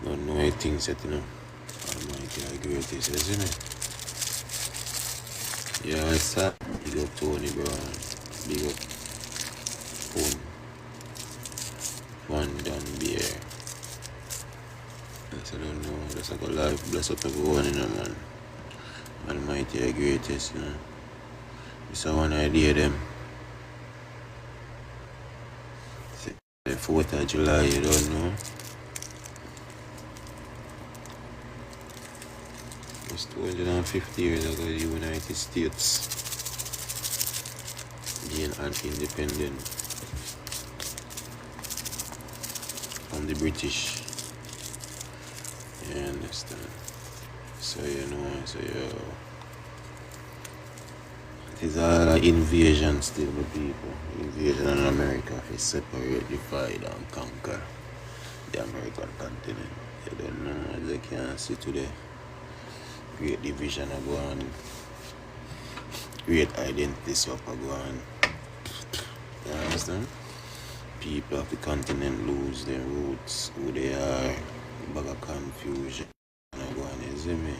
Don't know anything set, Almighty are greatest, isn't it? Yeah, it's up. Big up Tony Brown. Big up Pun. Van Dan Beer. I don't know. That's like a life. Bless up everyone, man. Almighty are greatest, It's a one idea, them. The 4th of July, you don't know. It's 250 years ago, the United States being an independent from the British. You understand? So it is all an invasion still, the people. Invasion in America is separate, divide and conquer the American continent. You don't know, as you can see today. Great division are going, great identity swap are going. You understand? People of the continent lose their roots, who they are, bag of confusion are going, you see me?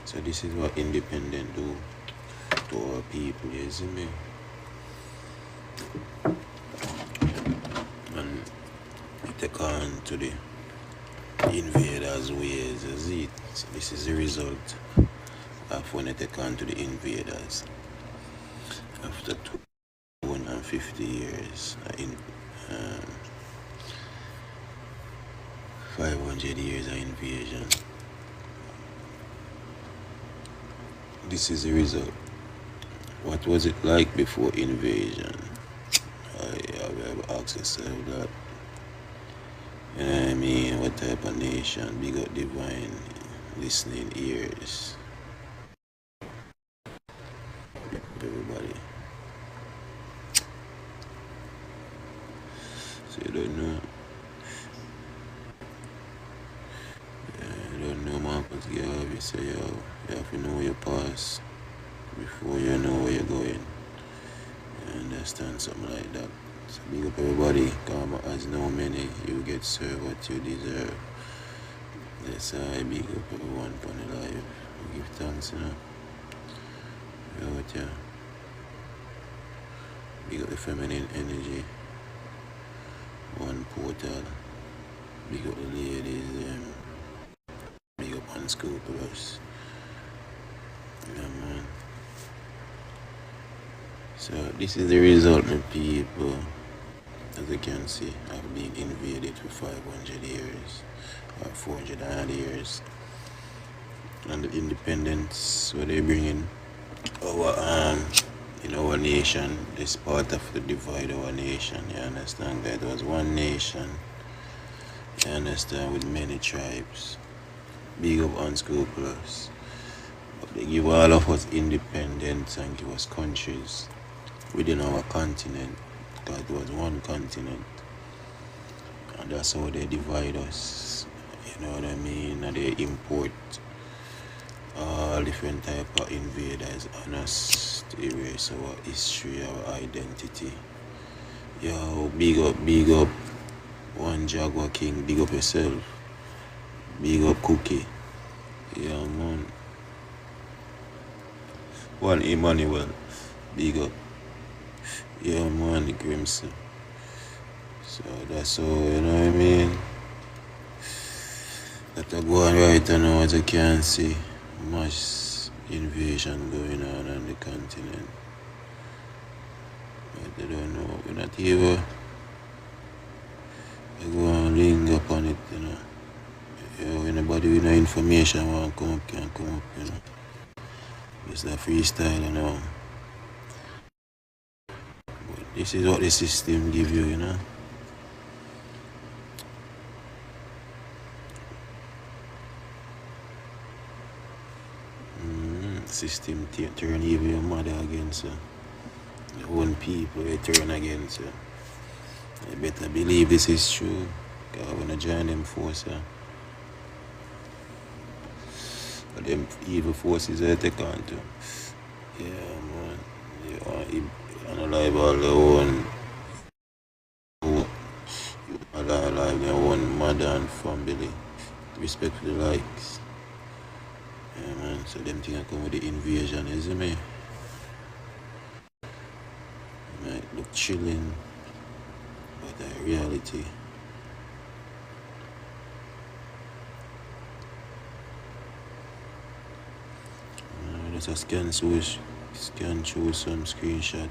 So this is what independent do to our people, you see me? And we take on to the invaders' ways, you see it? So this is the result of when they take on to the invaders after 250 years, 500 years of invasion. This is the result. What was it like before invasion? I have asked yourself that. You know what I mean? What type of nation? Big up divine listening ears. Everybody. So you don't know. You don't know, man, but you say, you have to know your past before you know where you're going. You understand? Something like that. So big up everybody. Karma has no many. You get served what you deserve. That's I big up everyone for the life. We give thanks, Out here. Big up the feminine energy. One portal. Big up the ladies. Big up unscrupulous. Yeah, man. So this is the result, my people. As you can see, I've been invaded for 500 years or 400 years. And the independence, what they bring in our nation, is part of the divide our nation. You understand? That was one nation. You understand? With many tribes. Big up unscrupulous. But they give all of us independence and give us countries within our continent. Because it was one continent. And that's how they divide us. You know what I mean? And they import all different type of invaders on us to erase our history, our identity. Yo, big up. One Jaguar King, big up yourself. Big up Cookie. Yeah, man. One Emmanuel, big up. Yeah, man, the Grimson. So that's all, you know what I mean? That I go on right now, as you can see. Much invasion going on the continent. But they don't know. We're not here. I go and link up on it, Anybody with no information want to come up, can come up, It's the freestyle, But this is what the system give you, System turn even your mother against you. Your own people they turn against you. You better believe this is true. Because when I join them force, but them evil forces they take on to. Yeah, man. You analyze all their own. You analyze their own mother and family. respect for the likes. Yeah, man. So them things come with the invasion, you see me? It might look chilling, but the reality. Let's scan through some screenshot.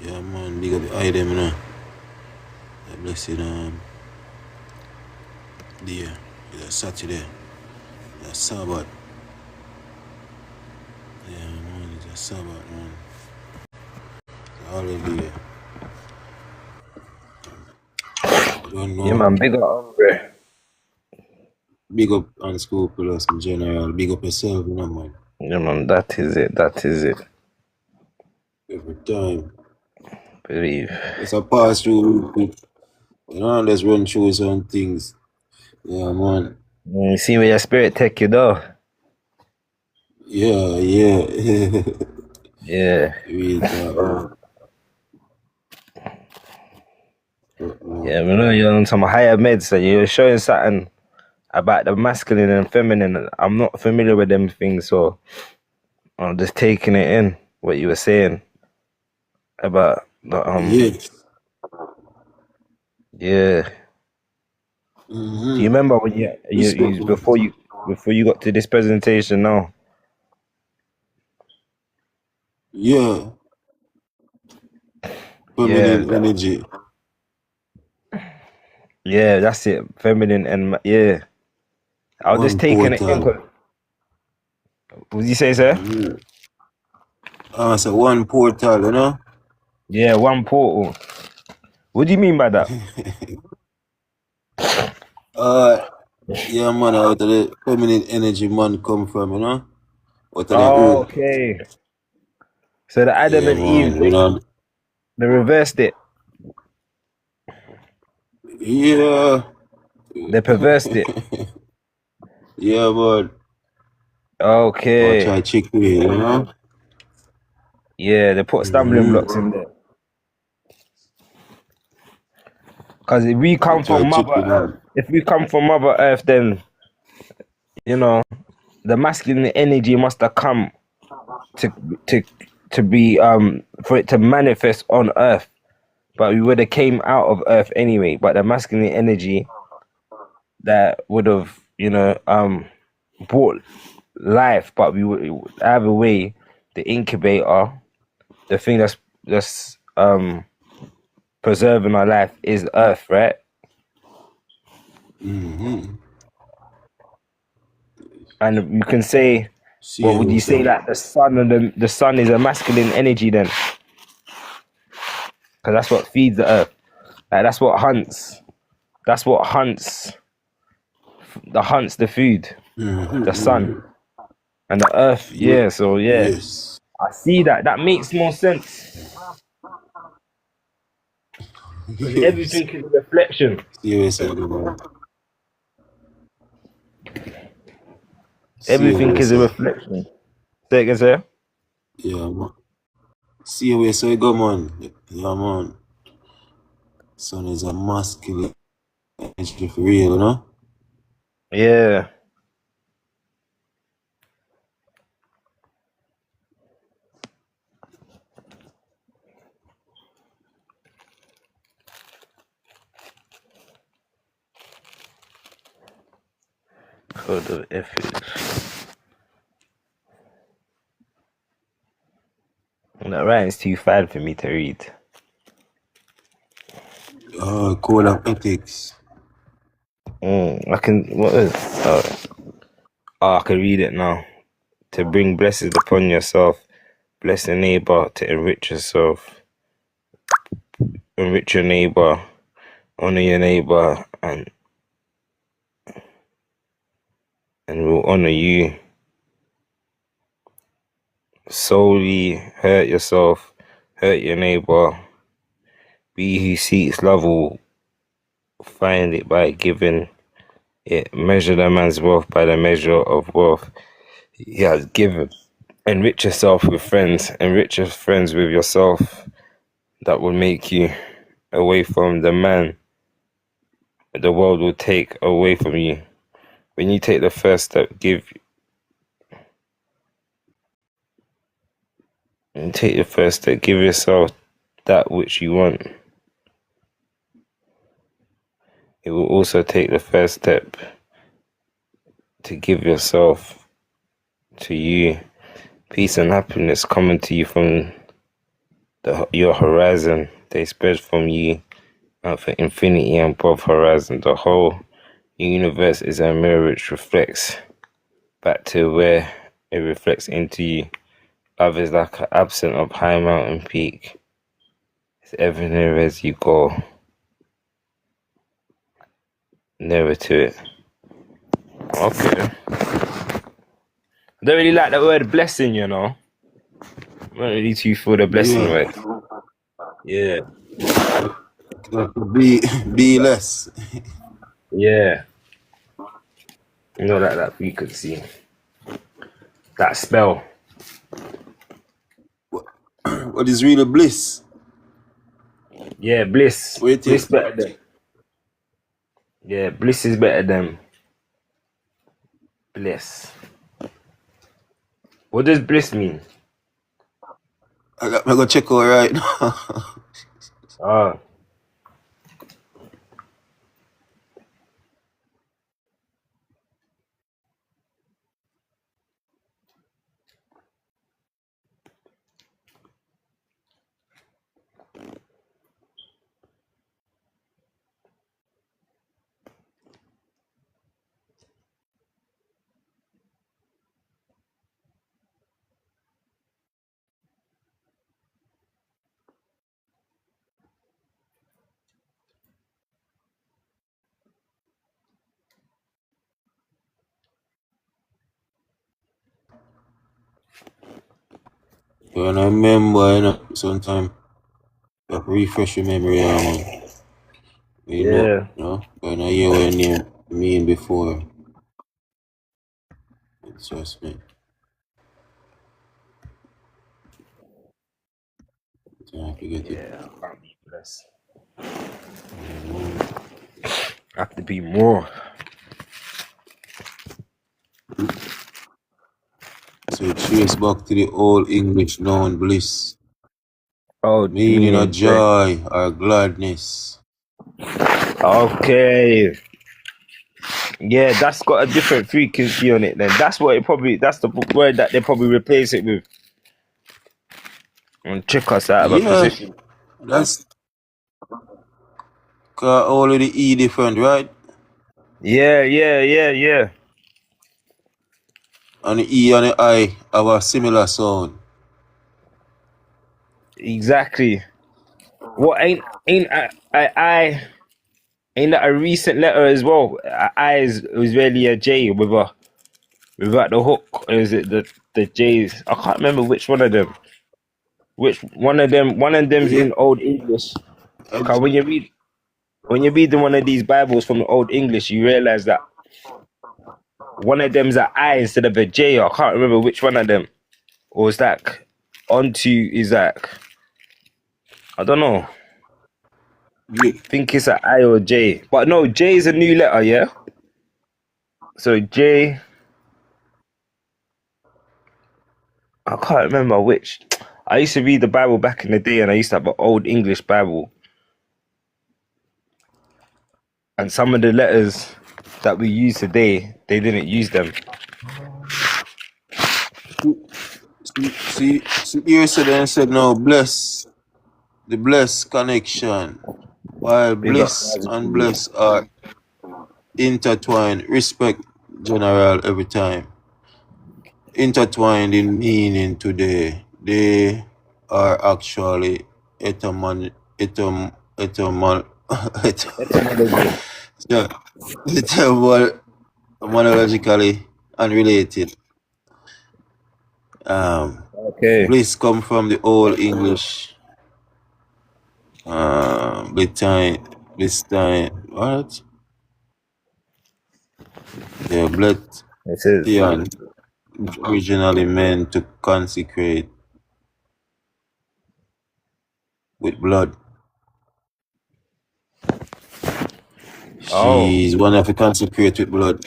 Yeah, man. Big up the item, you know. That blessed day. It's a Saturday. It's a Sabbath. Yeah, man. It's a Sabbath, man. It's a holiday. I don't know. Yeah, man, big up, hombre. Big up Unscrupulous in general. Big up yourself, you know, man. Yeah, man, that is it. That is it. Every time. Believe. It's a pass through. You know, let's run through some things. Yeah, man. You see where your spirit take you, though. Yeah, yeah. Yeah. Real talk. Yeah, we know you're on some higher meds, so you're showing something about the masculine and feminine. I'm not familiar with them things, so I'm just taking it in what you were saying about the Yes. yeah. Do you remember when you Respect. before you got to this presentation now? Yeah. Yeah, Feminine energy. yeah, that's it. Feminine and yeah. I was just One taking it in. portal. What did you say, sir? So one portal, you know? Yeah, one portal. What do you mean by that? Yeah, man, out of the feminine energy man come from, you know? Out of the Oh, earth. okay. So the Adam Yeah, and Eve, man. You know? they reversed it. Yeah. They perversed it. Yeah, man. Or Okay. try chick me, you know? Yeah, they put stumbling blocks in there. Because if we Or come try from chick Mother me, Earth, man. if we come from Mother Earth, then you know the masculine energy must have come to to to be for it to manifest on Earth. But we would have came out of Earth anyway. But the masculine energy that would have brought life, but we would either way the incubator, the thing that's preserving our life is Earth, right? And you can say, well, See would you, you say sir. that the sun and the sun is a masculine energy then? Because that's what feeds the earth. Like that's what hunts. That's what hunts the food. The sun and the earth. Yeah. Yeah. So yeah, Yes. I see that. That makes more sense because Yes. everything is a reflection. Seriously, man. Everything is a Seriously. reflection. Say it again, sir. Yeah, man. See where so you go, man. Yeah, man. Sun is a masculine energy for real, you know? Yeah. Code of ethics. That writing's too fast for me to read. Code of ethics. I can. What is? I can read it now. To bring blessings upon yourself, bless your neighbor, to enrich yourself, enrich your neighbor, honor your neighbor, and will honor you. Solely hurt yourself, hurt your neighbor. He who seeks love will find it by giving it. Measure the man's wealth by the measure of wealth he has given. Enrich yourself with friends. Enrich your friends with yourself. That will make you away from the man the world will take away from you. when you take the first step, give yourself that which you want. It will also take the first step to give yourself to you. Peace and happiness coming to you from your horizon. They spread from you out for infinity and above horizon. The whole universe is a mirror which reflects back to where it reflects into you. Love is like an absence of high mountain peak. It's ever nearer as you go nearer to it. Okay. I don't really like the word blessing, you know. I'm not really too for the blessing Yeah. word. Yeah. Be less. Yeah. You know that frequency. That spell. What is really bliss? Yeah, bliss. Wait Bliss till better than. Yeah, bliss is better than bliss. What does bliss mean? I go check out right now. Oh, When I remember, sometimes you have to refresh your memory, yeah. when I hear what you mean before. Trust me. I forget it. Yeah, I can't be blessed. I have to be more. So it traces back to the old English noun bliss, Oh, meaning of meaning joy. joy or gladness. Okay. Yeah, that's got a different frequency on it then. That's the word that they probably replace it with and trick us out of a Yeah, position. that's cause all of the E different, right? Yeah, yeah, yeah, yeah. And the E and the I have a similar sound. Exactly. What ain't that a recent letter as well? I is really a J without the hook. Or is it the J's? I can't remember which one of them. Which one of them? One of them's Yeah. in Old English. And Cause when you read one of these Bibles from the Old English, you realize that one of them's an I instead of a J. I can't remember which one of them. Or is that onto is that? I don't know. yeah, Think it's an I or J. But no, J is a new letter, yeah? So J, I can't remember which. I used to read the Bible back in the day and I used to have an old English Bible. And some of the letters that we use today, they didn't use them. see, here said and said no, bless the bless connection. While Big up bliss guys. and bless are intertwined, respect general every time. Intertwined in meaning today. They are actually etymon etymon Etymology. yeah, etymologically unrelated. Okay. Bliss come from the old English bliss time what? Yeah, bless It is. originally meant to consecrate with blood. Oh. She's one of the consecrate with blood.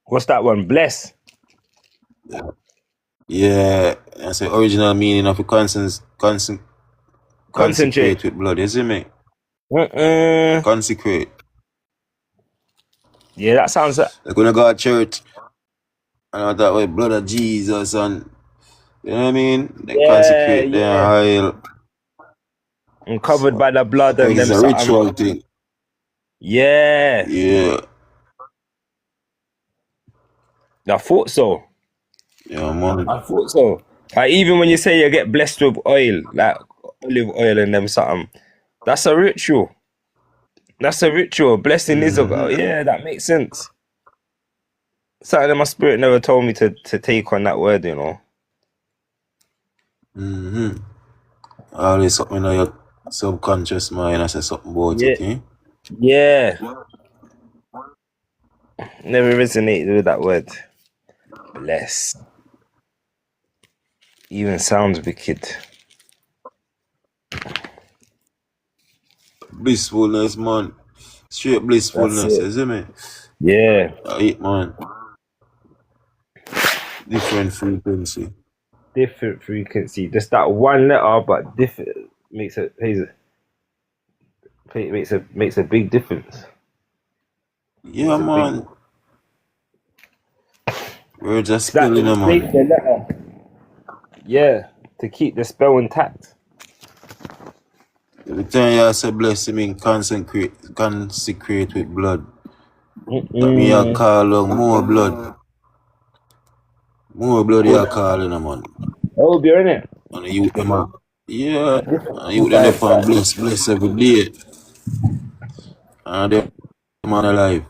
What's that one? Bless. Yeah, that's the original meaning of a Concentrate. consecrate with blood, isn't it? Uh-uh. Consecrate. Yeah, that sounds. Like when I go to church and I thought with blood of Jesus and you know what I mean? They Yeah, consecrate yeah. their oil. And covered by the blood Like and it's them a something. ritual thing. Yeah, Yeah. I thought so. Yeah, man. I thought so. Like, even when you say you get blessed with oil, like olive oil and them something, that's a ritual. That's a ritual. Blessing is a Mm-hmm. yeah, that makes sense. Something that my spirit never told me to take on that word, you know. Mm-hmm. Always something in your subconscious mind. I say something about Yeah, it, eh? yeah. Never resonated with that word. Bless. Even sounds wicked. Blissfulness, man. Straight That's blissfulness, it. you see me? Yeah. It, man. Different frequency. Different frequency. Just that one letter, but different makes a big difference. Yeah, Makes a big. man. Words are It's like when spelling, you break man. the letter. Yeah, to keep the spell intact. Every time you say bless him in consecrate with blood. That means you Mm-mm. call on more blood. More blood you calling them, man. Oh, you're in it. And you them up. Yeah. And you them up and Inside. bless every day. And them man alive.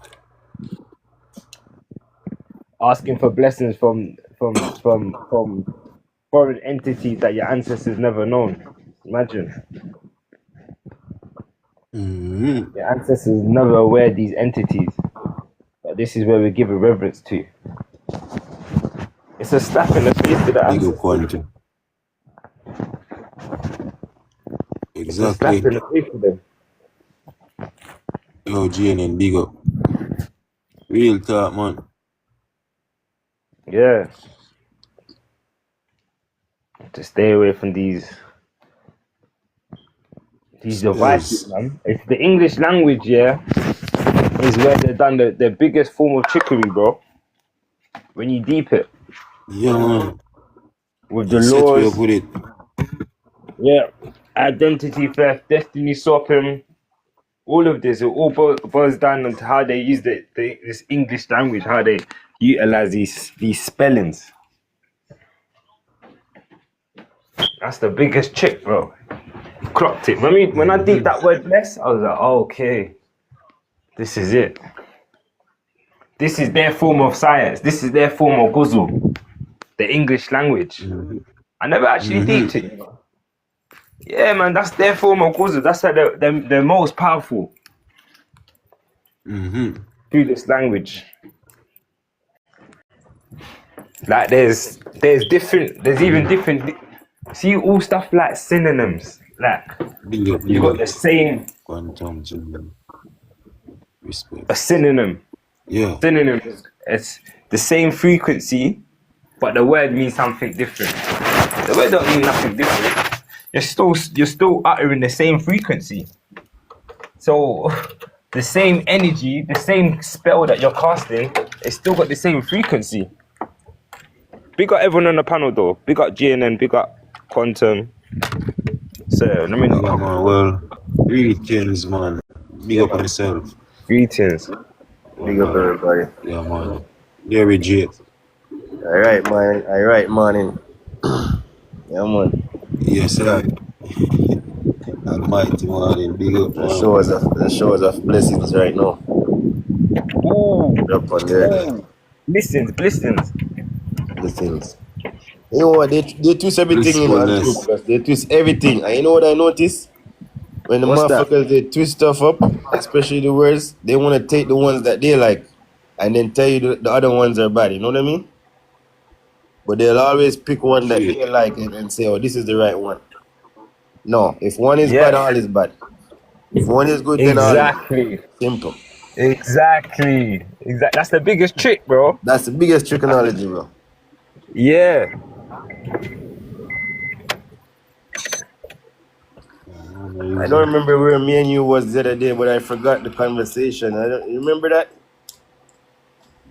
Asking for blessings from foreign entities that your ancestors never known. Imagine Mm-hmm. your ancestors never aware of these entities, but this is where we give a reverence to. It's a slap in the face to the Big up ancestors. quantum. It's a slap Exactly. in the face to them. Yo, JNN, big up. Real talk, man. Yeah, to stay away from these devices, Spells. man. It's the English language, yeah, is where they've done the biggest form of trickery, bro. When you deep it Yeah, man. with the You set way up laws, with it. yeah, identity theft, destiny swapping, all of this, it all boils down to how they use this English language, how they utilize these spellings. That's the biggest trick, bro. Clocked it. When I deep Mm-hmm. that word bless, I was like, oh, okay, this is it. This is their form of science. This is their form of guzzle, the English language. Mm-hmm. I never actually Mm-hmm. deeped it. You know? Yeah, man, that's their form of guzzle. That's how they're most powerful Mm-hmm. through this language. Like there's even different. See all stuff like synonyms. Like Big up, you've big got up. the same Quantum, Jimmy. Respect. a synonym. Yeah. Synonym is it's the same frequency, but the word means something different. The word don't mean nothing different. You're still uttering the same frequency. So the same energy, the same spell that you're casting, it's still got the same frequency. Big up everyone on the panel though. Big up GNN, big up Quantum. So let me Yeah, know. man. Well, greetings, man. Big Yeah, up on man. yourself. Greetings. Big up Man. everybody. Yeah, man. Very J. Alright, man. Alright, morning. Yeah, man. Yes, sir. Almighty morning. Big up, The man. showers of blessings right now. Ooh, Up on there. blessings. Blessings. You know what? They twist everything in on School Blissfulness. Plus. They twist everything. And you know what I noticed? When the What's that? motherfuckers they twist stuff up, especially the words, they want to take the ones that they like and then tell you the other ones are bad. You know what I mean? But they'll always pick one that Shit. they like and say, oh, this is the right one. No, if one is bad, Yeah, all is bad. If one is good, then all is good. exactly. Simple. Exactly. Exactly. That's the biggest trick, bro. That's the biggest trickology, bro. Yeah. I Amazing. don't remember where me and you was the other day, but I forgot the conversation. You remember that?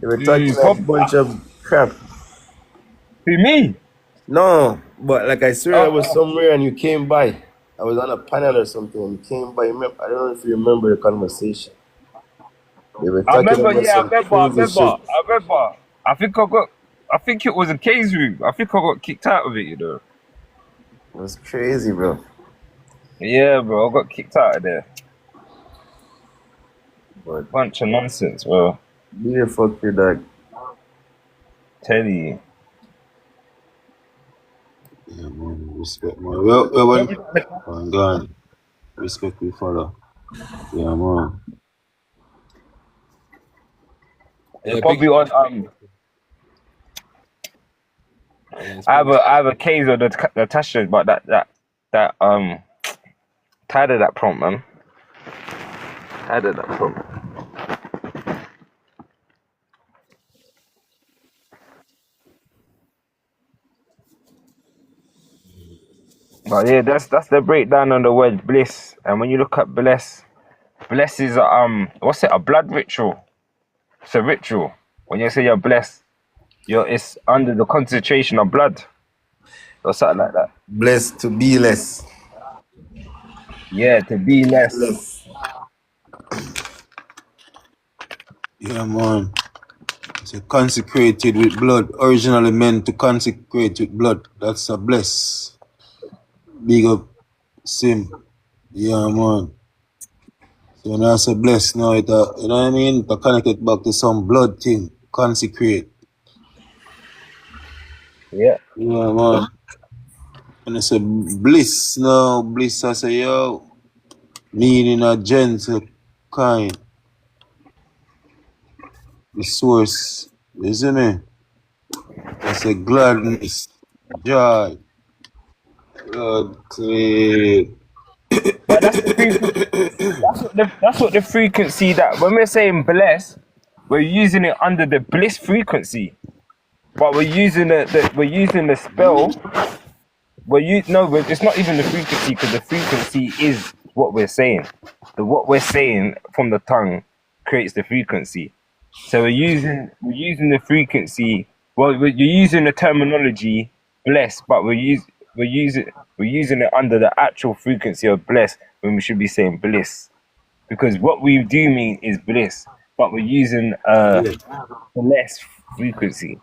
They were talking a Probably. bunch of crap. Who, me? No, but like I swear I was Oh, somewhere and you came by. I was on a panel or something and you came by. I don't know if you remember the conversation. They were I talking remember. about Yeah, I some remember. I crazy remember. shit. I remember. I think I got. I think it was a case room. I think I got kicked out of it. You know. It was crazy, bro. Yeah, bro. I got kicked out of there. But Bunch of nonsense, bro. be a fuck your dog. Tell you. Yeah, man. Respect, man. Well, man, gone. Respect we follow. Yeah, man. You're Yeah, probably big. on. Yeah, it's I have big. a case of the Tasha, but that tired of that prompt, man. Tired of that prompt. But yeah, that's the breakdown on the word bliss. And when you look at bless, bless is what's it? A blood ritual. It's a ritual. When you say you're blessed, it's under the concentration of blood or something like that. Blessed to be less. Yeah, to be less. Less. Yeah, man. It's a consecrated with blood. Originally meant to consecrate with blood. That's a bless. Big up Sim. Yeah, man. So when I say bless now, you know what I mean? To connect it back to some blood thing. Consecrate. Yeah. Yeah, man. And I say bliss now. Bliss, I say, yo, meaning a gentle kind. The source. You see me? I say gladness, joy, blood, clean. But that's the frequency. That's what the frequency that when we're saying bless, we're using it under the bliss frequency. But we're using the spell. It's not even the frequency because the frequency is what we're saying. The what we're saying from the tongue creates the frequency. So we're using the frequency. Well, you're using the terminology bless, but we're using it under the actual frequency of bless when we should be saying bliss because what we do mean is bliss, but we're using Yeah. bless frequency.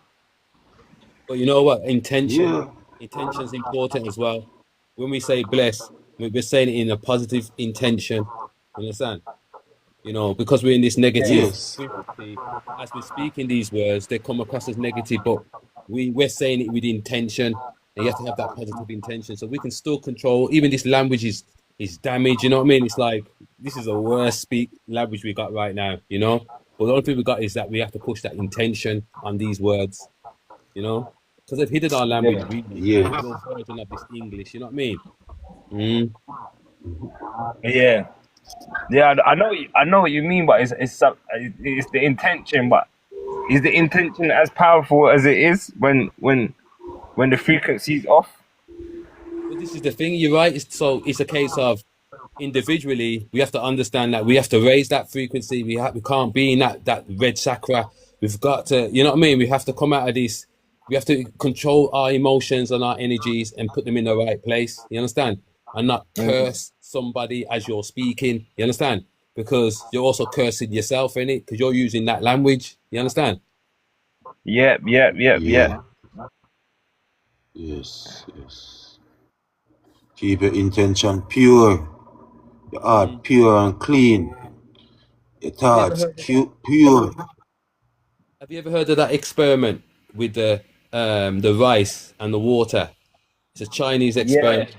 But you know what? Intention. Yeah. Intention is important as well. When we say bless, we're saying it in a positive intention. You understand? You know, because we're in this negative Yes. frequency, as we're speaking these words, they come across as negative, but we're saying it with intention, and you have to have that positive intention. So we can still control, even this language is damaged, you know what I mean? It's like this is a worst speak language we got right now, you know? But the only thing we got is that we have to push that intention on these words, you know? Because they've hidden our language Yeah, really. Yeah. Your version of this English, you know what I mean? Mm. yeah. Yeah, I know what you mean, but it's the intention. But is the intention as powerful as it is when the frequency is off? But this is the thing, you're right. So it's a case of individually, we have to understand that we have to raise that frequency. We can't be in that red chakra. We've got to, you know what I mean? We have to come out of this. We have to control our emotions and our energies and put them in the right place. You understand? And not Mm. curse somebody as you're speaking. You understand? Because you're also cursing yourself in it because you're using that language. You understand? Yep, yep, yep, Yeah. yep. Yes. Yes. Keep your intention pure. Your heart Mm. pure and clean. Your Have you ever thoughts heard of that? pure. Have you ever heard of that experiment with the rice and the water? It's a Chinese Yeah, experiment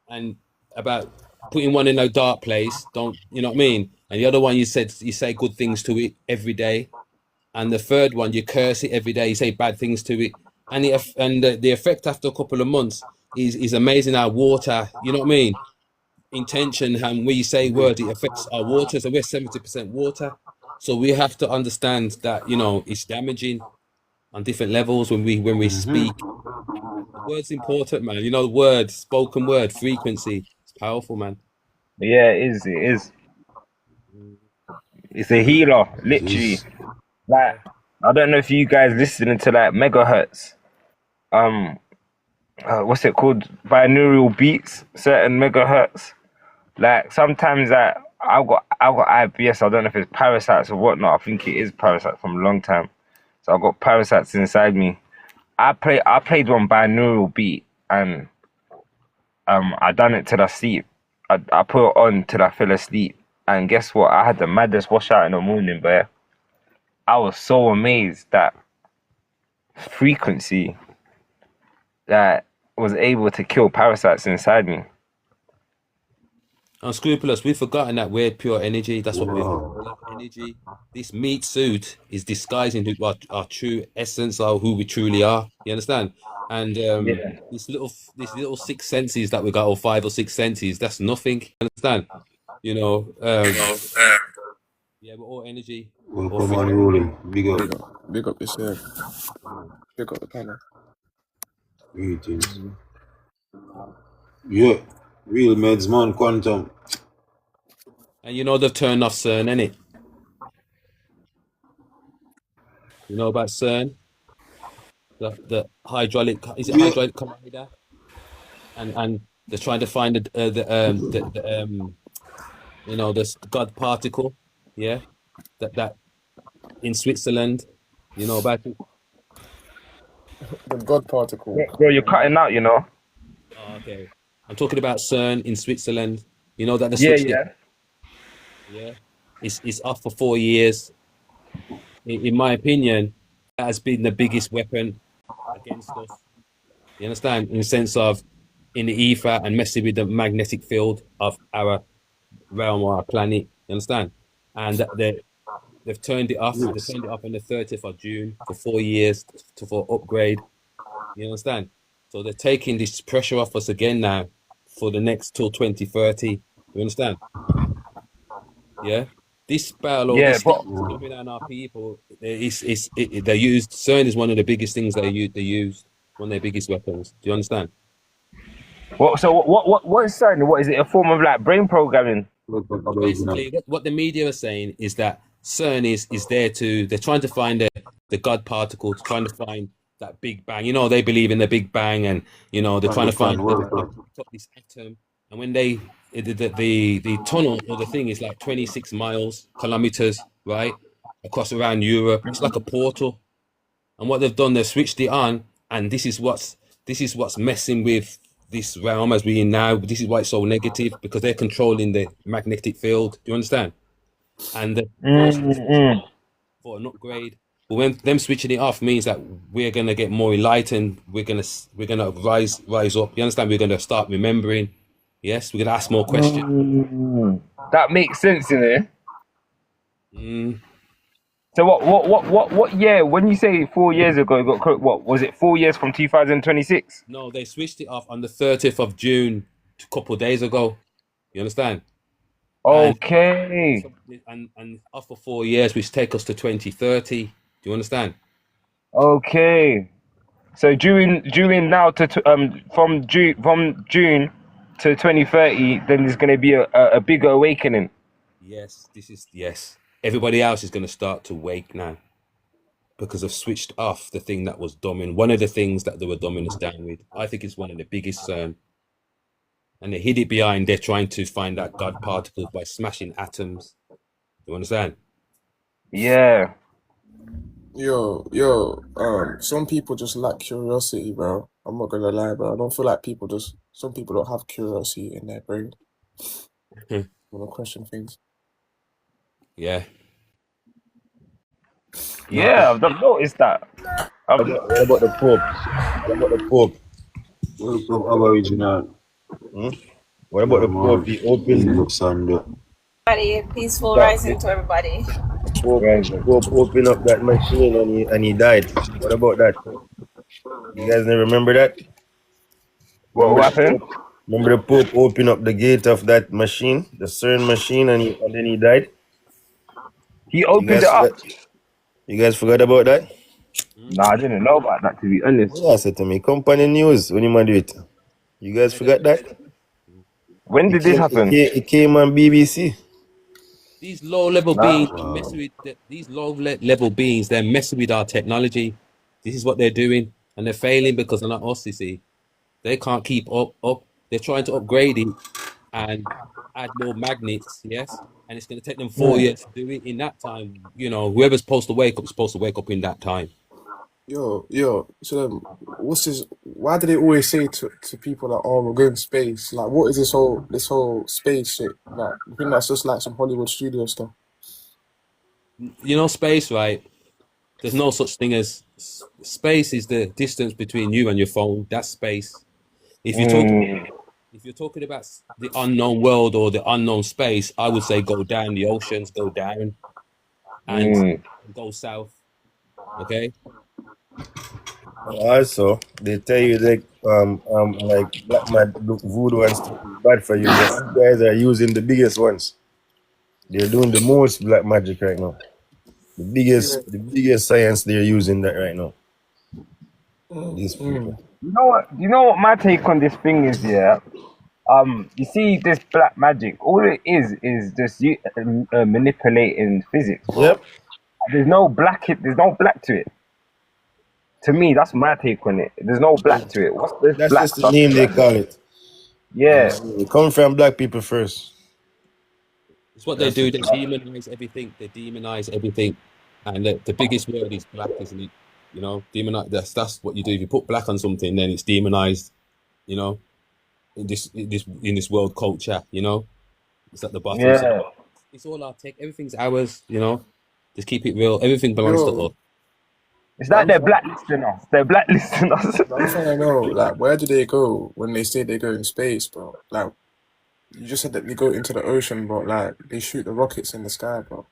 and about putting one in a dark place. Don't you know what I mean? And the other one, you say good things to it every day, and the third one, you curse it every day. You say bad things to it, and the effect after a couple of months is amazing. How water, you know what I mean? intention, and when you say word, it affects our water. So we're 70% water. So we have to understand that, you know, it's damaging on different levels when we speak. The word's important, man. You know, word, spoken word, frequency. It's powerful, man. Yeah, it is. It is. It's a healer, It literally. is. Like, Yeah. I don't know if you guys listening to like megahertz. What's it called? Binaural beats, certain megahertz. Like sometimes I've got IBS. I don't know if it's parasites or whatnot. I think it is parasites from a long time. So I've got parasites inside me. I played one binaural beat and I done it till I sleep. I put it on till I fell asleep. And guess what? I had the maddest washout in the morning, but I was so amazed that frequency that was able to kill parasites inside me. Unscrupulous. We've forgotten that we're pure energy. That's what we're Wow. all energy. This meat suit is disguising who our true essence or who we truly are. You understand? And Yeah. these little six senses that we got, or five or six senses, that's nothing. You understand? You know, yeah, we're all energy, all Welcome on frequency. rolling. Big up. Big up yourself. Big up the panel. Greetings. Yeah. Real meds man quantum. And you know they've turned off CERN, innit? You know about CERN, the hydraulic, is it Yeah. hydraulic collider? And they're trying to find you know, this God particle, yeah, that in Switzerland, you know about it. The God particle. Bro, you're cutting out, you know? Oh, okay, I'm talking about CERN in Switzerland. You know that they Yeah, switched it. yeah. Yeah, it's off for 4 years. In my opinion, that has been the biggest weapon against us. You understand? In the sense of in the ether and messing with the magnetic field of our realm or our planet. You understand? And they've turned it off. They Yes. turned it off on the 30th of June for 4 years for upgrade. You understand? So they're taking this pressure off us again now for the next till 2030. You understand? Yeah. This spell or Yeah, this thing but that's coming on our people, they used CERN is one of the biggest things they used, one of their biggest weapons. Do you understand? what is CERN? What is it? A form of like brain programming? So basically, what the media are saying is that CERN is there to, they're trying to find the God particle, to trying to find that Big Bang. You know, they believe in the Big Bang, and you know they're trying to find Understand. Welcome. this atom. And when they the tunnel or the thing is like 26 kilometers, right, across around Europe. It's like a portal. And what they've done, they've switched it on, and this is what's messing with this realm as we in now. This is why it's so negative, because they're controlling the magnetic field. Do you understand? And they're forcing us Mm-mm. for an upgrade. But when them switching it off means that we're gonna get more enlightened. We're gonna rise up. You understand? We're gonna start remembering. Yes, we're gonna ask more questions. Mm. That makes sense, you know. Mm. So what year? When you say 4 years ago, it got what was it? 4 years from 2026. No, they switched it off on the 30th of June, a couple of days ago. You understand? And Okay, so, and off for 4 years, which take us to 2030. Do you understand? okay. So during now from June to 2030, then there's gonna be a bigger awakening. Yes, yes. Everybody else is going to start to wake now because they've switched off the thing that was dumbing. One of the things that they were dumbing us down with, I think, is one of the biggest, and they hid it behind. They're trying to find that God particles by smashing atoms. You understand? Yeah, Some people just lack curiosity, bro. I'm not gonna lie, bro. I don't feel like some people don't have curiosity in their brain. Want to question things. Yeah. yeah. I've noticed that. What about the Pope? What about the Pope? Welcome Aboriginal. What about the Pope? He opened Sunday. Everybody, peaceful that rising to everybody. Pope opened up that machine and he died. What about that? You guys never remember that? What Remember the happened? Pope? Remember the Pope opened up the gate of that machine, the CERN machine, and then he died. He You opened guys it up. forgot? You guys forgot about that? Nah, I didn't know about that, to be honest. Yeah, said to me, company news when you man do it. You guys Yeah, forgot that? When It did this came, it happen? came, it came on BBC. these low level Nah. beings are messing with these level beings. They're messing with our technology. This is what they're doing, and they're failing because they're not us. You see, they can't keep up. They're trying to upgrade it and add more magnets. Yes, and it's going to take them 4 years to do it. In that time, whoever's supposed to wake up is supposed to wake up in that time. Yo. So what's this? Why do they always say to people that, oh, we're going to space? Like, what is this whole space shit? Like, I think that's just like some Hollywood studio stuff. Space, right? There's no such thing as space. Is the distance between you and your phone. That's space. If you're talking Mm, if you're talking about the unknown world or the unknown space, I would say go down the oceans, go down and mm. go south. Okay. Also, they tell you that like black man voodoo and stuff is bad for you, but you guys are using the biggest ones. They're doing the most black magic right now. Yeah. The biggest science they're using that right now. Mm, These mm. people. You know what my take on this thing is, yeah? You see this black magic, all it is just you manipulating physics, bro. Yep. There's no black to it. To me, that's my take on it. There's no black to it. What's this That's black just the stuff? name they call it. Yeah. It come from black people first. It's what they That's do. it. They demonize everything. They demonize everything. And the biggest word is black, isn't it? Demonize. That's what you do. If you put black on something, then it's demonized. You know, in this world culture. It's at the bottom. So Yeah. it's all our tech. Everything's ours. Just keep it real. Everything belongs to us. Yo, It's but like they're blacklisting us. They're blacklisting us. I'm trying to know, like, where do they go when they say they go in space, bro? Like, you just said that they go into the ocean, but like, they shoot the rockets in the sky, bro.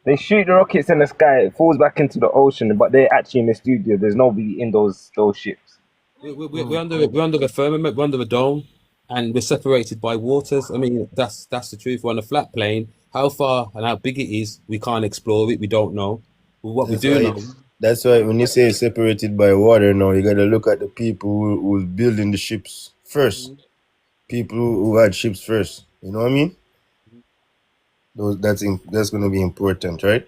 They shoot the rockets in the sky, it falls back into the ocean, but they're actually in the studio. There's nobody in those ships. We're under the firmament. We're under the dome, and we're separated by waters. I mean, that's the truth. We're on a flat plane. How far and how big it is, we can't explore it. We don't know. But what we That's do why. know, That's why when you say separated by water, now you gotta look at the people who's building the ships first. People who had ships first. You know what I mean? That's gonna be important, right?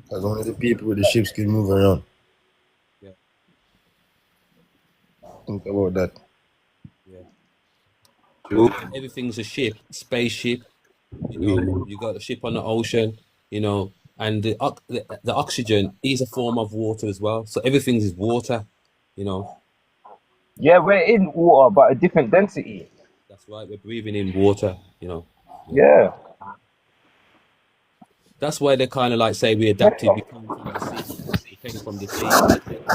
Because only the people with the ships can move around. yeah, Think about that. yeah. True. Everything's a ship, spaceship. You got a ship on the ocean. And the oxygen is a form of water as well. So everything is water. You know, Yeah, we're in water, but a different density. that's right. We're breathing in water. Yeah. Yeah. That's why they kind of like say we adapted. We came from the sea. We came from the sea. We are made up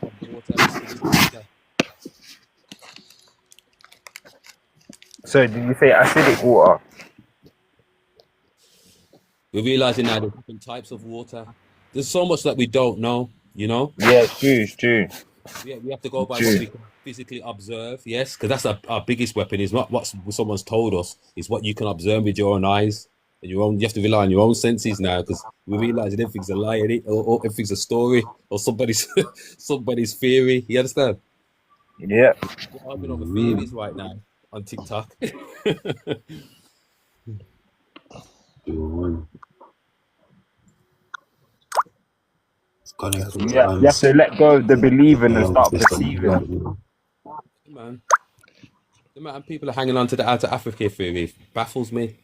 of water. We swim in water. So did you say acidic water? We're realizing now there's different types of water. There's so much that we don't know. Yeah, true. We have to go by what True. we can physically observe. Yes, because that's our biggest weapon. Is not what someone's told us. Is what you can observe with your own eyes and your own. You have to rely on your own senses now because we realize that everything's a lie, or everything's a story, or somebody's somebody's theory. You understand? Yeah. We're arguing over theories right now on TikTok. True. It's connected to Yeah. You have to let go of the believing and start perceiving. Man, the amount of people are hanging on to the out of Africa theory baffles me.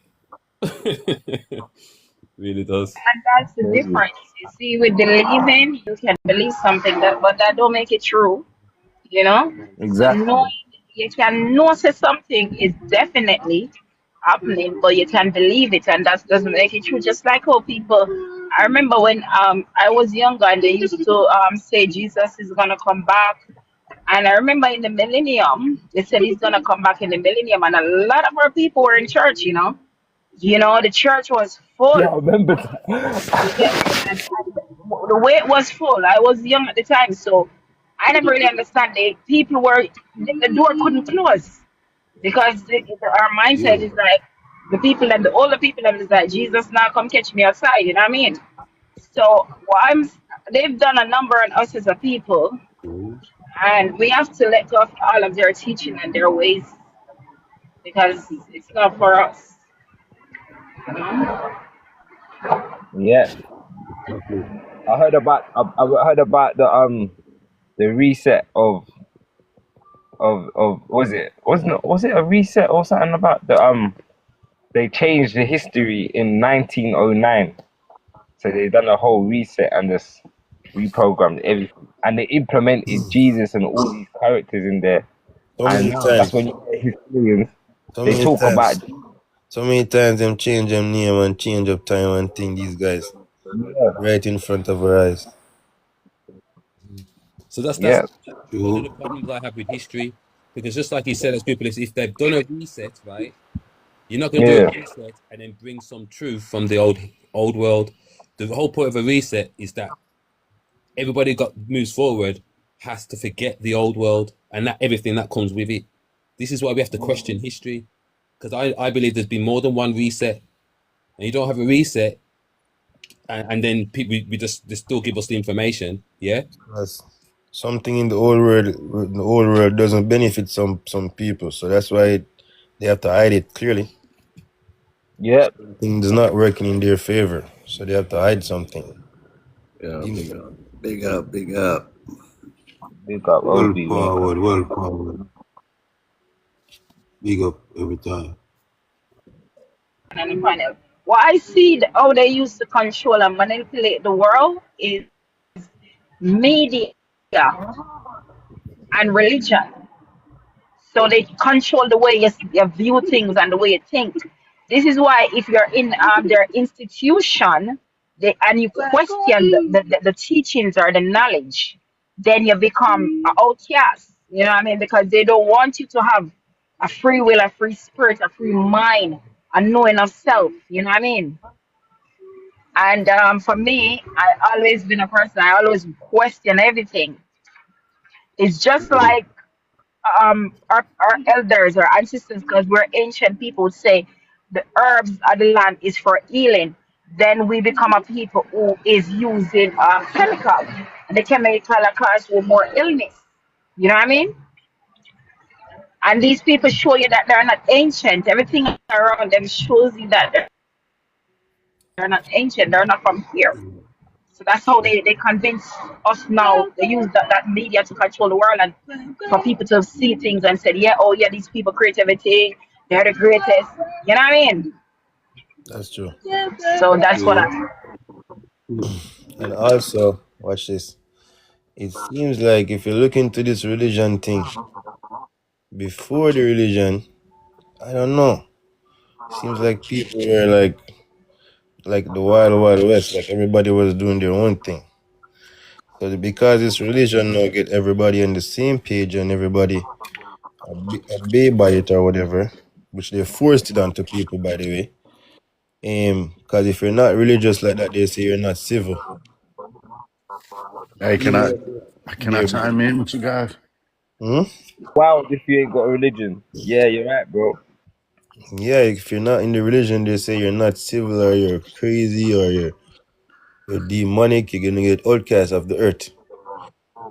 Really does. And that's the difference. You see, with believing, you can believe something but that don't make it true. You know, so Exactly. knowing you can know say something is definitely happening, but you can believe it, and that doesn't make it true. Just like how people, I remember when I was younger, and they used to say Jesus is gonna come back, and I remember in the millennium they said he's gonna come back in the millennium, and a lot of our people were in church. The church was full. Yeah, I remember that. Yes, and the way it was full, I was young at the time, so I never really understand it. People were the door couldn't close because our mindset Yeah. is like the older people that is like Jesus now come catch me outside. You know what I mean? So they've done a number on us as a people, Mhm. and we have to let go of all of their teaching and their ways because it's not for us. You know? Yeah, Exactly. I heard about the reset of was it a reset or something about the they changed the history in 1909. So they done a whole reset and just reprogrammed everything, and they implemented Jesus and all these characters in there. So many And that's when times. you get historians, So they many talk times. about So many times them change them name and change up time and thing, these guys. yeah, Right in front of our eyes. So that's yeah, one of the True. problems I have with history, because just like you said, as people, is if they've done a reset, right? You're not going to do yeah, a reset and then bring some truth from the old world. The whole point of a reset is that everybody got moves forward has to forget the old world and that everything that comes with it. This is why we have to question history, because I believe there's been more than one reset, and you don't have a reset, and then people we just they still give us the information. Yeah, Because something in the old world doesn't benefit some people. So that's why they have to hide it clearly. yeah. Things not working in their favor. So they have to hide something. Yeah, Even big up, big up, big up. Big up Well OG, man. powered, well powered. Big up every time. And the panel. What I see how they used to control and manipulate the world is media and religion. So they control the way you view things and the way you think. This is why if you're in their institution and you question the teachings or the knowledge, then you become an outcast. You know what I mean? Because they don't want you to have a free will, a free spirit, a free mind, a knowing of self. You know what I mean? And for me, I always been a person. I always question everything. It's just like our elders or ancestors, because we're ancient people, would say the herbs of the land is for healing. Then we become a people who is using chemical, and the chemical cause you more illness. You know what I mean? And these people show you that they're not ancient. Everything around them shows you that they're not ancient. They're not from here. So that's how they convince us now. They use that media to control the world and for people to see things and say, yeah, oh yeah, these people create everything. They're the greatest. You know what I mean? that's true. So that's what True. I And also, watch this. It seems like if you look into this religion thing, before the religion, I don't know. Seems like people were like the wild wild west, like everybody was doing their own thing. So because this religion now get everybody on the same page and everybody obey by it or whatever, which they forced it onto people by the way. Because if you're not religious like that, they say you're not civil. Hey, Even can I they're, chime in with you guys? hmm? Wow, if you ain't got a religion, yeah, you're right, bro. Yeah, if you're not in the religion, they say you're not civil or you're crazy or you're demonic. You're gonna get outcast of the earth.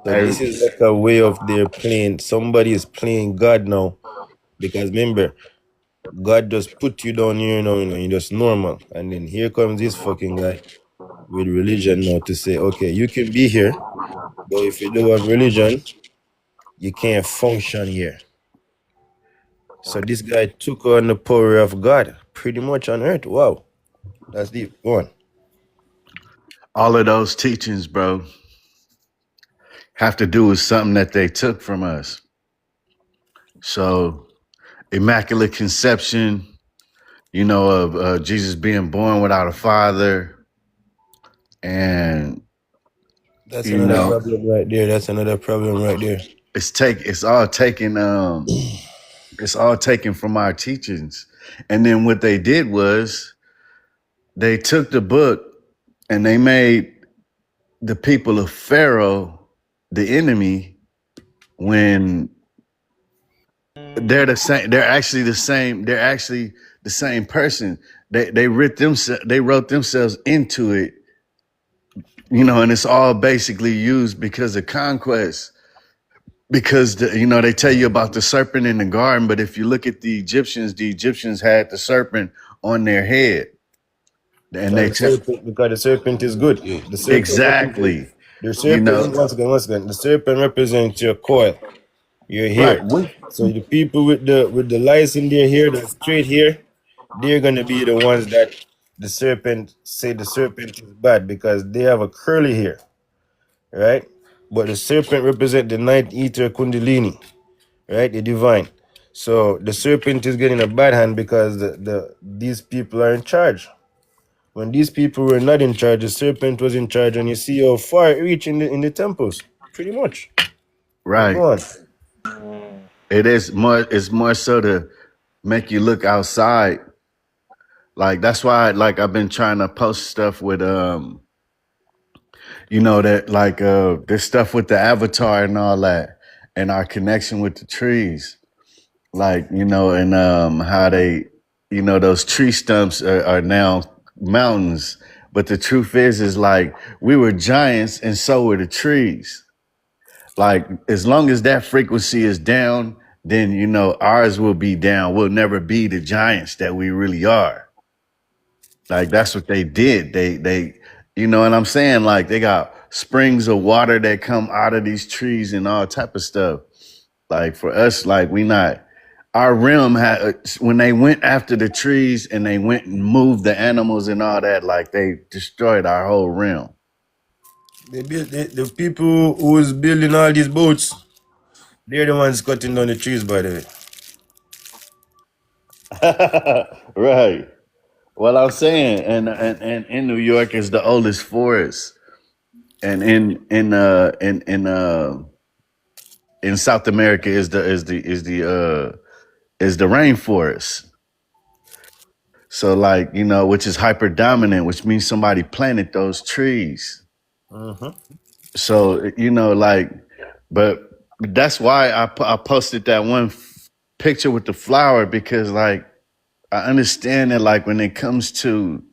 So Hey, this is like a way of their playing. Somebody is playing God now because remember, God just put you down here now, you're just normal. And then here comes this fucking guy with religion now to say, okay, you can be here, but if you don't have religion, you can't function here. So this guy took on the power of God pretty much on earth. Wow, that's deep. Go on. all of those teachings, bro, have to do with something that they took from us. So, Immaculate Conception, of Jesus being born without a father, and That's you another know, problem right there. That's another problem right there. it's all taken from our teachings. And then what they did was they took the book and they made the people of Pharaoh the enemy, when they're the same. They're actually the same. They're actually the same person. They wrote themselves into it, and it's all basically used because of conquest. Because they tell you about the serpent in the garden, but if you look at the Egyptians had the serpent on their head, and they Because the serpent is good. Yeah. The serpent represents exactly, the you know, serpent. Once again, the serpent represents your coil, your right? hair. So the people with the lice in their hair, the straight hair, they're gonna be the ones that the serpent say the serpent is bad because they have a curly hair, right? But the serpent represent the night eater Kundalini, right? The divine. So the serpent is getting a bad hand because these people are in charge. When these people were not in charge, the serpent was in charge, and you see how far it reached in the temples, pretty much. But Right. go on. It is more. It's more so to make you look outside. Like that's why, like I've been trying to post stuff with that like this stuff with the avatar and all that, and our connection with the trees. Like and how they, those tree stumps are now mountains. But the truth is like we were giants, and so were the trees. Like as long as that frequency is down, then ours will be down. We'll never be the giants that we really are. Like that's what they did. They and I'm saying, like, they got springs of water that come out of these trees and all type of stuff. Like for us, like we not our realm had when they went after the trees and they went and moved the animals and all that, like they destroyed our whole realm. The people who is building all these boats, they're the ones cutting down the trees, by the way. Right. Well, I'm saying, and in New York is the oldest forest, and in South America is the rainforest. So like which is hyper dominant, which means somebody planted those trees. Mm-hmm. So like, but that's why I posted that one picture with the flower, because like I understand that, like when it comes to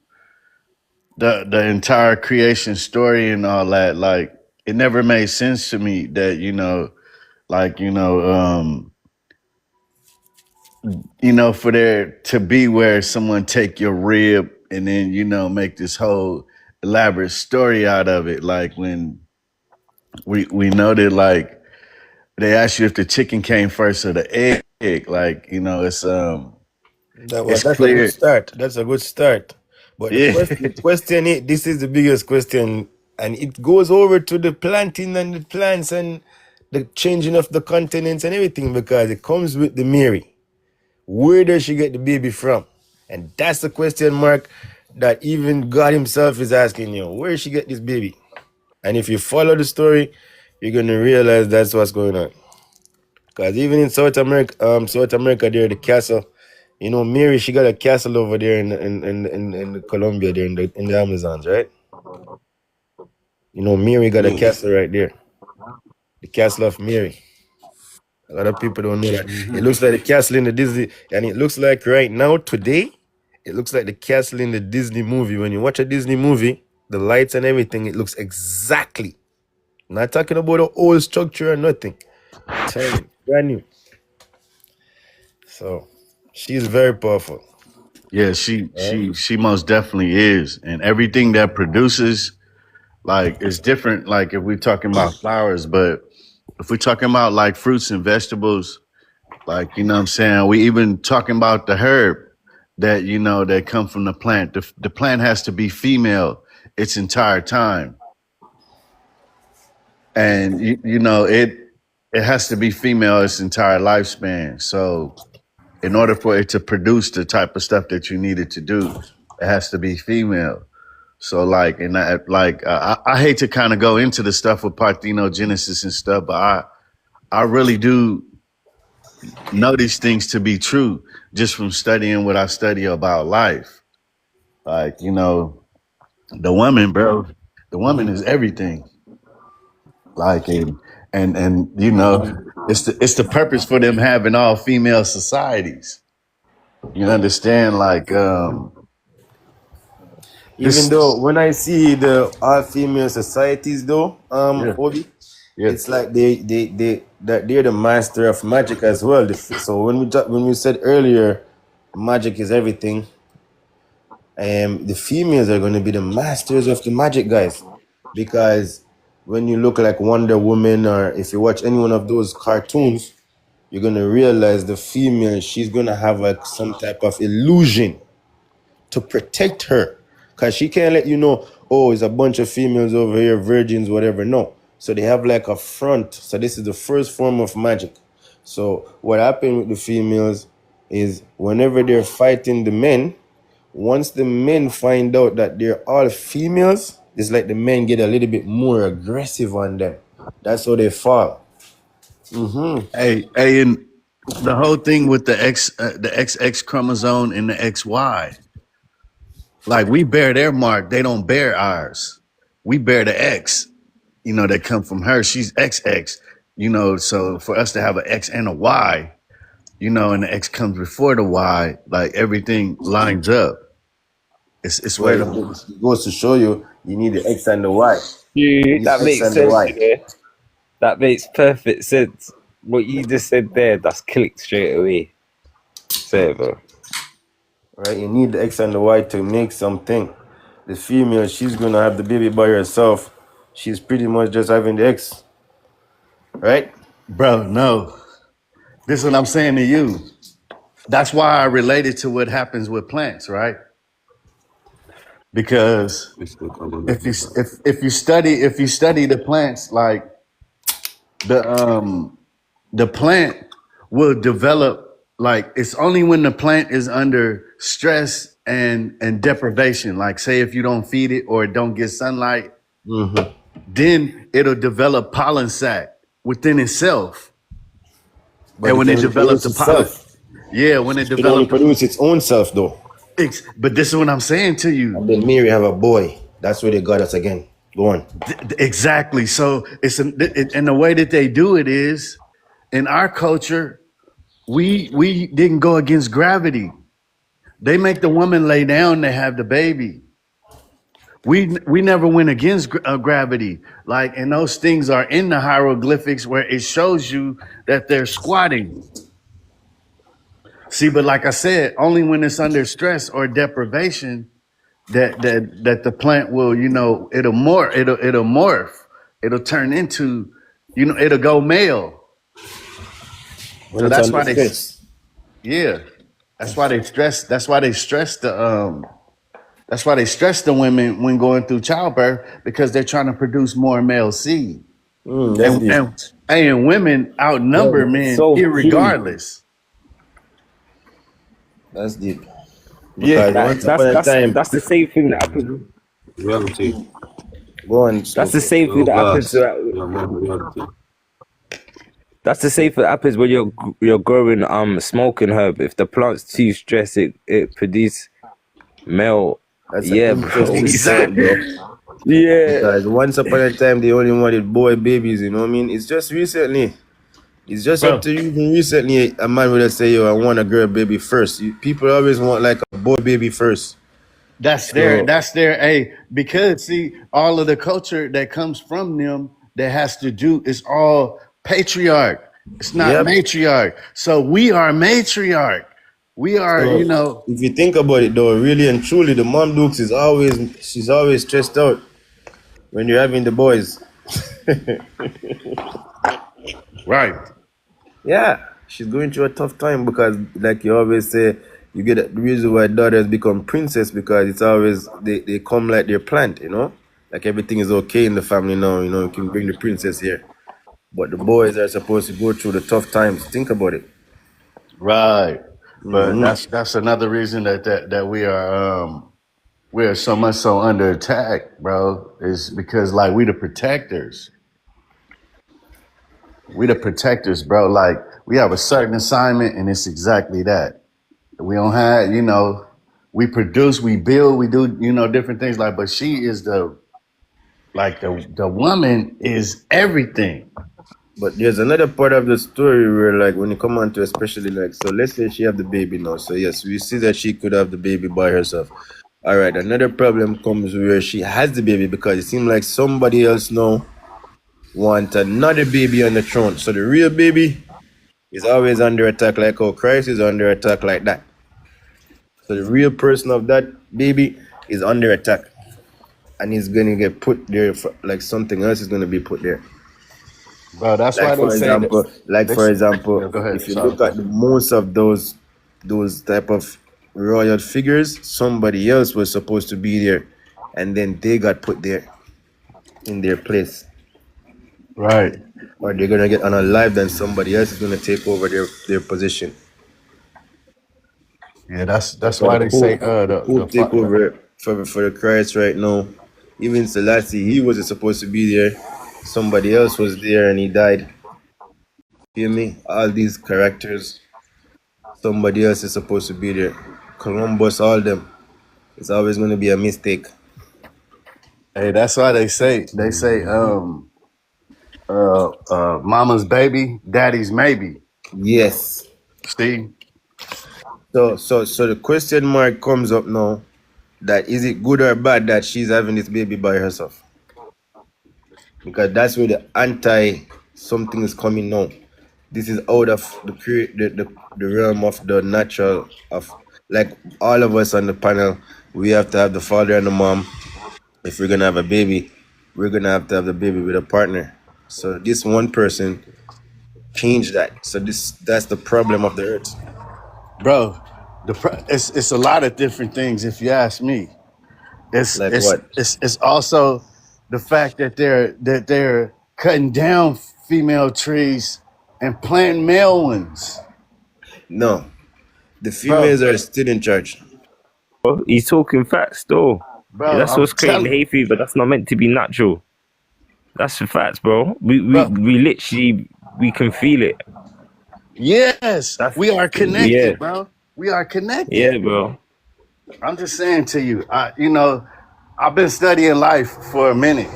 the entire creation story and all that, like it never made sense to me that like for there to be where someone take your rib and then make this whole elaborate story out of it, like when we know that, like, they ask you if the chicken came first or the egg, like it's That's a good clear. start. That's a good start. But the Yeah. question is, this is the biggest question, and it goes over to the planting and the plants and the changing of the continents and everything, because it comes with the Mary. Where does she get the baby from? And that's the question mark that even God Himself is asking you. Where did she get this baby? And if you follow the story, you're gonna realize that's what's going on. Because even in South America, there the castle. Mary, she got a castle over there in Colombia, there in the Amazons, right? Mary got a Yeah. castle right there, the castle of Mary. A lot of people don't know that. It Mm-hmm. looks like the castle in the Disney, and it looks like right now today, it looks like the castle in the Disney movie. When you watch a Disney movie, the lights and everything, it looks exactly. Not talking about the old structure or nothing. I'm telling you, brand new. So she's very powerful. Yeah, she Right? she she most definitely is, and everything that produces, like, is different. Like if we're talking about flowers, but if we're talking about like fruits and vegetables, like what I'm saying, we even talking about the herb that come from the plant. The plant has to be female its entire time, and it has to be female its entire lifespan. So in order for it to produce the type of stuff that you need it to do, it has to be female. So like, and I hate to kind of go into the stuff with parthenogenesis and stuff, but I really do know these things to be true just from studying what I study about life. Like, the woman, bro, the woman is everything. Like, and you know, it's the purpose for them having all female societies. You understand? Like Even this. though when I see the all female societies though, Yeah, Obi, yeah. it's like they that they're the master of magic as well. So when we said earlier, magic is everything. The females are going to be the masters of the magic, guys, because when you look like Wonder Woman or if you watch any one of those cartoons, you're going to realize the female, she's going to have like some type of illusion to protect her, because she can't let you know, oh, it's a bunch of females over here, virgins, whatever. No. So they have like a front. So this is the first form of magic. So what happened with the females is whenever they're fighting the men, once the men find out that they're all females, it's like the men get a little bit more aggressive on them. That's how they fall. Hey, and the whole thing with the XX chromosome and the XY, like we bear their mark, they don't bear ours. We bear the X, you know, that come from her. She's XX, you know. So for us to have an X and a Y, you know, and the X comes before the Y, like everything lines up. It's Well, where it goes to show you, you need the X and the Y. You Yeah, need that the X makes and the sense. Y. Yeah, that makes perfect sense. What you just said there, that's clicked straight away. Say it, bro. Right? You need the X and the Y to make something. The female, she's gonna have the baby by herself. She's pretty much just having the X, right? bro. No, this is what I'm saying to you. That's why I related to what happens with plants, right? Because Let's go come on. if you study the plants, like the plant will develop, like it's only when the plant is under stress and deprivation, like say if you don't feed it or it don't get sunlight, then it'll develop pollen sac within itself. But And it when can it only develops produce the pollen, itself. yeah, when it It can only develops, produce its own self though. but this is what I'm saying to And you. then Mary have a boy. That's where they got us again. Go on. Exactly. So and the way that they do it is in our culture, we didn't go against gravity. They make the woman lay down to have the baby. We never went against gravity. Like, and those things are in the hieroglyphics where it shows you that they're squatting. See, but like I said, only when it's under stress or deprivation that the plant will, you know, it'll morph, it'll turn into, you know, it'll go male. When So it's that's under why stress. yeah, that's why they stress that's why they stress the women when going through childbirth, because they're trying to produce more male seed. That's deep. And women outnumber Yo, men so true. irregardless. That's deep. Yeah. Because once That's upon a that's time, that's the same thing that happens. Reality. go on, That's the Smoke. same thing Your that happens. glass. Your modern reality. That's the same thing that happens when you're growing smoking herb. If the plant's too stressed, it produce male. That's an Yeah, bro. interesting thought, Exactly. bro. Yeah. Because once upon a time, they only wanted boy babies, you know what I mean? It's just recently. It's just up Bro, to you. Even recently, a man would say, yo, I want a girl baby first. People always want like a boy baby first. So, that's their because see, all of the culture that comes from them that has to do is all patriarch. It's not yep. matriarch. So we are matriarch. We are, you So know, if you think about it though, really and truly, the mom Dukes is she's always stressed out when you're having the boys. right. Yeah, she's going through a tough time because, like you always say, you get the reason why daughters become princess because it's always they come like they're plant, you know, like everything is okay in the family now, you know, you can bring the princess here, but the boys are supposed to go through the tough times. Think about it. Right. But that's another reason that we are so much so under attack, bro, is because like we the protectors. We the protectors, bro. Like we have a certain assignment and it's exactly that. We don't have, you know, we produce, we build, we do, you know, different things like, but she is the woman is everything. But there's another part of the story where, like, when you come on to, especially like, so let's say she have the baby now. So yes, we see that she could have the baby by herself. All right. Another problem comes where she has the baby because it seems like somebody else now want another baby on the throne. So the real baby is always under attack, like how Christ is under attack, like that. So the real person of that baby is under attack, and he's gonna get put there for, like something else is gonna be put there. Bro, that's Like why they for say that. example, like They, for yeah, example, go ahead. if you Sorry. look at the most of those type of royal figures, somebody else was supposed to be there, and then they got put there in their place, Right. or they're gonna get unalive, then somebody else is gonna take over their position. Yeah, that's That's why why they say The Pope take over for the Christ right now. Even Selassie, he wasn't supposed to be there. Somebody else was there and he died. Feel me? All these characters, somebody else is supposed to be there. Columbus, all them. It's always going to be a mistake. hey, that's why they say mama's baby, daddy's maybe. Yes. See? So the question mark comes up now, that is it good or bad that she's having this baby by herself? Because that's where the anti something is coming now. This is out of the realm of the natural of, like, all of us on the panel, we have to have the father and the mom. If we're gonna have a baby, we're gonna have to have the baby with a partner. So this one person changed that. So that's the problem of the earth. Bro, it's a lot of different things if you ask me. It's Like it's what? it's it's also the fact that they're cutting down female trees and planting male ones. No, the Bro, females are still in charge. Bro, he's talking facts though. Yeah, bro, that's I'm what's creating telling hay fever. That's not meant to be natural. That's the facts, bro. bro, We literally we can feel it. yes, That's we are yeah, connected, bro. We are yeah, connected. bro. I'm just saying to you, I've been studying life for a minute.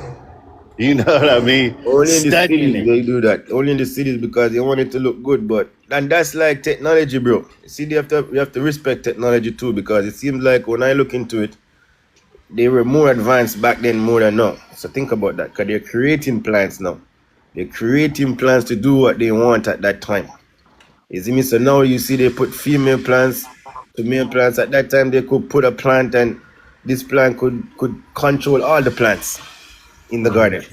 You know what I mean? Only in the Studying cities it. they do that. Only in the cities because they want it to look good. But and that's like technology, bro. See, we have to respect technology too, because it seems like when I look into it, they were more advanced back then more than now. So think about that, because they're creating plants now. They're creating plants to do what they want at that time. You see me? So now you see they put female plants to male plants. At that time they could put a plant and this plant could control all the plants in the garden.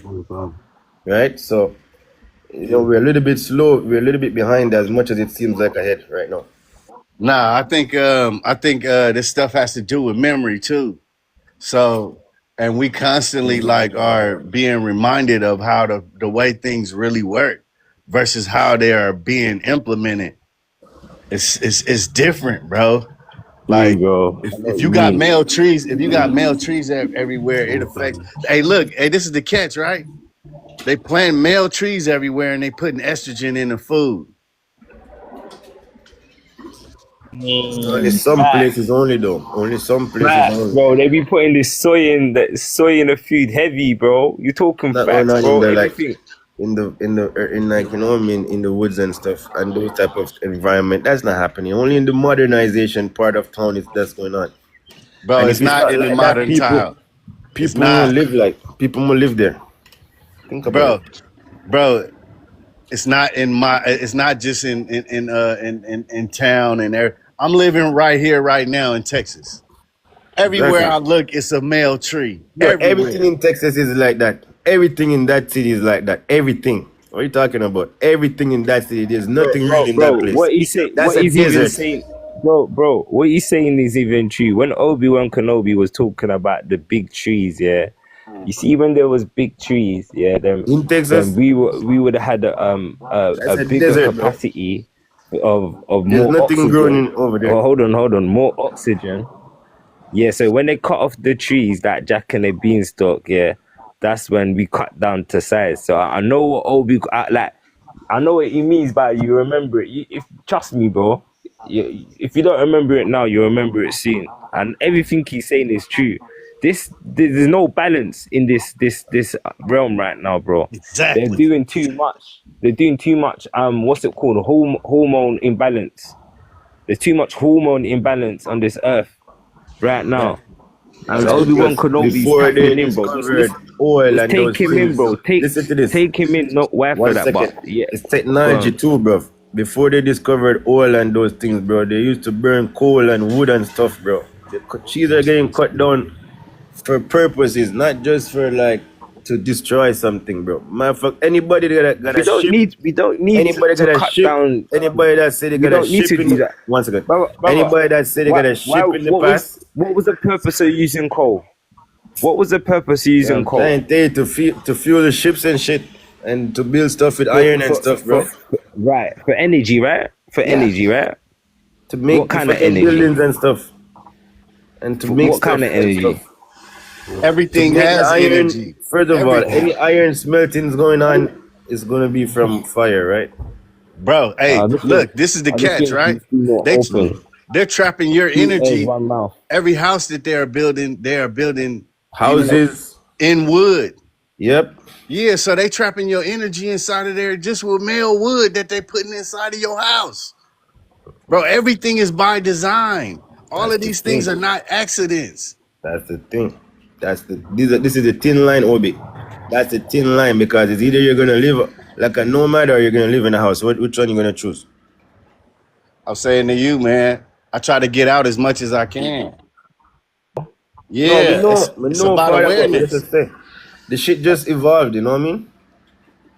Right? So we're a little bit slow, we're a little bit behind as much as it seems like ahead right now. Nah, I think this stuff has to do with memory too. So, and we constantly like are being reminded of how the way things really work versus how they are being implemented. It's different, bro. Like Bro. I know if what you you got mean. male trees, if you got male trees everywhere, it affects. Hey, look, hey, this is the catch, right? They plant male trees everywhere and they putting estrogen in the food. Only some places only though. Only some places Facts, only. bro. They be putting this soy in the food heavy, bro. You talking Not going facts, on in bro. the, like, Everything. in like, I mean, in the woods and stuff and those type of environment. That's not happening. Only in the modernization part of town is that's going on. Bro, And it's if it's not not in the like that, modern people time. It's people won't not, live, there. Think about it. bro, bro. It's not just in town and there. I'm living right here, right now in Texas. Everywhere Exactly. I look, it's a male tree. Bro, everything Everywhere. in Texas is like that. Everything in that city is like that. Everything. What are you talking about? Everything in that city. There's nothing real in Bro, that place. what he say? That's What a he's even desert. saying, bro? What he's saying is even true. When Obi-Wan Kenobi was talking about the big trees, yeah. You see, when there was big trees, yeah, In then Texas, we would have had that's a a bigger desert, bro. capacity of There's more nothing growing oxygen. in over Oh, there. hold on, more oxygen. Yeah, so when they cut off the trees, that Jack and the Beanstalk, yeah, that's when we cut down to size. So I know what Obi like. I know what he means by you remember it. If trust me, bro. If you don't remember it now, you remember it soon. And everything he's saying is true. There's no balance in this realm right now, bro. They're Exactly. doing too much. They're doing too much. What's it called? Hormone imbalance. There's too much hormone imbalance on this earth right Man, now. man, And it's Obi-Wan just Kenobi's before they tapping in, bro. Just discovered listen, oil just and those take him in, things. bro. Listen to this. Take him in. Not why for One that, but second. yeah. It's Go technology on. too, bro. Before they discovered oil and those things, bro, they used to burn coal and wood and stuff, bro. The trees are getting cut down for purposes, not just for like to destroy something, bro. Man, for anybody that got We a don't ship, need. We don't need anybody to got a cut ship, down. anybody that say they We got a don't need to ship in do the that, one second. brother. Anybody that say they Why? got a Why? ship in the past, What was the purpose of using coal? What was the purpose of yeah, using I'm coal? trying to tell you to fuel the ships and shit and to build stuff with For, iron and for, stuff, for, bro. right, for energy, right? For Yeah, energy, right? to What make the kind of fucking energy? buildings and stuff and to For, make what stuff kind of and stuff. energy? To Everything make the has iron, energy. first of all, Everything. any iron smelting is going on is going to be from fire, right? Bro, hey, This thing, look, this is the this catch, thing right? keeps being They open. they're trapping your Two ears, energy. one mouth. Every house that they are building, Houses, in wood. yep, Yeah, so they trapping your energy inside of there just with male wood that they putting inside of your house. Bro, everything is by design. All that's of the these things thing. are not accidents. That's the thing. This is the thin line, Obi. That's the thin line because it's either you're gonna live like a nomad or you're gonna live in a house. Which one you gonna choose? I'm saying to you, man, I try to get out as much as I can. No, Yeah, we it's know about for that, but we awareness. just say the shit just evolved. You know what I mean?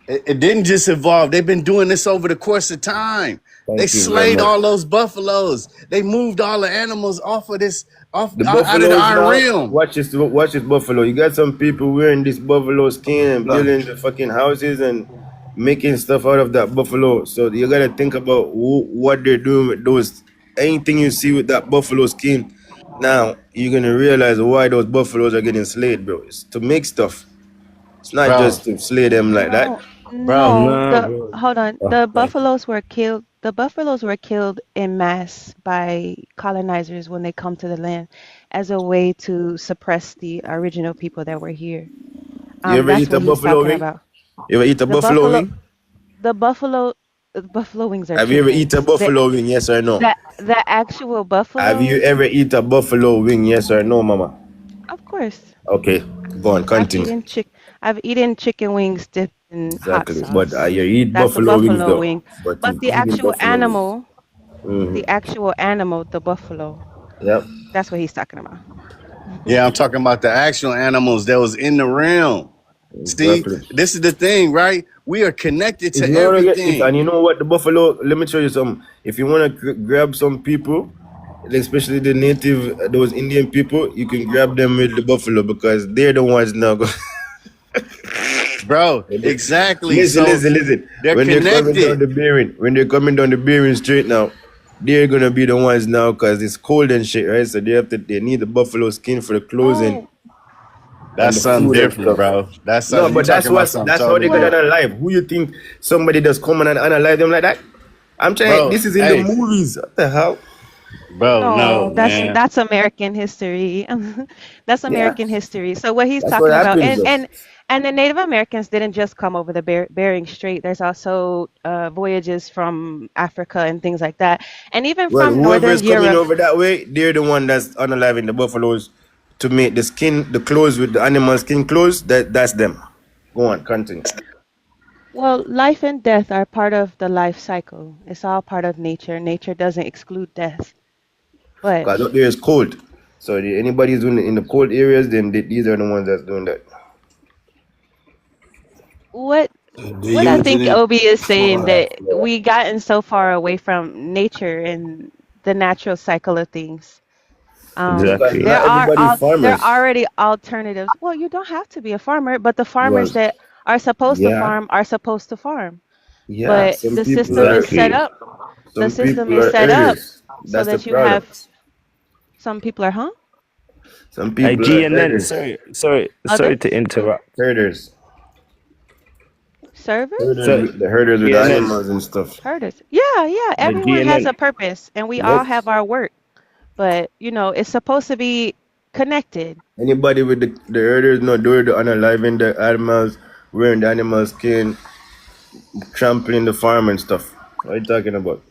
It didn't just evolve. They've been doing this over the course of time. They Thank you very slayed much. all those buffaloes. They moved all the animals off of this, off The out of the buffaloes Iron now. Realm. Watch this buffalo. You got some people wearing this buffalo skin and building the fucking houses and making stuff out of that buffalo. So you gotta think about what they're doing with those. Anything you see with that buffalo skin, now you're gonna realize why those buffaloes are getting slayed, bro. It's to make stuff. It's not Bro, just to slay them like that. No, bro, no. Nah, The bro. hold on. Oh, The thank you. buffaloes were killed. The buffaloes were killed en masse by colonizers when they come to the land as a way to suppress the original people that were here. You ever That's eat a what he's buffalo talking wing? about. You ever eat a The buffalo buffalo, wing? the buffalo, the buffalo wings are Have you ever eat a chickens. buffalo wing? Yes or no? The actual Have you buffalo, ever eat a buffalo wing? Yes or no, mama? of course. Okay, go on, I've continue. eaten chick. I've eaten chicken wings dipped in hot Exactly. But sauce. you eat That's a buffalo wings buffalo though. wing. But But you eating buffalo wings. the actual animal, the buffalo, Yep. that's what he's talking about. yeah, I'm talking about the actual animals that was in the realm. See, Exactly. this is the thing, right? We are connected If to you wanna get if and everything. you know what the buffalo, let me show you some. If you wanna grab some people, especially the native, those Indian people, you can grab them with the buffalo because they're the ones now. Bro, exactly. Listen, So listen, listen. they're When they're coming down connected. the Bearing, when they're coming down the Bearing Street now, they're gonna be the ones now because it's cold and shit, right? So they need the buffalo skin for the clothing Oh, and That's the something food and different, stuff. bro. That's No, something you but talking about something that's how totally they get well, different. alive. Who you think somebody just come and analyze them like that? I'm trying. Bro, This is in the hey, movies. What the hell? bro, no, no, that's man. that's American history. That's Yeah, American history. So what he's that's what talking about, happens though. and the Native Americans didn't just come over the Bering Strait. There's also voyages from Africa and things like that, and even Well, from whoever Northern is coming Europe. over that way, they're the one that's unaliving the buffaloes to make the skin, the clothes with the animal skin clothes. That's them. Go on, continue. Well, life and death are part of the life cycle. It's all part of nature. Nature doesn't exclude death. But Because up there is cold. So anybody who's doing it in the cold areas, then these are the ones that's doing that. what They're what I using think it Obi is saying for that we gotten so far away from nature and the natural cycle of things. Because Exactly. not everybody There farmers. are already alternatives. Well, you don't have to be a farmer, but the Well, farmers that are supposed to yeah, farm are supposed to farm. yeah. But Some the people system is are set Exactly. up. The some system people is are set up herders. so That's the that you have product. some people are, huh? Some Hey, people are GNN, herders. Other sorry to interrupt. Herders. servers? So, The herders with the GNN, animals and stuff. Herders. Yeah, yeah. the Everyone has GNN. a purpose and we all Yep. have our work. But, it's supposed to be connected. Anybody with the herders, no, they're the unaliving the animals, wearing the animal skin, trampling the farm and stuff. What are you talking about?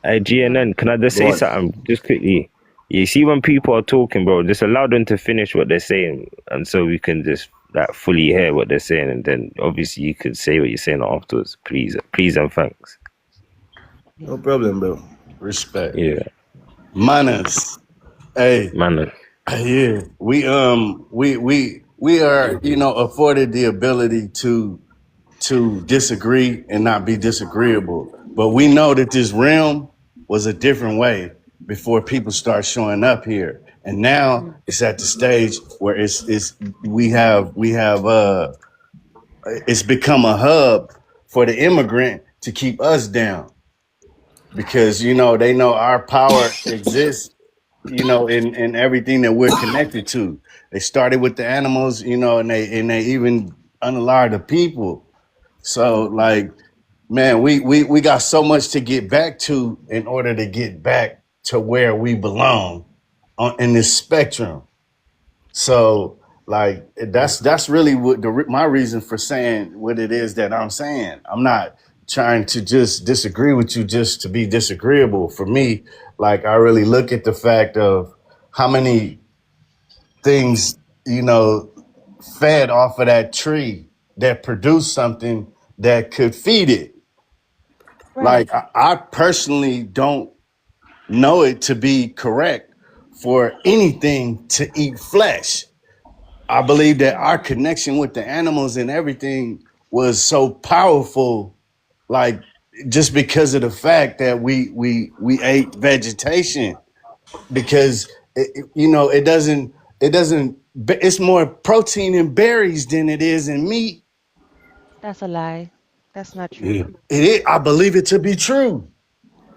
Hey, GNN, can I just Go say on. something just quickly? You see, when people are talking, bro, just allow them to finish what they're saying, and so we can just like fully hear what they're saying, and then obviously you could say what you're saying afterwards. Please, and thanks. No Yeah. problem, bro. Respect. Yeah, Manners. Hey, man. yeah. We are, afforded the ability to disagree and not be disagreeable. But we know that this realm was a different way before people start showing up here. And now Mm. it's at the stage where it's we have it's become a hub for the immigrant to keep us down because they know our power exists, in everything that we're connected to. They started with the animals, and they even unalive the people. So like, man, we got so much to get back to in order to get back to where we belong in this spectrum. So like that's really what my reason for saying what it is that I'm saying. I'm not trying to just disagree with you just to be disagreeable. For me, like I really look at the fact of how many things, fed off of that tree that produced something that could feed it. Right. Like I personally don't know it to be correct for anything to eat flesh. I believe that our connection with the animals and everything was so powerful, like just because of the fact that we ate vegetation because it doesn't it's more protein in berries than it is in meat. That's a lie. That's not true. It is, I believe it to be true.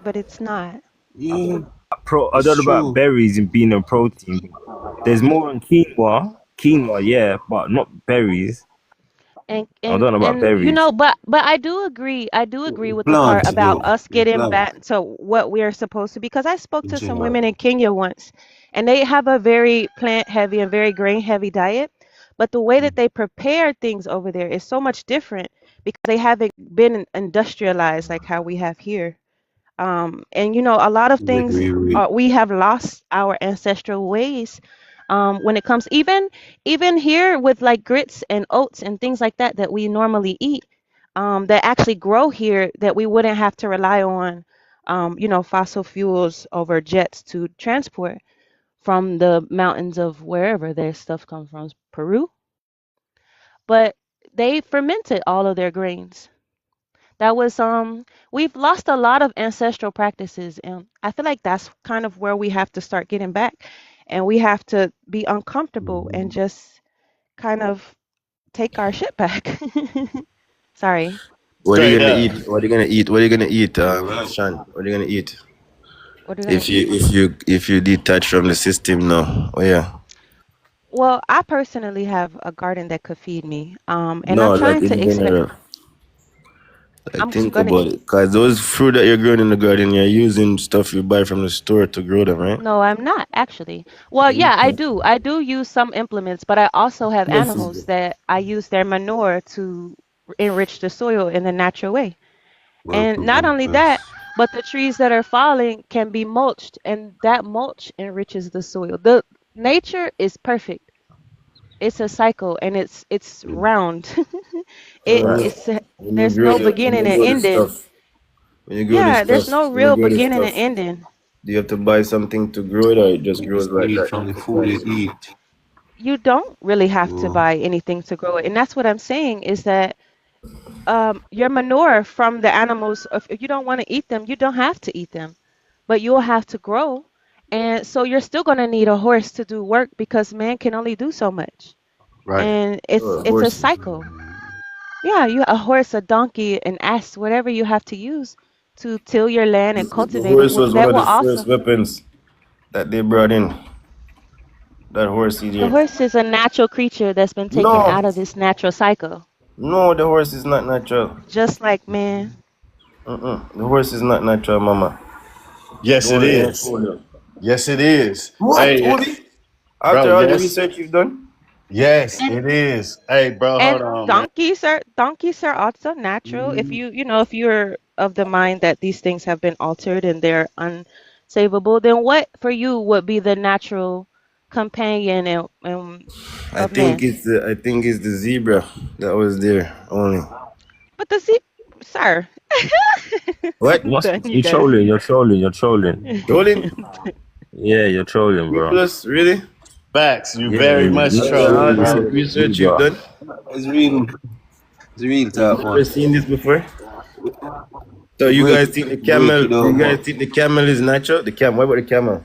But it's not. Yeah, I it's don't know about true. berries and being a protein. There's more on quinoa, yeah, but not berries. And I and don't know about and you berries. know, but I do agree with the part Plant, about though. us The getting plant back to what we're supposed to, because I spoke in to some general. women in Kenya once, and they have a very plant heavy and very grain heavy diet, but the way that they prepare things over there is so much different because they haven't been industrialized like how we have here. And a lot of things, Agree with. we have lost our ancestral ways, when it comes, even here with like grits and oats and things like that that we normally eat, that actually grow here, that we wouldn't have to rely on, fossil fuels over jets to transport from the mountains of wherever their stuff comes from, Peru. But they fermented all of their grains. That was We've lost a lot of ancestral practices, and I feel like that's kind of where we have to start getting back, and we have to be uncomfortable and just kind of take our shit back. Sorry. What are you Straight gonna up. eat? What are you gonna eat? What are you gonna eat, You're right. Sean? What are you gonna eat? What are you gonna If you eat? if you if you detach from the system now, oh yeah. Well, I personally have a garden that could feed me. And I'm No, like trying to in expect. general. Like I'm think gonna. about it. Cause those fruit that you're growing in the garden, you're using stuff you buy from the store to grow them, right? No, I'm not actually. Well, yeah, I Okay. do. I do use some implements, but I also have Yes, is animals it? that I use their manure to enrich the soil in the natural way. Work And with not them only that, first. but the trees that are falling can be mulched, and that mulch enriches the soil. The nature is perfect. It's a cycle, and it's round. So It when Right. you it's when you there's grow no the when beginning you and grow the ending. stuff, when you grow the Yeah, there's stuff, no when you real grow the beginning and stuff, ending. do you have to buy something to grow it or it just You grows like see that from the food you instant? eat. You don't really have to So buy anything to grow it, and that's what I'm saying is that your manure from the animals, if you don't want to eat them, you don't have to eat them, but you'll have to grow. And so you're still going to need a horse to do work because man can only do so much. Right. And it's Oh, it's a horses. cycle. Yeah, you a horse, a donkey, an ass, whatever you have to use to till your land and The cultivate it. horse was one That of will the first also. weapons that they brought in. That horse The idiot. horse is a natural creature that's been taken No, out of this natural cycle, no, the horse is not natural. just like man. The horse is not natural, mama. Yes, it Don't is. fool you. Yes, it is. What, Hey, Obi? bro. After all the Yes, research you've done? Yes, And it is. Hey, bro, hold And on, man. donkeys are also natural. If if you're of the mind that these things have been altered and they're unsavable, then what for you would be the natural companion I of think man? it's the zebra that was there only. But the sea, sir, What? I'm done, you You guys. trolling? You're trolling. You're trolling. Trolling? Yeah, you're trolling, bro. Plus, really? Facts, you Yeah, very much All trolling, this bro. research you've zebra. done, It's real. It's real you've talk, never man. seen this before. So We you break guys it, think the break camel? it You down, guys man. think the camel is natural? The camel. What about the camel?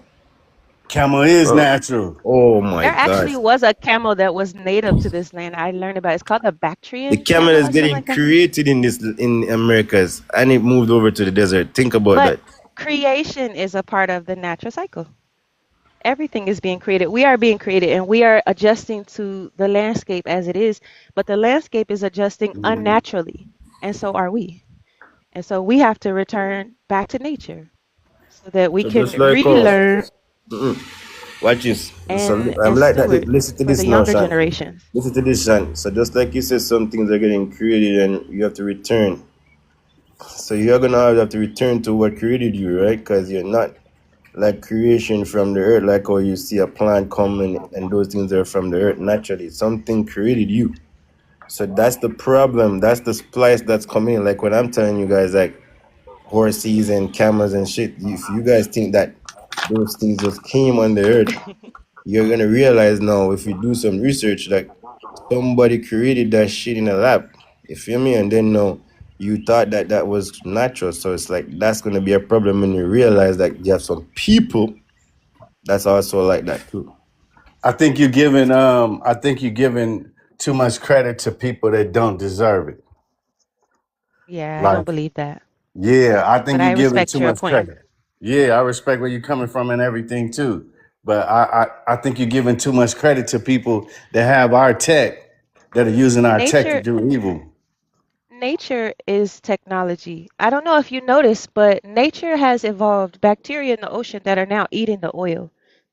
Camel is Bro, natural. Oh my There God! actually was a camel that was native to this land. I learned about it. It's called the The Bactrian camel camel is or something getting like that. created in Americas, and it moved over to the desert. Think about But that. creation is a part of the natural cycle. Everything is being created. We are being created and we are adjusting to the landscape as it is, but the landscape is adjusting unnaturally, and so are we. And so we have to return back to nature so that we So can just like relearn watch this. So I'm and like that. steward Listen to for the this now, younger Sean. generations. Listen to this, Sean. So just like you said, some things are getting created and you have to return. So you're gonna have to return to what created you, right? Because you're not like creation from the earth, like how you see a plant coming and those things are from the earth naturally. Something created you. So that's the problem. That's the splice that's coming. Like what I'm telling you guys, like horses and camels and shit. If you guys think that those things just came on the earth, you're gonna realize now if you do some research, like somebody created that shit in a lab. You feel me? And then no, you thought that that was natural. So it's like that's gonna be a problem when you realize that you have some people that's also like that too. I think you're giving too much credit to people that don't deserve it. Yeah, I don't Like, believe that, yeah, I but think I you're giving respect too your much point. credit. Yeah, I respect where you're coming from and everything too. But I think you're giving too much credit to people that have our tech that are using our tech to Nature do evil. Nature is technology. I don't know if you noticed, but nature has evolved bacteria in the ocean that are now eating the oil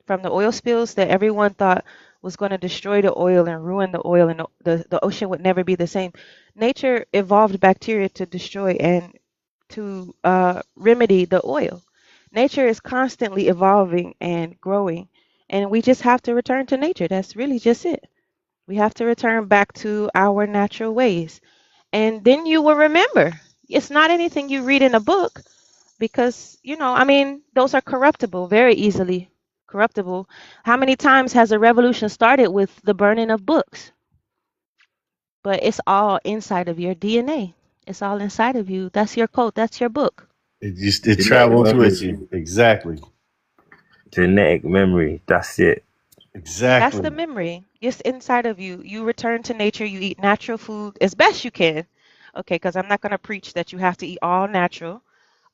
from the oil spills that everyone thought was going to destroy the oil and ruin the oil and the ocean would never be the same. Nature evolved bacteria to destroy and to remedy the oil. Nature is constantly evolving and growing, and we just have to return to nature. That's really just it. We have to return back to our natural ways. And then you will remember. It's not anything you read in a book because, I mean, those are corruptible, very easily corruptible. How many times has a revolution started with the burning of books? But it's all inside of your DNA. It's all inside of you. That's your code. That's your book. It Genetic travels with memory. you. Exactly. Genetic memory. That's it. That's Exactly. the memory. It's inside of you. You return to nature. You eat natural food as best you can. Okay, because I'm not going to preach that you have to eat all natural.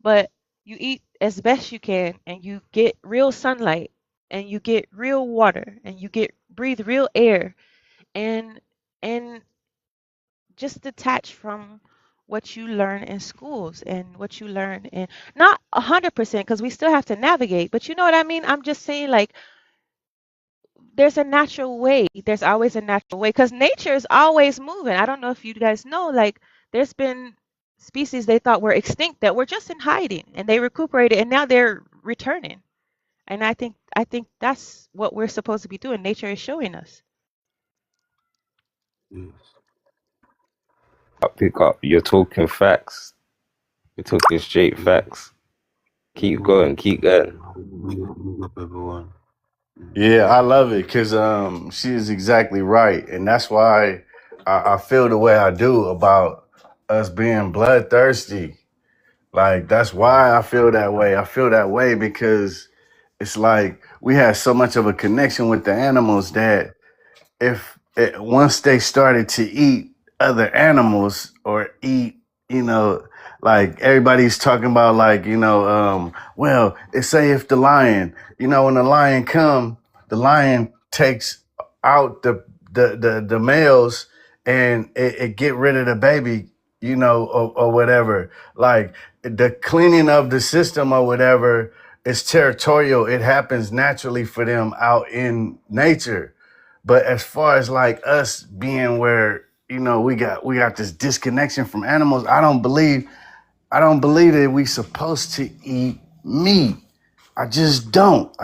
But you eat as best you can and you get real sunlight and you get real water and you get breathe real air and and just detach from what you learn in schools and what you learn in not 100% because we still have to navigate, but you know what I mean. I'm just saying, like, there's a natural way. There's always a natural way because nature is always moving. I don't know if you guys know, like, there's been species they thought were extinct that were just in hiding and they recuperated and now they're returning. And I think that's what we're supposed to be doing. Nature is showing us. Pick up. You're talking facts. You're talking straight facts. Keep going. Keep going. Big up everyone. Yeah, I love it because she is exactly right, and that's why I feel the way I do about us being bloodthirsty. Like that's why I feel that way. I feel that way because it's like we have so much of a connection with the animals that if once they started to eat other animals or eat, you know, like everybody's talking about, like, well, it's say if the lion, when the lion come, the lion takes out the males and it get rid of the baby, or whatever. Like the cleaning of the system or whatever is territorial. It happens naturally for them out in nature, But as far as like us being where we got this disconnection from animals, I don't believe that we supposed to eat meat. I just don't.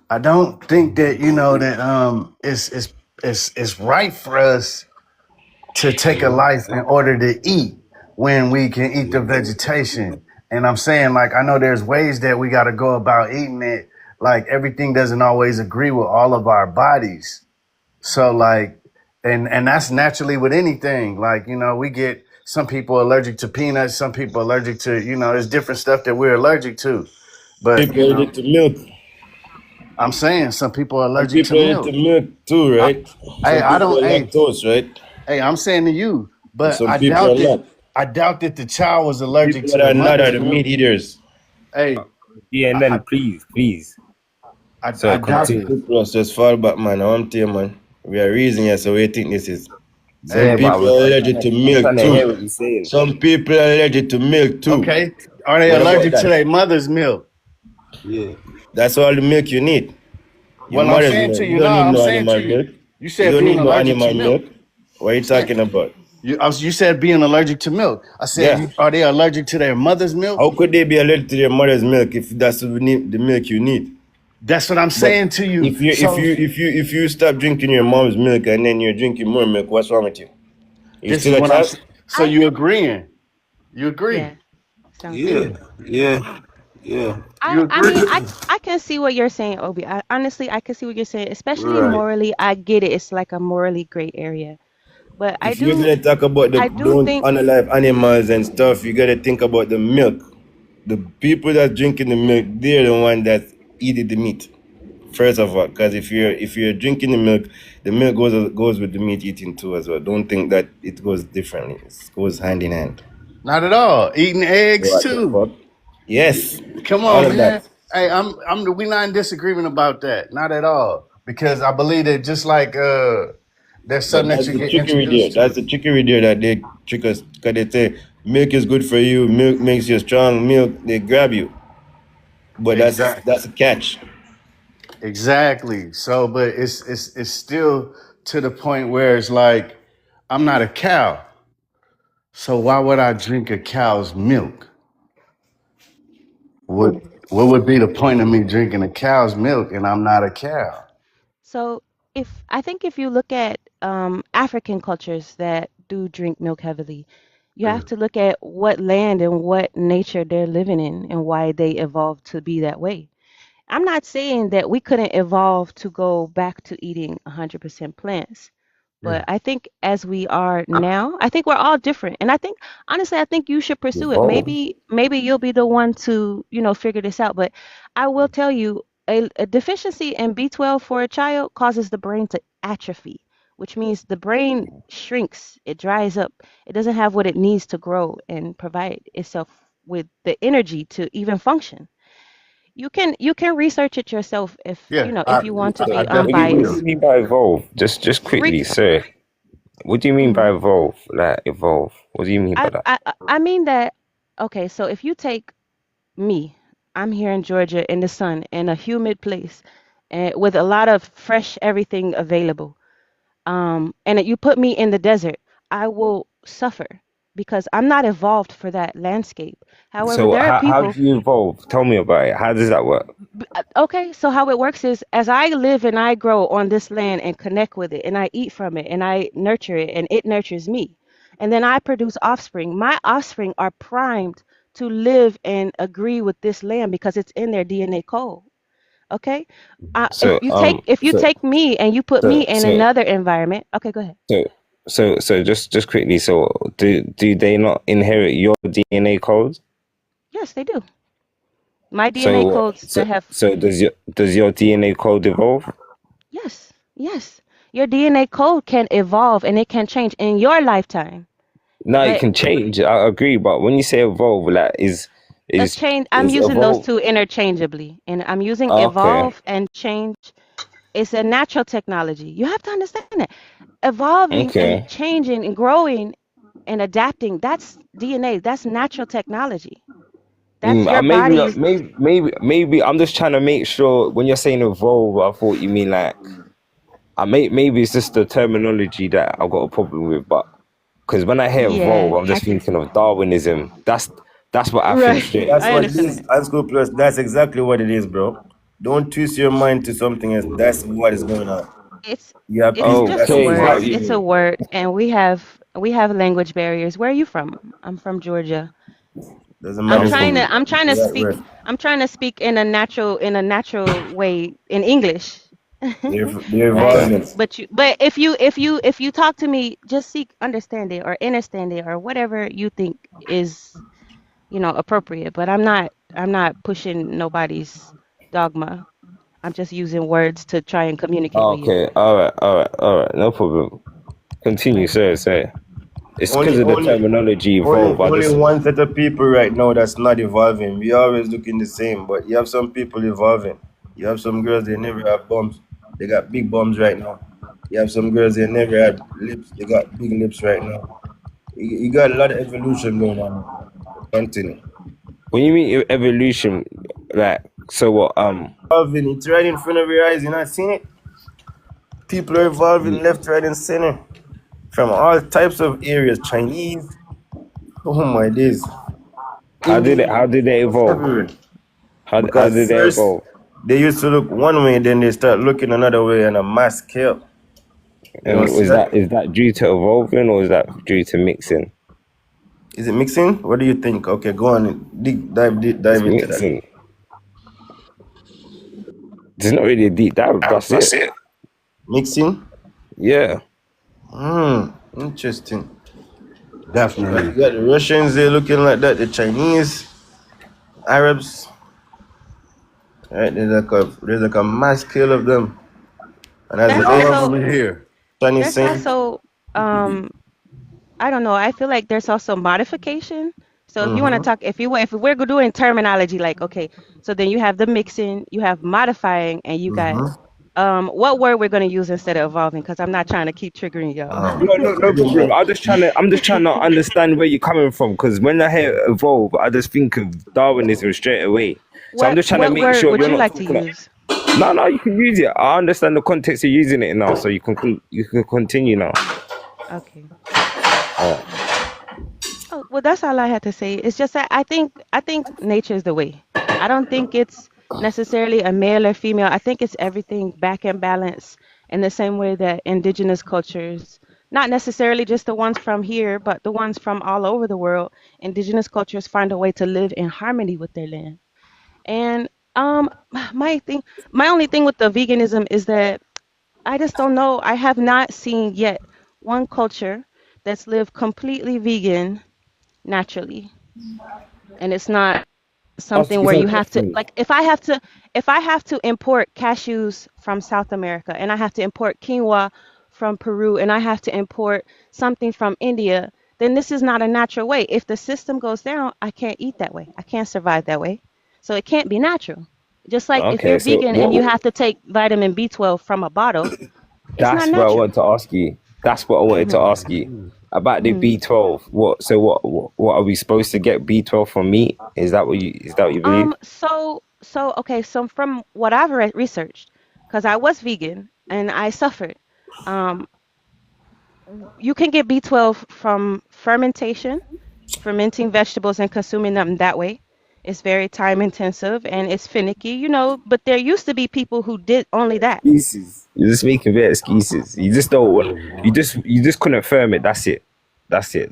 I don't think that it's right for us to take a life in order to eat when we can eat the vegetation. And I'm saying, like, I know there's ways that we got to go about eating it. Like, everything doesn't always agree with all of our bodies. So, like, and that's naturally with anything. Like, we get some people allergic to peanuts, some people allergic to, there's different stuff that we're allergic to. But, People allergic to milk. I'm saying some people are Some allergic to people allergic to milk. milk too, I, right? hey, Some I people don't, are hey, lactose, right? hey, I'm saying to you, And but some people are not. I doubt that the child was allergic People to that the are not are mother's the milk. meat eaters. Hey, Yeah, and I, then please. I So doubt Some it. continue. people are just fall back, man. I want to tell you, man. We are reason here, so we think this is. Some Yeah, Hey, but people are allergic to I'm milk trying to too. hear what you're saying. Some people are allergic to milk too. okay. Are they What about allergic to that? their mother's milk? Yeah. That's all the milk you need. Your Well, I'm mother's saying milk. to You you, no, don't need I'm no saying to animal you. milk. You You said don't being need no allergic to animal milk. milk. What are you Yeah. talking about? You said being allergic to milk. I said, Yeah. are they allergic to their mother's milk? How could they be allergic to their mother's milk if that's the milk you need? That's what I'm But saying to you. if you if So you if you if you stop drinking your mom's milk and then you're drinking more milk, what's wrong with you? You this is still a what I'm. child? So I you agreeing? You agree? Yeah, sounds good. Yeah. Yeah. Yeah. You I agree? mean, I can see what you're saying, Obi. Honestly, I can see what you're saying, especially Right. morally. I get it. It's like a morally gray area. But If you're gonna talk about the I do don't think, unalive animals and stuff, you gotta think about the milk. The people that drinking the milk, they're the one that eating the meat. First of all, because if you're drinking the milk goes with the meat eating too as well. Don't think that it goes differently. It goes hand in hand. Not at all. Eating eggs What the too. fuck? Yes, Come all on, of that. man. Hey, we're not in disagreement about that. Not at all. Because I believe that just like there's something But that that's you the get trickery there. introduced to. That's the trickery there that they trick us. Because they say milk is good for you, milk makes you strong, milk, they grab you. But Exactly. that's a catch. Exactly. So, but it's still to the point where it's like I'm not a cow. So why would I drink a cow's milk? What would be the point of me drinking a cow's milk and I'm not a cow? so if I think if you look at African cultures that do drink milk heavily, you have to look at what land and what nature they're living in and why they evolved to be that way. I'm not saying that we couldn't evolve to go back to eating 100% plants. Yeah. But I think as we are now, I think we're all different. And I think honestly, I think you should pursue it. Evolve. Maybe you'll be the one to, figure this out. But I will tell you, a deficiency in B12 for a child causes the brain to atrophy, which means the brain shrinks, it dries up. It doesn't have what it needs to grow and provide itself with the energy to even function. You can research it yourself Yeah. if you want to I be definitely What do will. you unbiased. mean by evolve? Just Re- quickly, sir. What do you mean by mhm. evolve? Like evolve. What do you mean by that? I mean that, okay, so if you take me, I'm here in Georgia in the sun in a humid place and with a lot of fresh everything available. And you put me in the desert, I will suffer because I'm not evolved for that landscape. However, So there are how people. do you evolve? Tell me about it. How does that work? Okay, so how it works is as I live and I grow on this land and connect with it and I eat from it and I nurture it and it nurtures me. And then I produce offspring. My offspring are primed to live and agree with this land because it's in their DNA code. Okay? So If you so take me and you put me so in so another environment, okay, go ahead. so so just quickly. So do they not inherit your DNA code? Yes, they do. My DNA So codes so that have so does your DNA code evolve? yes, yes. Your DNA code can evolve and it can change in your lifetime. No, it But can change. I agree, but when you say evolve, like a is change, I'm is using those evolve? two interchangeably, and I'm using Okay, evolve and change. It's a natural technology. You have to understand that evolving and okay. changing and growing and adapting, that's DNA. That's natural technology. That's your body's. Maybe I'm just trying to make sure when you're saying evolve, I thought you mean like maybe it's just the terminology that I've got a problem with, but because when I hear evolve, Yeah, I'm just thinking of Darwinism. That's what I think right. straight That's I away. what it understand is. that. High school plus, that's exactly what it is, bro. Don't twist your mind to something else. That's what is going on. It's You have it's people, just a that's Okay, word. exactly It's a it. word, and we have language barriers. Where are you from? I'm from Georgia. Doesn't I'm I'm matter trying to to from. I'm trying to the right speak word. I'm trying to speak in a natural way in English. They're Right? Okay. evolving. But if you talk to me, just seek understanding or understanding or whatever you think is, appropriate. But I'm not pushing nobody's dogma. I'm just using words to try and communicate with you. Okay. All right. No problem. Continue, Right. sir. It's Only, because of the only, terminology only, evolve. I only just one set of people right now that's not evolving. We always looking the same, but you have some people evolving. You have some girls they never have bums. They got big bums right now. You have some girls they never had lips. They got big lips right now. You got a lot of evolution going on right now. But continue. when you mean evolution, like so what? Evolving, it's right in front of your eyes. You're not seeing it. People are evolving left, right, and center from all types of areas. Chinese. Oh my days. How Indian. did they evolve? Everywhere. How Because did they first evolve? they used to look one way, then they start looking another way on a mass scale. You don't And see was that? that is that due to evolving or is that due to mixing? Is it mixing? What do you think? Okay, go on. It's Dive into that. mixing. It's not really a deep dive. That's That's it. it. Mixing? Yeah. Interesting. You Definitely. got the Russians, they're looking like that. The Chinese, Arabs, right? There's like a mass scale of them. And as And There's the all of ex them also are here. Chinese there's saying, also um I don't know. I feel like there's also modification. So if you want to mm-hmm, talk, if we're doing terminology, like, okay, so then you have the mixing, you have modifying, and you got mm-hmm. what word we're going to use instead of evolving, because I'm not trying to keep triggering y'all. No problem. I'm just trying to understand where you're coming from because when I hear evolve, I just think of Darwinism straight away. So I'm what just trying to what make word sure would you're you not like to talking. use? No, you can use it. I understand the context you're using it in now, so you can continue now. Okay. All right. Oh, well, that's all I had to say. It's just that I think nature is the way. I don't think it's necessarily a male or female. I think it's everything back in balance in the same way that indigenous cultures, not necessarily just the ones from here, but the ones from all over the world, indigenous cultures find a way to live in harmony with their land. And my thing, my only thing with the veganism is that I just don't know. I have not seen yet one culture that's lived completely vegan naturally, and it's not something Ask you where some you have to, questions. like, if I have to import cashews from South America, and I have to import quinoa from Peru, and I have to import something from India, then this is not a natural way. If the system goes down, I can't eat that way, I can't survive that way, so it can't be natural. Just like if you're Okay, so vegan and you have to take vitamin B12 from a bottle, it's not that's what I natural. wanted to ask you. That's what I wanted to hmm ask you about the hmm B12. What are we supposed to get B12 from meat? Is that what you believe? So okay, so from what I've researched, because I was vegan and I suffered, um, you can get B12 from fermentation, fermenting vegetables and consuming them that way. It's very time intensive and it's finicky, but there used to be people who did only that. Excuses. You're just making bare excuses. You just don't want. You just couldn't affirm it. That's it. That's it.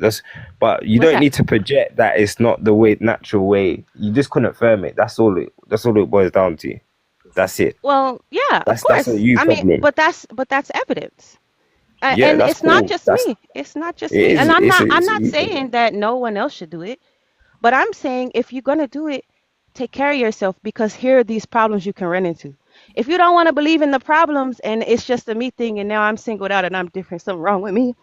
But you What's don't that? need to project that it's not the way natural way. You just couldn't affirm it. That's all it boils down to. That's it. Well, yeah, of That's a course. you I mean, problem. but that's evidence. Yeah, And that's it's not cool. just me. It's not just It me. is And I'm not I'm it's a not you problem. saying that no one else should do it. But I'm saying if you're going to do it, take care of yourself, because here are these problems you can run into. If you don't want to believe in the problems and it's just a me thing and now I'm singled out and I'm different, something wrong with me,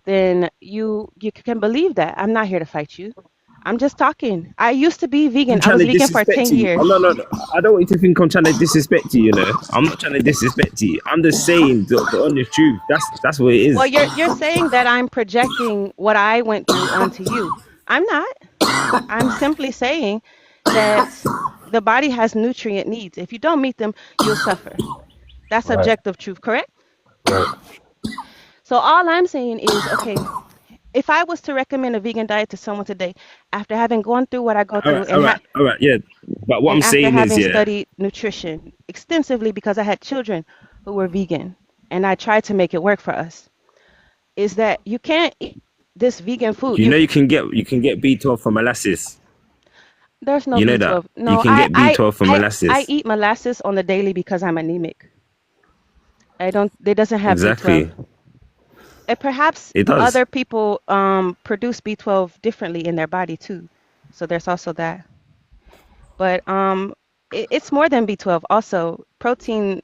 then you can believe that. I'm not here to fight you. I'm just talking. I used to be vegan. I'm I trying was to vegan for disrespect 10 you. Oh, no, years. no, no. I don't want you to think I'm trying to disrespect you. I'm not trying to disrespect you. I'm just saying the honest truth. That's what it Well, is. you're saying that I'm projecting what I went through onto you. I'm not. I'm simply saying that the body has nutrient needs. If you don't meet them, you'll suffer. That's Right. objective truth, correct? Right. So all I'm saying is, okay, if I was to recommend a vegan diet to someone today, after having gone through what I go All through right, all right, all right. Yeah, but what and I'm after saying is, having yeah, studied nutrition extensively because I had children who were vegan and I tried to make it work for us, is that you can't eat this vegan food. you know, you can get B12 from molasses. There's no You know that B12. you No, can get B12 from I molasses. eat molasses on the daily because I'm anemic. I don't. It doesn't have B12. Exactly, And perhaps it does. other people produce B12 differently in their body too. So there's also that. But it's more than B12. Also, protein.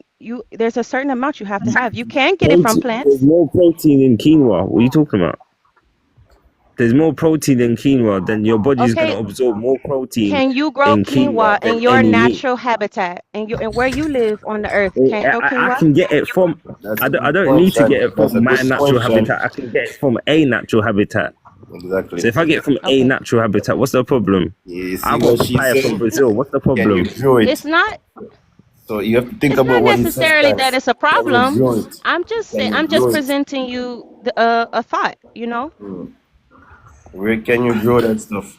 There's a certain amount you have to have. You can get it from Protein. There's plants. more protein in quinoa. What are you talking about? There's more protein in quinoa than your body is Okay, gonna absorb more protein can you grow in quinoa quinoa in than your any meat. natural habitat and where you live on the earth? Can't grow I quinoa? can get it from. That's I a don't, I good don't point, need to Sean. get it That's from a my good natural point, Sean. habitat. I can get it from a natural habitat. So Exactly. if I get it from a Okay. natural habitat, what's the problem? You I see got what she's papaya from saying? Brazil. What's the Can you problem? grow It's it? not So you have to think it's about not what he says, necessarily that guys. it's a Can you problem. grow it? Can you I'm grow just it? presenting you a thought, you know? Where can you grow that stuff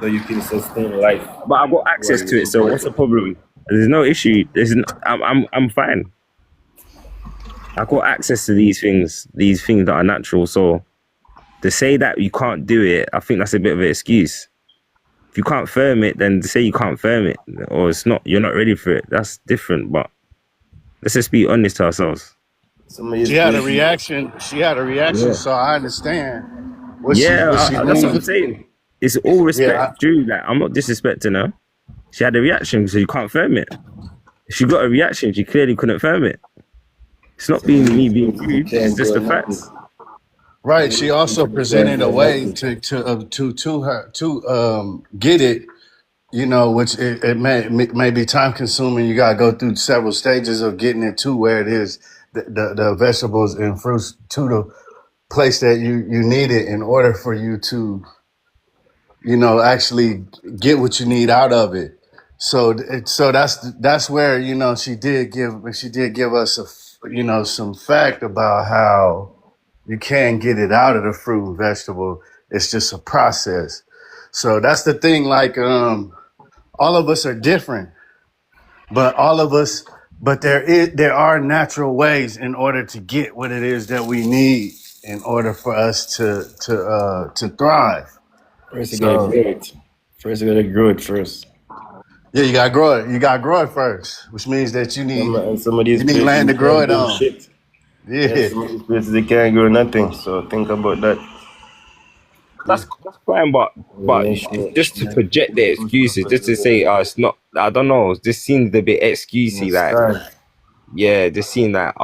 so you can sustain life But I got while access you to it. So support what's the it? problem? There's no issue. I'm fine. I got access to these things that are natural. So to say that you can't do it, I think that's a bit of an excuse. If you can't firm it, then say you can't firm it, or it's not. You're not ready for it. That's different. But let's just be honest to ourselves. Some of his places. She had a reaction, Yeah. so I understand Yeah, what she that's what I'm means. saying. It's all Yeah, respect due. Like I'm not disrespecting her. She had a reaction, so you can't firm it. If she got a reaction, she clearly couldn't firm it. It's not Some of being his me being places they rude. It's can't just grow the nothing. facts. right. Some of She his also places they can't presented a grow way nothing. to her to get it. Which it may be time consuming. You got to go through several stages of getting it to where it is the vegetables and fruits to the place that you need it in order for you to actually get what you need out of it. So that's where she did give us some fact about how you can get it out of the fruit and vegetable. It's just a process. So that's the thing. Like all of us are different, but there are natural ways in order to get what it is that we need in order for us to thrive. First you gotta So grow it. First you gotta grow it first. yeah, you gotta grow it. You gotta grow it first, which means that Some of these you need places land you to grow can't it grow on. shit. Yeah, Yes, some of these places they can't grow nothing. So think about that. That's This that's fine, but it's nation, just to project their excuses, just to say, it's not. I don't know. This seems a bit excusey. Like, start. yeah, this seems like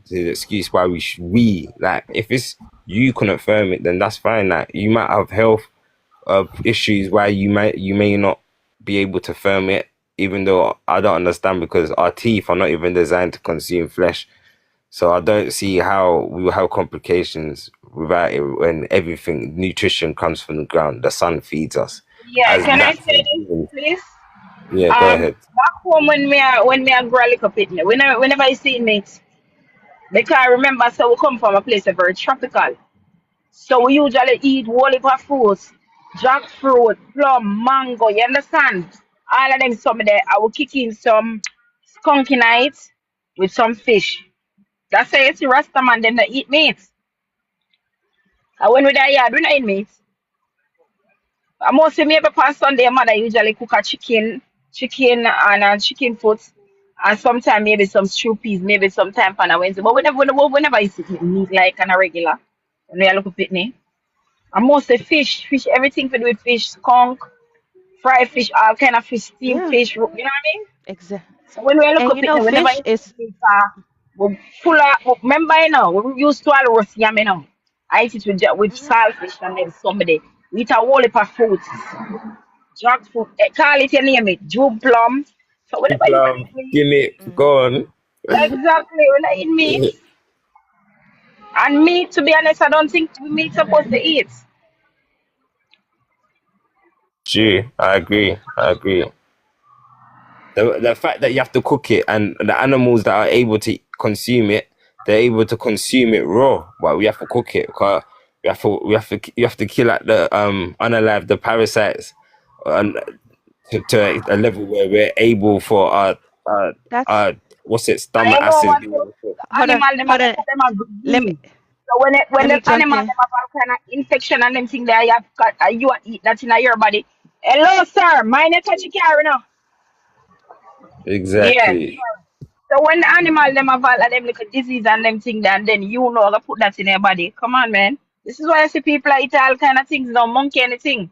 the excuse why we like if it's you couldn't firm it, then that's fine. Like you might have health issues why you may not be able to firm it, even though I don't understand because our teeth are not even designed to consume flesh. So I don't see how we will have complications without it when everything nutrition comes from the ground. The sun feeds us Yeah, as can I say natural this, beings. please? Yeah, go ahead. Back home when me grow a little bit, whenever I see meat, because I remember so we come from a place that very tropical. So we usually eat whole heap of fruits, jackfruit, plum, mango, you understand? All of them some of there I will kick in some skunky nights with some fish. That's why you see Rasta man them that eat meat. And when we die yard, we not eat meat. I must say maybe past Sunday mother usually cook a chicken and chicken foot. And sometimes maybe some stew peas, maybe sometime on a Wednesday. But whenever you see meat like on a regular, when we look at it, I must say fish, everything to do with fish, skunk, fried fish, all kind of fish, steamed Yeah, fish, you know what I mean? exactly. So when we look And up you it, know, whenever fish you is see it, we full of, remember, we used to all roast yam, I eat it with saltfish and then somebody, we eat a whole heap of fruits, jackfruit, call it your name it, June plum. So whenever you Plum, eat meat, gimmick, mm, go on. exactly, when I eat meat, and meat, to be honest, I don't think meat supposed to eat. Gee, I agree. I agree. The fact that you have to cook it and the animals that are able to consume it, they're able to consume it raw, but we have to cook it. You have to kill out the unalive the parasites, and to a level where we're able for That's our what's it, I stomach know acid. one so hold on, animal them hold are on. them are good Let me being. So when let the me jump animal in. them have all kind of infection and them thing there, you have got you are eat that in your body. Hello, sir. Mine touchy carry now. Yeah. Exactly. So when the animal them have all of them little disease and them thing there, and then you know to put that in your body. Come on, man. This is why I see people eat all kind of things, no monkey anything.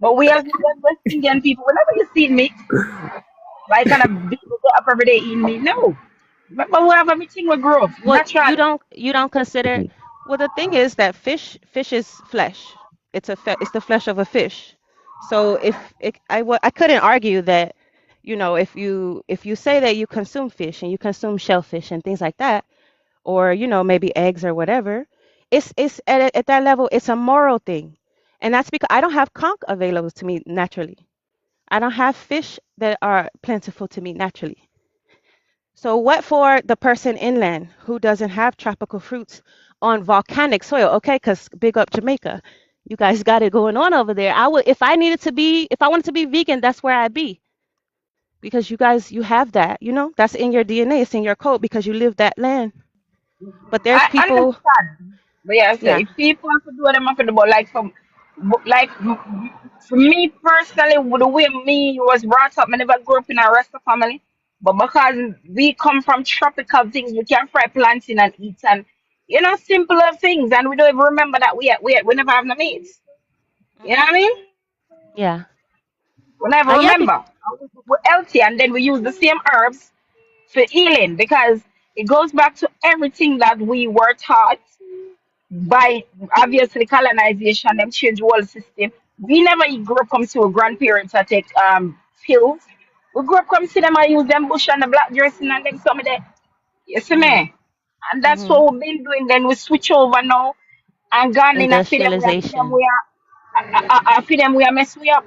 But we as West Indian people, whenever you see meat, like kind of people get up every day eating meat. No. But we have everything we grow Well, natural. you don't consider. Well, the thing is that fish is flesh. It's the flesh of a fish. So I couldn't argue that, if you say that you consume fish and you consume shellfish and things like that, or maybe eggs or whatever, it's at that level, it's a moral thing, and that's because I don't have conch available to me naturally. I don't have fish that are plentiful to me naturally. So, what for the person inland who doesn't have tropical fruits on volcanic soil? Okay, because big up Jamaica, you guys got it going on over there. I would, if I wanted to be vegan, that's where I'd be, because you guys, you have that, that's in your DNA, it's in your code because you live that land. But there's I people, understand. But yeah, so yeah. if people have to do what them have to do, but like for me personally, with the way me was brought up, I never grew up in a rasta family. But because we come from tropical things, we can fry plantain and eat and simpler things, and we don't even remember that we never have no meat. You know Hmm. what I mean? Yeah. We never Yeah, remember. We're healthy, and then we use the same herbs for healing because it goes back to everything that we were taught by obviously colonization. Them change the whole system. We never grew up come see our grandparents that take pills. We grew up come see them and use them bush and the black dressing and them some of that. You see hmm, me? And that's hmm. what we've been doing. Then we switch over now and gone in and feed them Industrialization. feed them we are mess we up.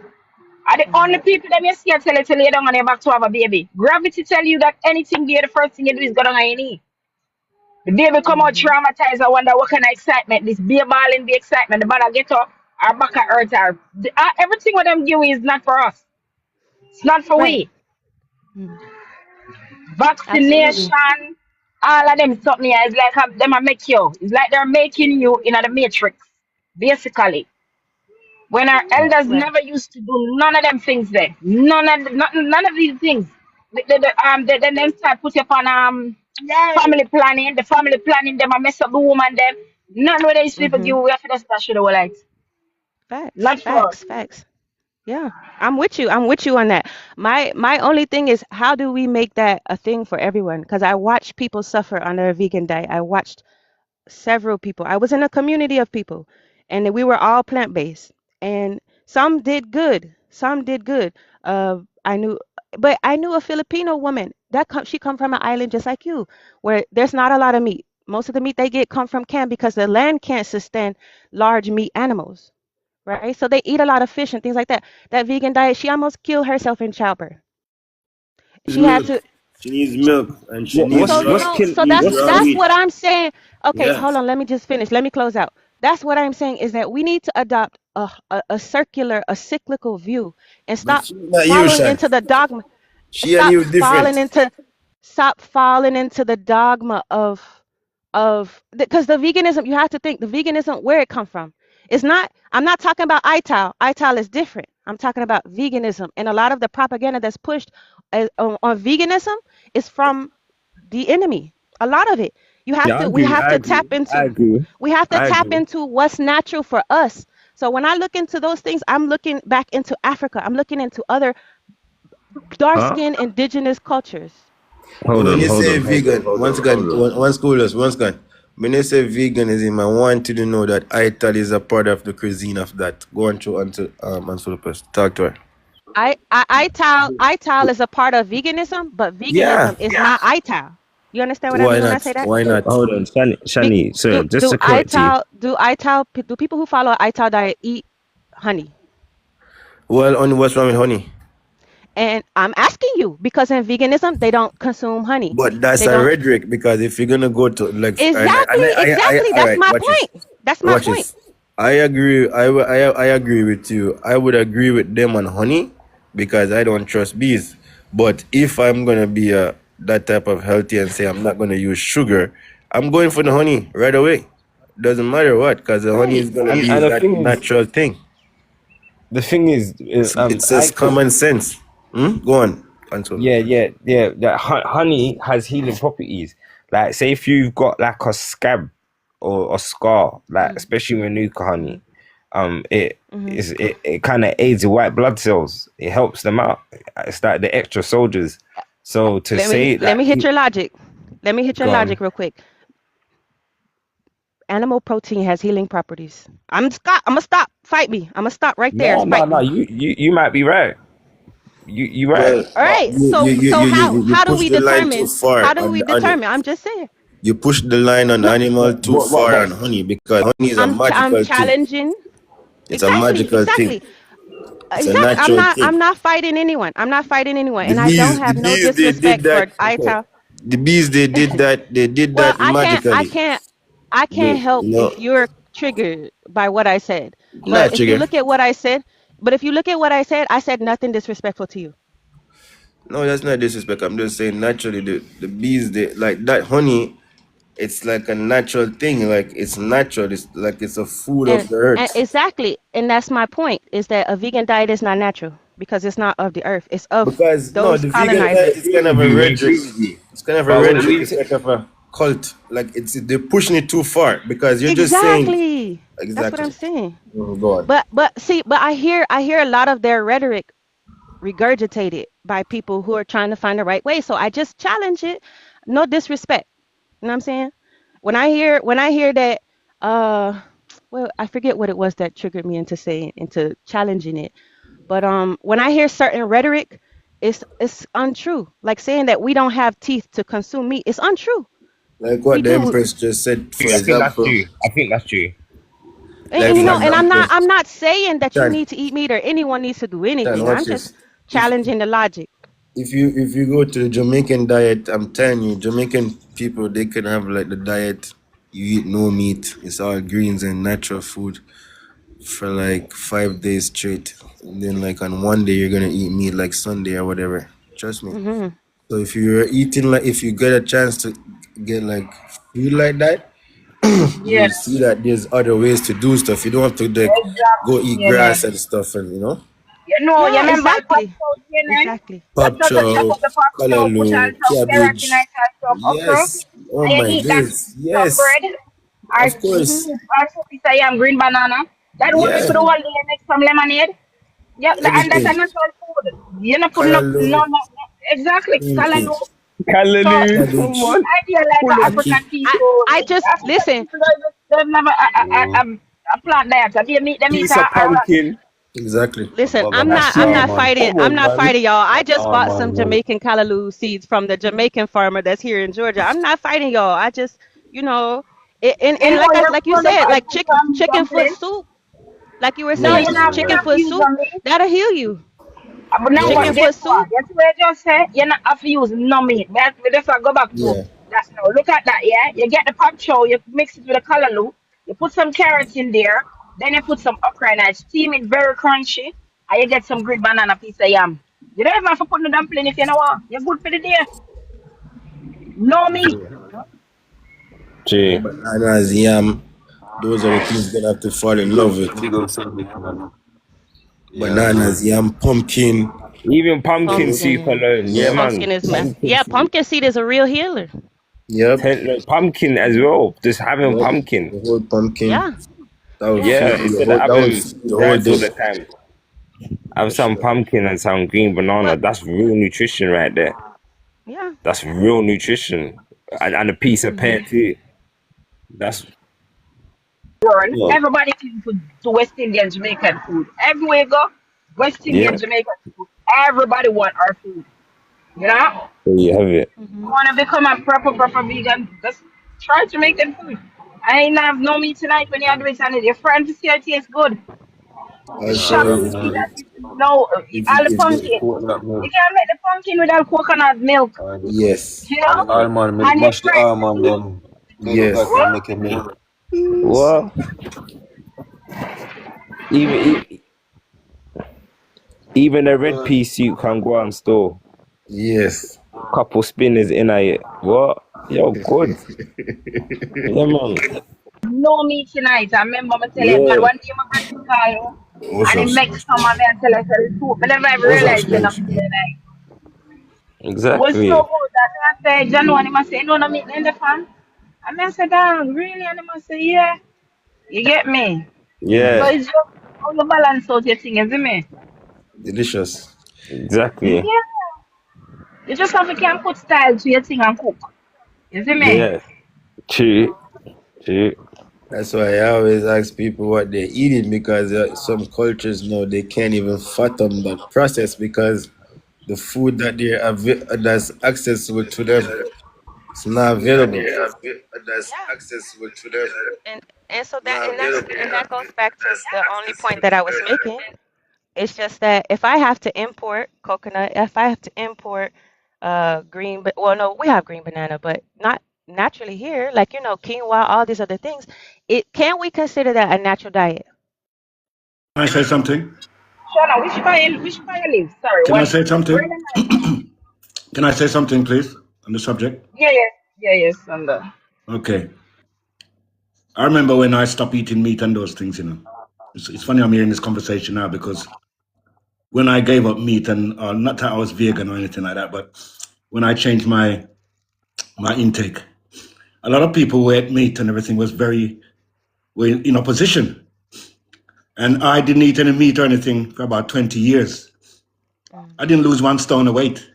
Are the only Hmm, people that you see tell you down on your back to have a baby. Gravity tell you that anything there, the first thing you do is go down on your knee. The baby come out hmm. traumatized. I wonder what kind of excitement. This baby balling the excitement. The mother get up, our back at hurt her. Everything what them do is not for us. It's not for Right. we. Mm, absolutely. Vaccination, all of them something here is like them a make you. It's like they're making you in the matrix, basically. When our elders Right. never used to do none of them things there. None of these things. Then them start put you upon family planning. The family planning them a mess up the woman them. None of these people Hmm. give we have to start show the whole light. Facts, Not for us. facts, facts. Yeah, I'm with you. I'm with you on that. My only thing is, how do we make that a thing for everyone? Because I watch people suffer under a vegan diet. I watched several people. I was in a community of people, and we were all plant-based, and some did good. Some did good. I knew, but I knew a Filipino woman she come from an island just like you, where there's not a lot of meat. Most of the meat they get come from can because the land can't sustain large meat animals, right? So they eat a lot of fish and things like that. That vegan diet, she almost killed herself in childbirth. Needs She had milk. to. She needs milk, and she What needs So raw. so She needs raw that's meat. what I'm saying. Okay, Yeah, hold on. Let me just finish. Let me close out. That's what I'm saying is that we need to adopt a cyclical view and but stop she's not you, following Shan. into the dogma. She and Stop you falling different. into stop falling into the dogma of because the veganism, you have to think the veganism, where it come from. It's not, I'm not talking about ital. Ital is different. I'm talking about veganism, and a lot of the propaganda that's pushed on veganism is from the enemy. A lot of it. Yeah, I We agree. have I to agree. tap I into agree. I agree. what's natural for us. So when I look into those things, I'm looking back into Africa. I'm looking into other dark Huh? skinned indigenous cultures. But Hold when on, you hold say on, hold on, vegan, hold once on, again, hold on. one school is once again. When you say veganism, I want you to know that Ital is a part of the cuisine of that. Go on to answer the person. Talk to her. ITAL is a part of veganism, but Yeah. veganism is not ITAL. You understand what I Why mean when I not? say that? Why not? Hold on, Be, Shani. So just do to correct you. ITAL do people who follow ITAL diet eat honey? Well, on what's wrong with honey? And I'm asking you because in veganism they don't consume honey. But that's They a don't. rhetoric because if you're gonna go to like, Exactly, exactly. all That's right, my watch this, point. That's my watch point. this. I agree. I agree with you. I would agree with them on honey because I don't trust bees. But if I'm gonna be that type of healthy and say I'm not gonna use sugar, I'm going for the honey right away. Doesn't matter what, because the honey is Right. gonna be And the that thing is, natural thing. It's I just could. common sense. Go on, Anto. Yeah. That honey has healing properties. Like, say if you've got like a scab or a scar, like Mm-hmm. especially Manuka honey, Mm-hmm. it kind of aids the white blood cells. It helps them out. It's like the extra soldiers. So to say Let that, me hit your logic. Let me hit your gone. logic real quick. Animal protein has healing properties. I'm gonna stop. Fight me. I'm gonna stop right there. Fight No. me. You might be right. You right. Well, All But right. So you how do push we the line too determine? far How do on we the honey. determine? I'm just saying. You push the line on No, animal too far on honey because honey is a I'm magical thing. challenging. It's a Exactly. magical thing. Exactly. It's a Exactly. natural I'm thing. not fighting anyone. I'm not fighting anyone, The and I don't bees, the have no bees, they did disrespect for that. Okay. ITAL. The bees, they did that. They did Well, that magically. I can't help You know, if you're triggered by what I said. But not if you trigger. look at what I said, I said nothing disrespectful to you. No, that's not disrespect. I'm just saying naturally the bees, they like that honey. It's like a natural thing. Like it's natural. It's like it's a food of And the and earth. exactly, and that's my point is that a vegan diet is not natural because it's not of the earth. It's of Because no, those the vegan diet colonizers. is kind of a we rhetoric. agree with you. It's kind of a But when rhetoric. we It's say, like of a cult. Like it's they're pushing it too far because you're just saying Exactly. That's what I'm exactly. saying. Go on. But I hear a lot of their rhetoric regurgitated by people who are trying to find the right way. So I just challenge it. No disrespect. You know what I'm saying? When I hear that well, I forget what it was that triggered me into saying into challenging it. But when I hear certain rhetoric, it's untrue. Like saying that we don't have teeth to consume meat. It's untrue. Like We what the do. Empress just said, for I think that's example. true. I think that's true. Like And you for know, and example, I'm not saying that you Chan, need to eat meat or anyone needs to do Chan, anything. watch I'm just this. If challenging the logic. if you go to the Jamaican diet, I'm telling you, Jamaican people they can have like the diet. You eat no meat. It's all greens and natural food for like 5 days straight. And then like on one day you're gonna eat meat like Sunday or whatever. Trust me. Hmm. So if you're eating like if you get a chance to get like food like that, Yeah, you'll see that there's other ways to do stuff. You don't have to like go exactly. eat Yeah, grass man. and stuff and You know, you Yeah, remember the pop exactly. sauce, you know? Exactly. Just pop chop chow, up the pop chow, put on callaloo, some carrot in cabbage. it and some okra, Yes. Oh and you my eat that days. with some Yes. bread or Of Hmm. course. soup or soup is a yam green banana. That work Yeah. for the whole day and make some lemonade. Yeah, and that's a Everything. natural food. You know, put Callaloo, no. Exactly. same thing. Callaloo. So Hallelujah. Come Cabbage. this on. idea like Full a of Ackee. African people, I just African listen. people they've never a plant diet. So they meet piece of a rat. pumpkin. Exactly. Listen, Brother, that's man. Come I'm on, not man. fighting y'all. I just bought some Man. Jamaican callaloo seeds from the Jamaican farmer that's here in Georgia. I'm not fighting y'all. I just, you know, You know, you like you run up said, a like few from chicken foot dumpling. soup, like you were No, saying, you're not chicken Yeah. gonna foot use soup, on me. that'll heal you. But now Yeah. what? Chicken Guess foot what? soup. Guess what I just said? You're not have to use no meat. But we just go back to Yeah. that now. Look at that, yeah? You get the pop chow, you mix it with a callaloo, you put some carrots in there, then you put some okra and I steam it very crunchy, and you get some green banana piece of yam. You don't even have to put the dumpling if you know what. You're good for the day. No meat. Gee. Bananas, yam. Those are the things you're gonna have to fall in love with. Big old service, man. Yeah, Bananas, man. yam, pumpkin. Even You pumpkin know. soup Pumpkin. alone. Yeah, Yeah. man. Pumpkin is my Pumpkin yeah, soup. pumpkin seed is a real healer. Yep. Look, pumpkin as well. Just having Yep. pumpkin. The whole pumpkin. Yeah, That would yeah. Yeah, feed you the instead of whole. That would having feed you the whole rice all day the time, have for some sure. pumpkin and some green banana. But That's real nutrition right there. yeah. That's real nutrition. And a piece of pear Hmm. too. That's World, well, everybody to West Indian Jamaican food. Everywhere you go, West yeah. Indian Jamaican food. Everybody want our food. You know? There you have it. Hmm. Want to become a proper vegan, just try Jamaican food. I ain't have no meat tonight when you do it and your friend to see it tastes good. It Also, shocks if me man. that no, all the if the pumpkin. Coconut You milk. can make the pumpkin without coconut milk, yes, you And the know, almond milk. and you Mash the fry it almond too. them. Blend up that yes, and What? make a milk. What? Even even a red pea soup can go and store. yes. Couple spinners in it. What? Yo, good. Yeah, man. No meat tonight. I remember me tell you, but Yeah, one day my brother call you What's and up, he make Sponge? some of me and tell us the soup. But never ever What's up, realize you know Sponge? meat tonight. Was so exactly. good that I said, John, and he must say, no, no meat in the pan. And I said, damn, really? And he must say, yeah. You get me? So Yeah, it's just how you balance out your thing, isn't it? Delicious. exactly. Yeah. You just have to can put style to your thing and cook. Isn't me? Yeah, true, true. That's why I always ask people what they're eating because some cultures know they can't even fathom that process because the food that that's accessible to them is not available. Yeah. And so that goes back to the only point that I was making. It's just that if I have to import coconut, if I have to import well, no, we have green banana, but not naturally here, like quinoa, all these other things. Can we consider that a natural diet? Can I say something? Shona, which fire live? Sorry, Can I one say something? burning. Can I say something, please, on the subject? Yeah, yeah, yeah, yes, and Okay. I remember when I stopped eating meat and those things, you know. It's funny I'm hearing this conversation now because when I gave up meat and not that I was vegan or anything like that, but when I changed my intake, a lot of people who ate meat and everything were in opposition. And I didn't eat any meat or anything for about 20 years. Mm. I didn't lose 1 stone of weight.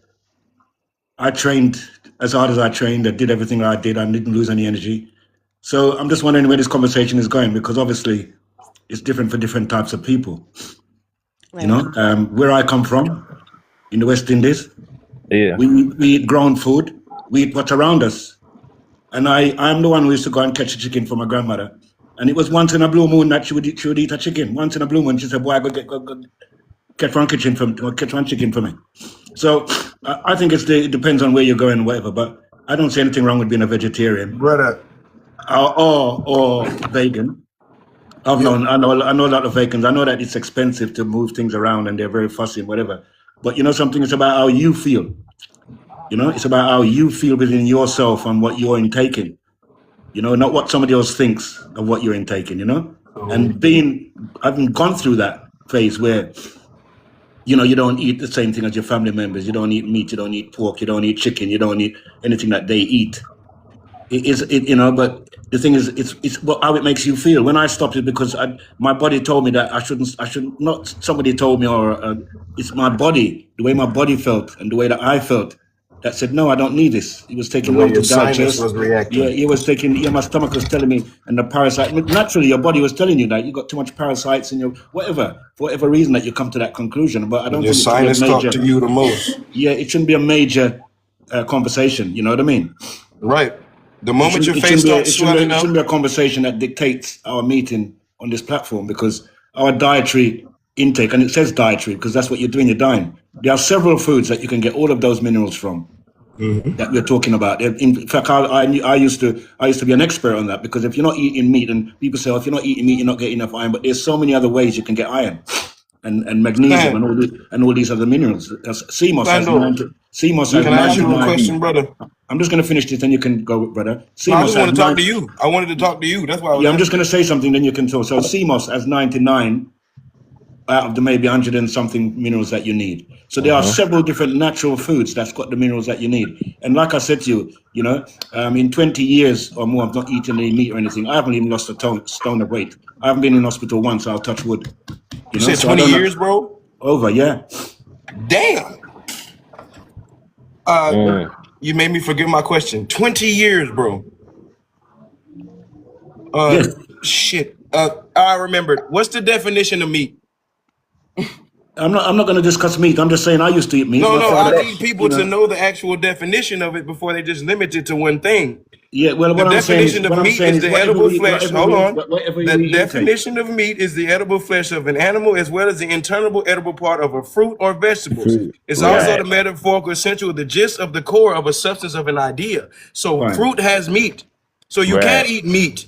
I trained as hard as I trained. I did everything that I did. I didn't lose any energy. So I'm just wondering where this conversation is going because obviously it's different for different types of people. You Right. know, where I come from in the West Indies, Yeah, we eat grown food. We eat what's around us. And I'm the one who used to go and catch a chicken for my grandmother. And it was once in a blue moon that she would eat a chicken. Once in a blue moon, she said, "Boy, go catch one kitchen for or catch one chicken for me." So I think it depends on where you're going, whatever. But I don't see anything wrong with being a vegetarian Brother, or vegan. you, I know a lot of vegans. I know that it's expensive to move things around and they're very fussy and whatever. But you know something, it's about how you feel. You know, it's about how you feel within yourself and what you're intaking. You know, not what somebody else thinks of what you're intaking, you know? And having gone through that phase where, you know, you don't eat the same thing as your family members. You don't eat meat, you don't eat pork, you don't eat chicken, you don't eat anything that they eat. You know, but the thing is, it's how it makes you feel. When I stopped it, because my body told me that I should not, somebody told me, or it's my body, the way my body felt and the way that I felt that said, no, I don't need this. It was the taking way long to your sinus digest. was Yeah, reacting. it was taking, yeah, my stomach was telling me, and the parasite, naturally, your body was telling you that you got too much parasites in your, whatever, for whatever reason that you come to that conclusion. But I don't Your think it should be a sinus talk major, to you the most. yeah, it shouldn't be a major conversation. You know what I mean? Right. The It moment shouldn't, your it face shouldn't be a, starts it swelling shouldn't up, be a conversation that dictates our meeting on this platform because our dietary intake, and it says dietary because that's what you're doing, you're dying. There are several foods that you can get all of those minerals from that we're talking about. In fact, I used to be an expert on that because if you're not eating meat, and people say, oh, if you're not eating meat, you're not getting enough iron. But there's so many other ways you can get iron and magnesium stand, and all these other minerals. CMOS has stand 90, CMOS has Can I ask you a 99. question, brother? I'm just going to finish this, then you can go, brother. No, I CMOS just has want to talk to 9. you. I wanted to talk to you. That's why I was Yeah, I'm just asking going you. to say something, then you can talk. So CMOS has 99 out of the maybe 100 and something minerals that you need. So there are several different natural foods that's got the minerals that you need. And like I said to you, you know, in 20 years or more, I've not eaten any meat or anything. I haven't even lost a stone of weight. I haven't been in hospital once. I'll touch wood. You You know, said so I 20 don't know. years, bro? Over, yeah. Damn. Uh, mm. you made me forget my question. 20 years, bro. Uh, Yes. shit. I remembered. What's the definition of meat? I'm not going to discuss meat. I'm just saying I used to eat meat. No, My no. father, I need you people to know. know the actual definition of it before they just limit it to one thing. Yeah, well, The definition of what I'm meat saying is is the edible flesh. Hold on. whatever The we intake. definition of meat is the edible flesh of an animal as well as the internal edible part of a fruit or vegetables. Fruit. It's also Right. the metaphorical essential, the gist of the core of a substance of an idea. So Fine. fruit has meat. So you Right. can't eat meat.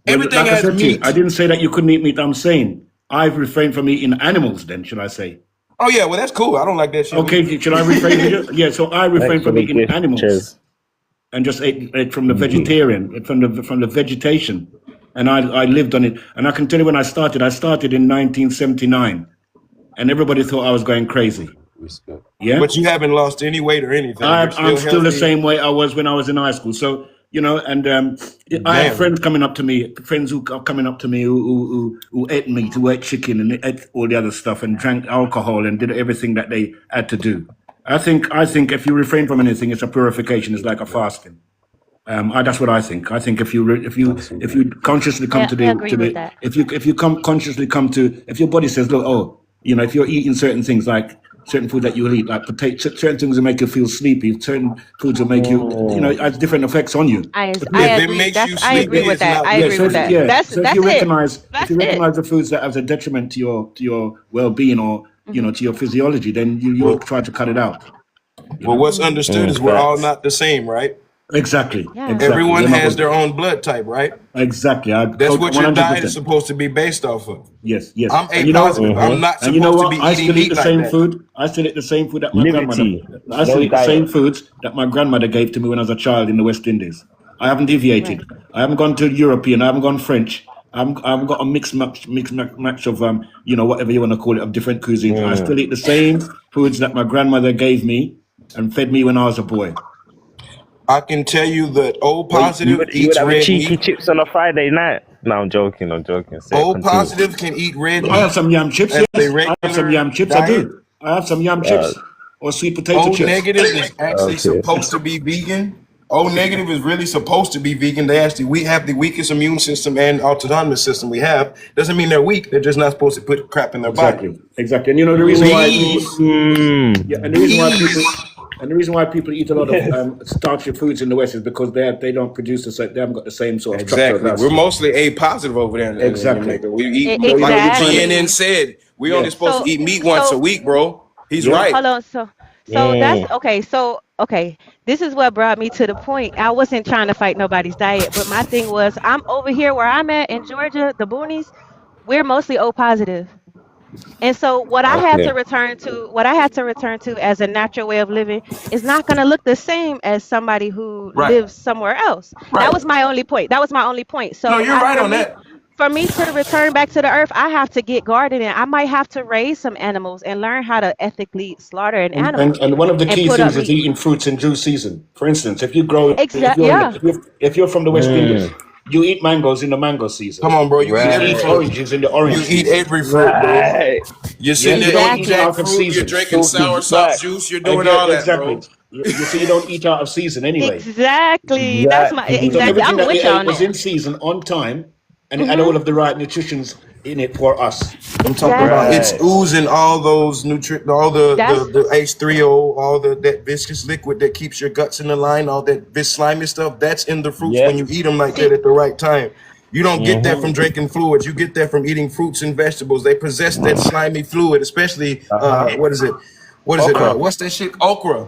Well, Everything like I has said to you, I meat. didn't say that you couldn't eat meat. I'm saying I've refrained from eating animals. Then should I say? Oh yeah, well that's cool. I don't like that shit neither. Okay, should I rephrase it? Yeah. So I refrain Thanks for from the eating gift, animals Ches. and just ate from the Easy. vegetarian, from the vegetation, and I lived on it. And I can tell you when I started in 1979, and everybody thought I was going crazy. Respect. Yeah. But you haven't lost any weight or anything. You're I'm still still the healthy. same way I was when I was in high school. So and I have Damn. friends coming up to me, friends who are coming up to me who ate meat, who ate chicken, and ate all the other stuff, and drank alcohol, and did everything that they had to do. I think if you refrain from anything, it's a purification. It's like a fasting. That's what I think. I think if you consciously come I agree with that. if you come consciously come to, if your body says, look, oh, if you're eating certain things, like certain food that you'll eat, like potato, certain things will make you feel sleepy, certain foods will make you, it has different effects on you. But I If it agree. makes you I agree sleepy, with it's that. not I good agree for with that. you. So if That's you it. recognize That's it. the foods that have a detriment to your well-being, or to your physiology, then you will Well, try to cut it out. well, what's understood is we're all Facts. not the same, right? Exactly, Yeah. exactly. Everyone We're not has good. their own blood type, right? Exactly. I That's what your diet is 100%. supposed to be based off of. Yes, yes. I'm A And you know, positive. I'm not and you know supposed to what? be I eating still eat meat the like same that. food. I still eat the same food that my grandmother. Liberty. I still No eat the same diet. foods that my grandmother gave to me when I was a child in the West Indies. I haven't deviated. Right. I haven't gone to European. I haven't gone French. I haven't got a mix match of whatever you want to call it, of different cuisines. I Mm. still eat the same foods that my grandmother gave me and fed me when I was a boy. I can tell you that O Well, positive you would eats have a red cheeky meat. chips on a Friday night. No, I'm joking. I'm joking. Say it. O Continue. positive can eat red I have meat some yam chips. as a Yes, I have some regular yam chips. I diet. do. I have some yam Uh, chips or sweet potato O chips. negative is actually okay. supposed to be vegan. O negative is really supposed to be vegan. We have the weakest immune system and autonomous system we have. Doesn't mean they're weak. They're just not supposed to put crap in their body. Exactly, exactly. And the reason why people, Bees, Mm. yeah, bees. and the reason why people eat a lot of starchy foods in the West is because they don't produce they haven't got the same sort of structure as Exactly. We're us. mostly A positive over there in Exactly. Jamaica. We eat So like what trying to, CNN Exactly. said. We only yeah, supposed to So eat meat once a so week, bro. He's yeah. right. hold on. So that's Mm. okay. So okay, this is what brought me to the point. I wasn't trying to fight nobody's diet, but my thing was I'm over here where I'm at in Georgia, the boonies. We're mostly O positive. And so Okay. what I had to return to as a natural way of living is not going to look the same as somebody who Right. lives somewhere else. That Right. was my only point. That was my only point. No, So you're right for on me, that. to return back to the earth, I have to get gardening. I might have to raise some animals and learn how to ethically slaughter an And animal one of the and key put up things is meat. eating fruits in due season. For instance, Yeah. if you're from the West Indies, Mm. you eat mangoes in the mango season. Come on, bro. You eat You every eat Right. fruit. oranges in the You orange eat season. every fruit, bro. Right. You're Yeah, sitting you there don't eating eat Exactly. out of jackfruit. You're season. drinking sour sauce Right. juice. You're doing Again, all that, exactly. bro. You see, you don't eat out of season anyway. Exactly. That's my So Exactly. exactly. everything I'm that we with you ate on was that. in season, on time, and it had Mhm. all of the right nutritions in it for us. I'm talking about Exactly. it's Right. oozing all those nutrient, all That's the H3O, all that viscous liquid that keeps your guts in the line, all that slimy stuff. That's in the fruits when Yep. you eat them like that see at the right time. You don't get that from Mm-hmm. drinking fluids. You get that from eating fruits and vegetables. They possess that slimy fluid, especially Uh-huh. what is it? What is it? Okra. What's that shit? Okra.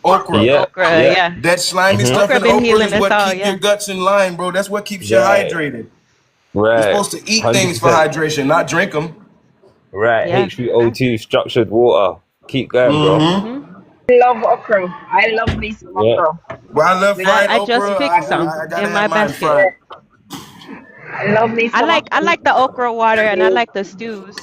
Okra. Yeah. okra. Yeah. Yeah. That slimy Mm-hmm. stuff Okra in been okra healing is us what all. keep your Yeah. guts in line, bro. That's what keeps you Right. hydrated. You're Right. supposed to eat things for 100%. hydration, not drink them. Right. Yeah. H3O2 structured water. Keep going, bro. Mhm. I love okra. I love me some Yeah. okra. Well, I love With fried I just okra. picked some I gotta in my have mine basket. fried. yeah, I love me some I okra. like the okra water and I like the stews.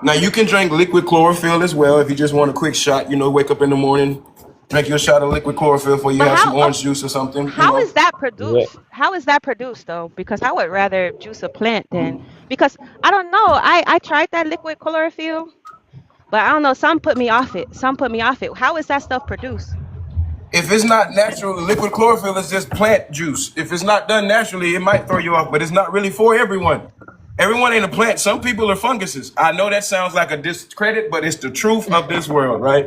Now you can drink liquid chlorophyll as well if you just want a quick shot. Wake up in the morning, drink your shot of liquid chlorophyll before you But have some how orange juice or something. how is that Yeah. produced? How is that produced though? Because I would rather juice a plant than because I don't know. I tried that liquid chlorophyll, but I don't know. Some put me off it. Some put me off it. How is that stuff produced? If it's not natural, liquid chlorophyll is just plant juice. If it's not done naturally, it might throw you off, but it's not really for everyone. Everyone ain't a plant. Some people are funguses. I know that sounds like a discredit, but it's the truth of this world, right?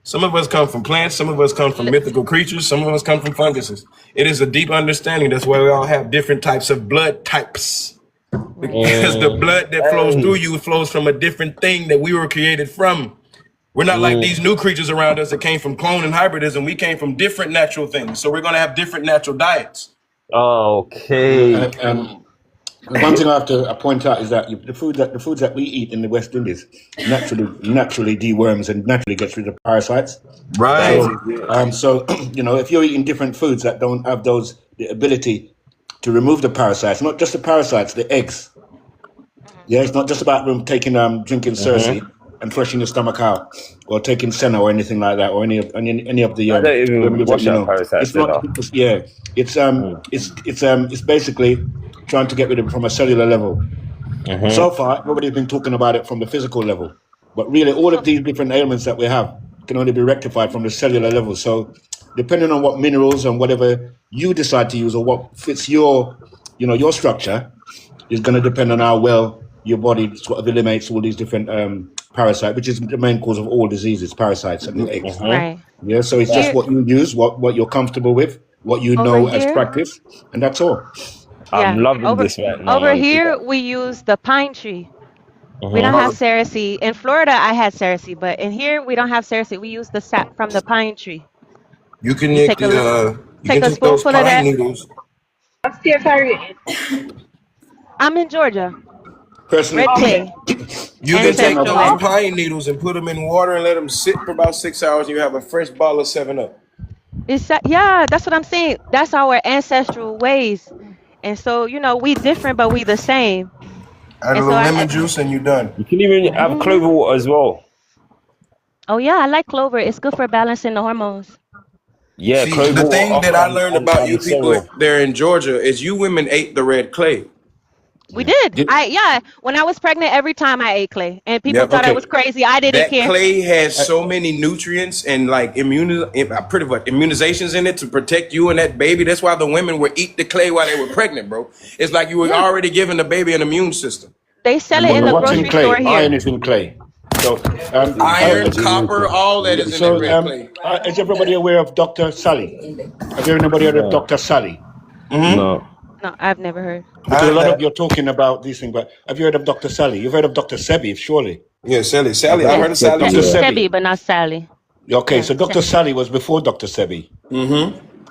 Some of us come from plants, some of us come from mythical creatures, some of us come from funguses. It is a deep understanding. That's why we all have different types of blood types. Right. Because the blood that flows through you flows from a different thing that we were created from. We're not like these new creatures around us that came from clone and hybridism. We came from different natural things. So we're going to have different natural diets. Okay. One thing I have to point out is that the foods that we eat in the West Indies naturally deworms and naturally gets rid of parasites. Right. So if you're eating different foods that don't have the ability to remove the parasites, not just the parasites, the eggs. Yeah, it's not just about drinking Cersei and flushing your stomach out, or taking Senna or anything like that, or any of the. I don't even remedies wash that, out parasites it's not. enough. It's basically trying to get rid of it from a cellular level. So far, everybody's been talking about it from the physical level, but really, all of these different ailments that we have can only be rectified from the cellular level. So, depending on what minerals and whatever you decide to use, or what fits your structure, is going to depend on how well your body sort of eliminates all these different parasites, which is the main cause of all diseases, parasites and the eggs. Right. Yeah, so it's just what you use, what you're comfortable with, what you Over know as here, practice, and that's all. I'm yeah. loving this right now, Over man. here, we use the pine tree. We don't have Cersei. In Florida, I had Cersei, but in here, we don't have Cersei. We use the sap from the pine tree. You can You take take take a those spoonful of pine that. needles. What state are you in? I'm in Georgia, Personally, red Okay. clay, You can take ancestral those land. pine needles and put them in water and let them sit for about 6 hours, and you have a fresh bottle of 7-Up. Yeah, that's what I'm saying. That's our ancestral ways. And so, we different, but we the same. Add a And so little lemon juice, and you're done. You can even have hmm clover water as well. Oh yeah, I like clover. It's good for balancing the hormones. Yeah, See, clover the thing water that I learned about you and people sorrel. there in Georgia is you women ate the red clay. We did. did, When I was pregnant, every time I ate clay, and people Yep. thought I was okay, crazy. I didn't That care. clay has uh, so many nutrients and like pretty much immunizations in it to protect you and that baby. That's why the women would eat the clay while they were pregnant, bro. It's like you were Yeah, already giving the baby an immune system. they sell it in well, the what's in grocery store clay? Iron here. is in clay. So, Iron, copper, all that is in that red clay. is everybody aware of Dr. Sally? Have anybody heard of No, Dr. Sally? no. No, I've never heard. Because a lot of That. you're talking about these things, but have you heard of Dr. Sally? You've heard of Dr. Sebi, surely. Yeah, Sally. I've Sally, heard I've of heard of Sally Dr. Sebi, too. yeah. Sebi, Sebi. but not Sally. Okay, Yeah, so Dr. Sally was before Dr. Sebi.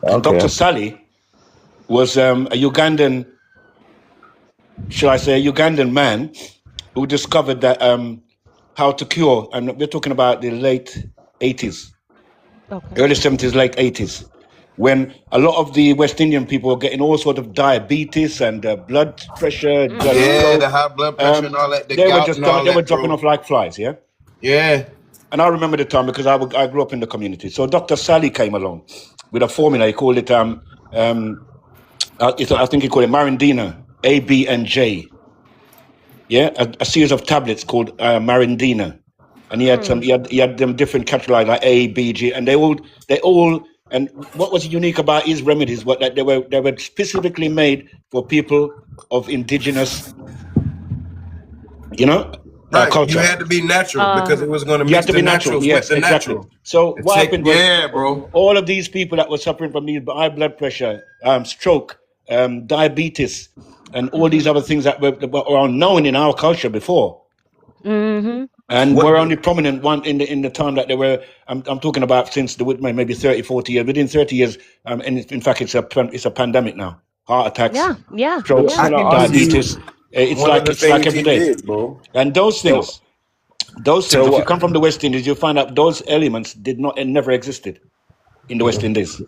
And Dr. Okay. Sally was a Ugandan, shall I say, a Ugandan man who discovered that how to cure, and we're talking about the late 80s, Okay. early 70s, late 80s, when a lot of the West Indian people were getting all sort of diabetes and blood pressure, blood Yeah, the stroke. high blood pressure and all that, the They were gout just and all they were that, dropping bro. off like flies, yeah? Yeah. And I remember the time because I grew up in the community. So Dr. Sally came along with a formula. He called it I think he called it Marindina, A, B, and J. Yeah, a series of tablets called Marindina, and he had some. He had them different categories like A, B, G, and they all. And what was unique about his remedies was that they were specifically made for people of indigenous, Right. You culture. had to be natural because it was going to You have mix to the be natural. naturals with Yes, the exactly. natural. So what happened was Yeah, bro. all of these people that were suffering from these high blood pressure, stroke, diabetes, and all these other things that were unknown in our culture before, Mm-hmm. and What? were only prominent one in the time that they were. I'm talking about since maybe 30, 40 years. Within 30 years, and in fact, it's a pandemic now. Heart attacks, Yeah, yeah, So strokes, yeah. can I Give ask you diabetes. you? It's one of like the things every he day. did, bro. And those So things, so if you what? come from the West Indies, you'll find out those elements did not and never existed in the West Indies.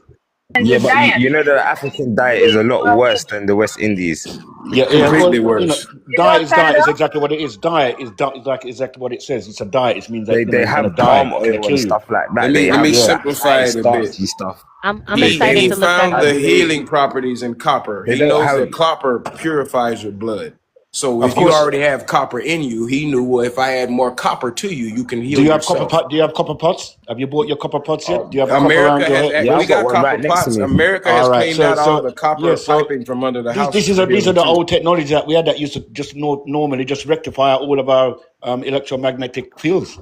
And Yeah, your but you, diet. you know the African diet is a lot worse than the West Indies. Yeah. Well, Completely worse. You know, diet is Tyler? exactly what it is. Diet is like exactly what it says. It's a diet. It means that They you're gonna have die. palm It's gonna oil and kill you. stuff like Let that. They me let have me Yeah. simplify high it a bit. starchy stuff. I'm They excited He to look that found up. the they healing properties in copper. they He don't knows have. that copper purifies your blood. So Of if you course. already have copper in you, he knew, well, if I add more copper to you, you can Do heal you have copper yourself. pot? Do you have copper pots? Have you bought your copper pots yet? Do you have a copper America around your has head? Yeah, we I've Yes. got got one copper right next to pots. me. America All has right. cleaned out all the Yeah. copper So piping from under the these houses these to are be these able are to the treat. old technologies that we had that used to just normally just rectify all of our electromagnetic fields.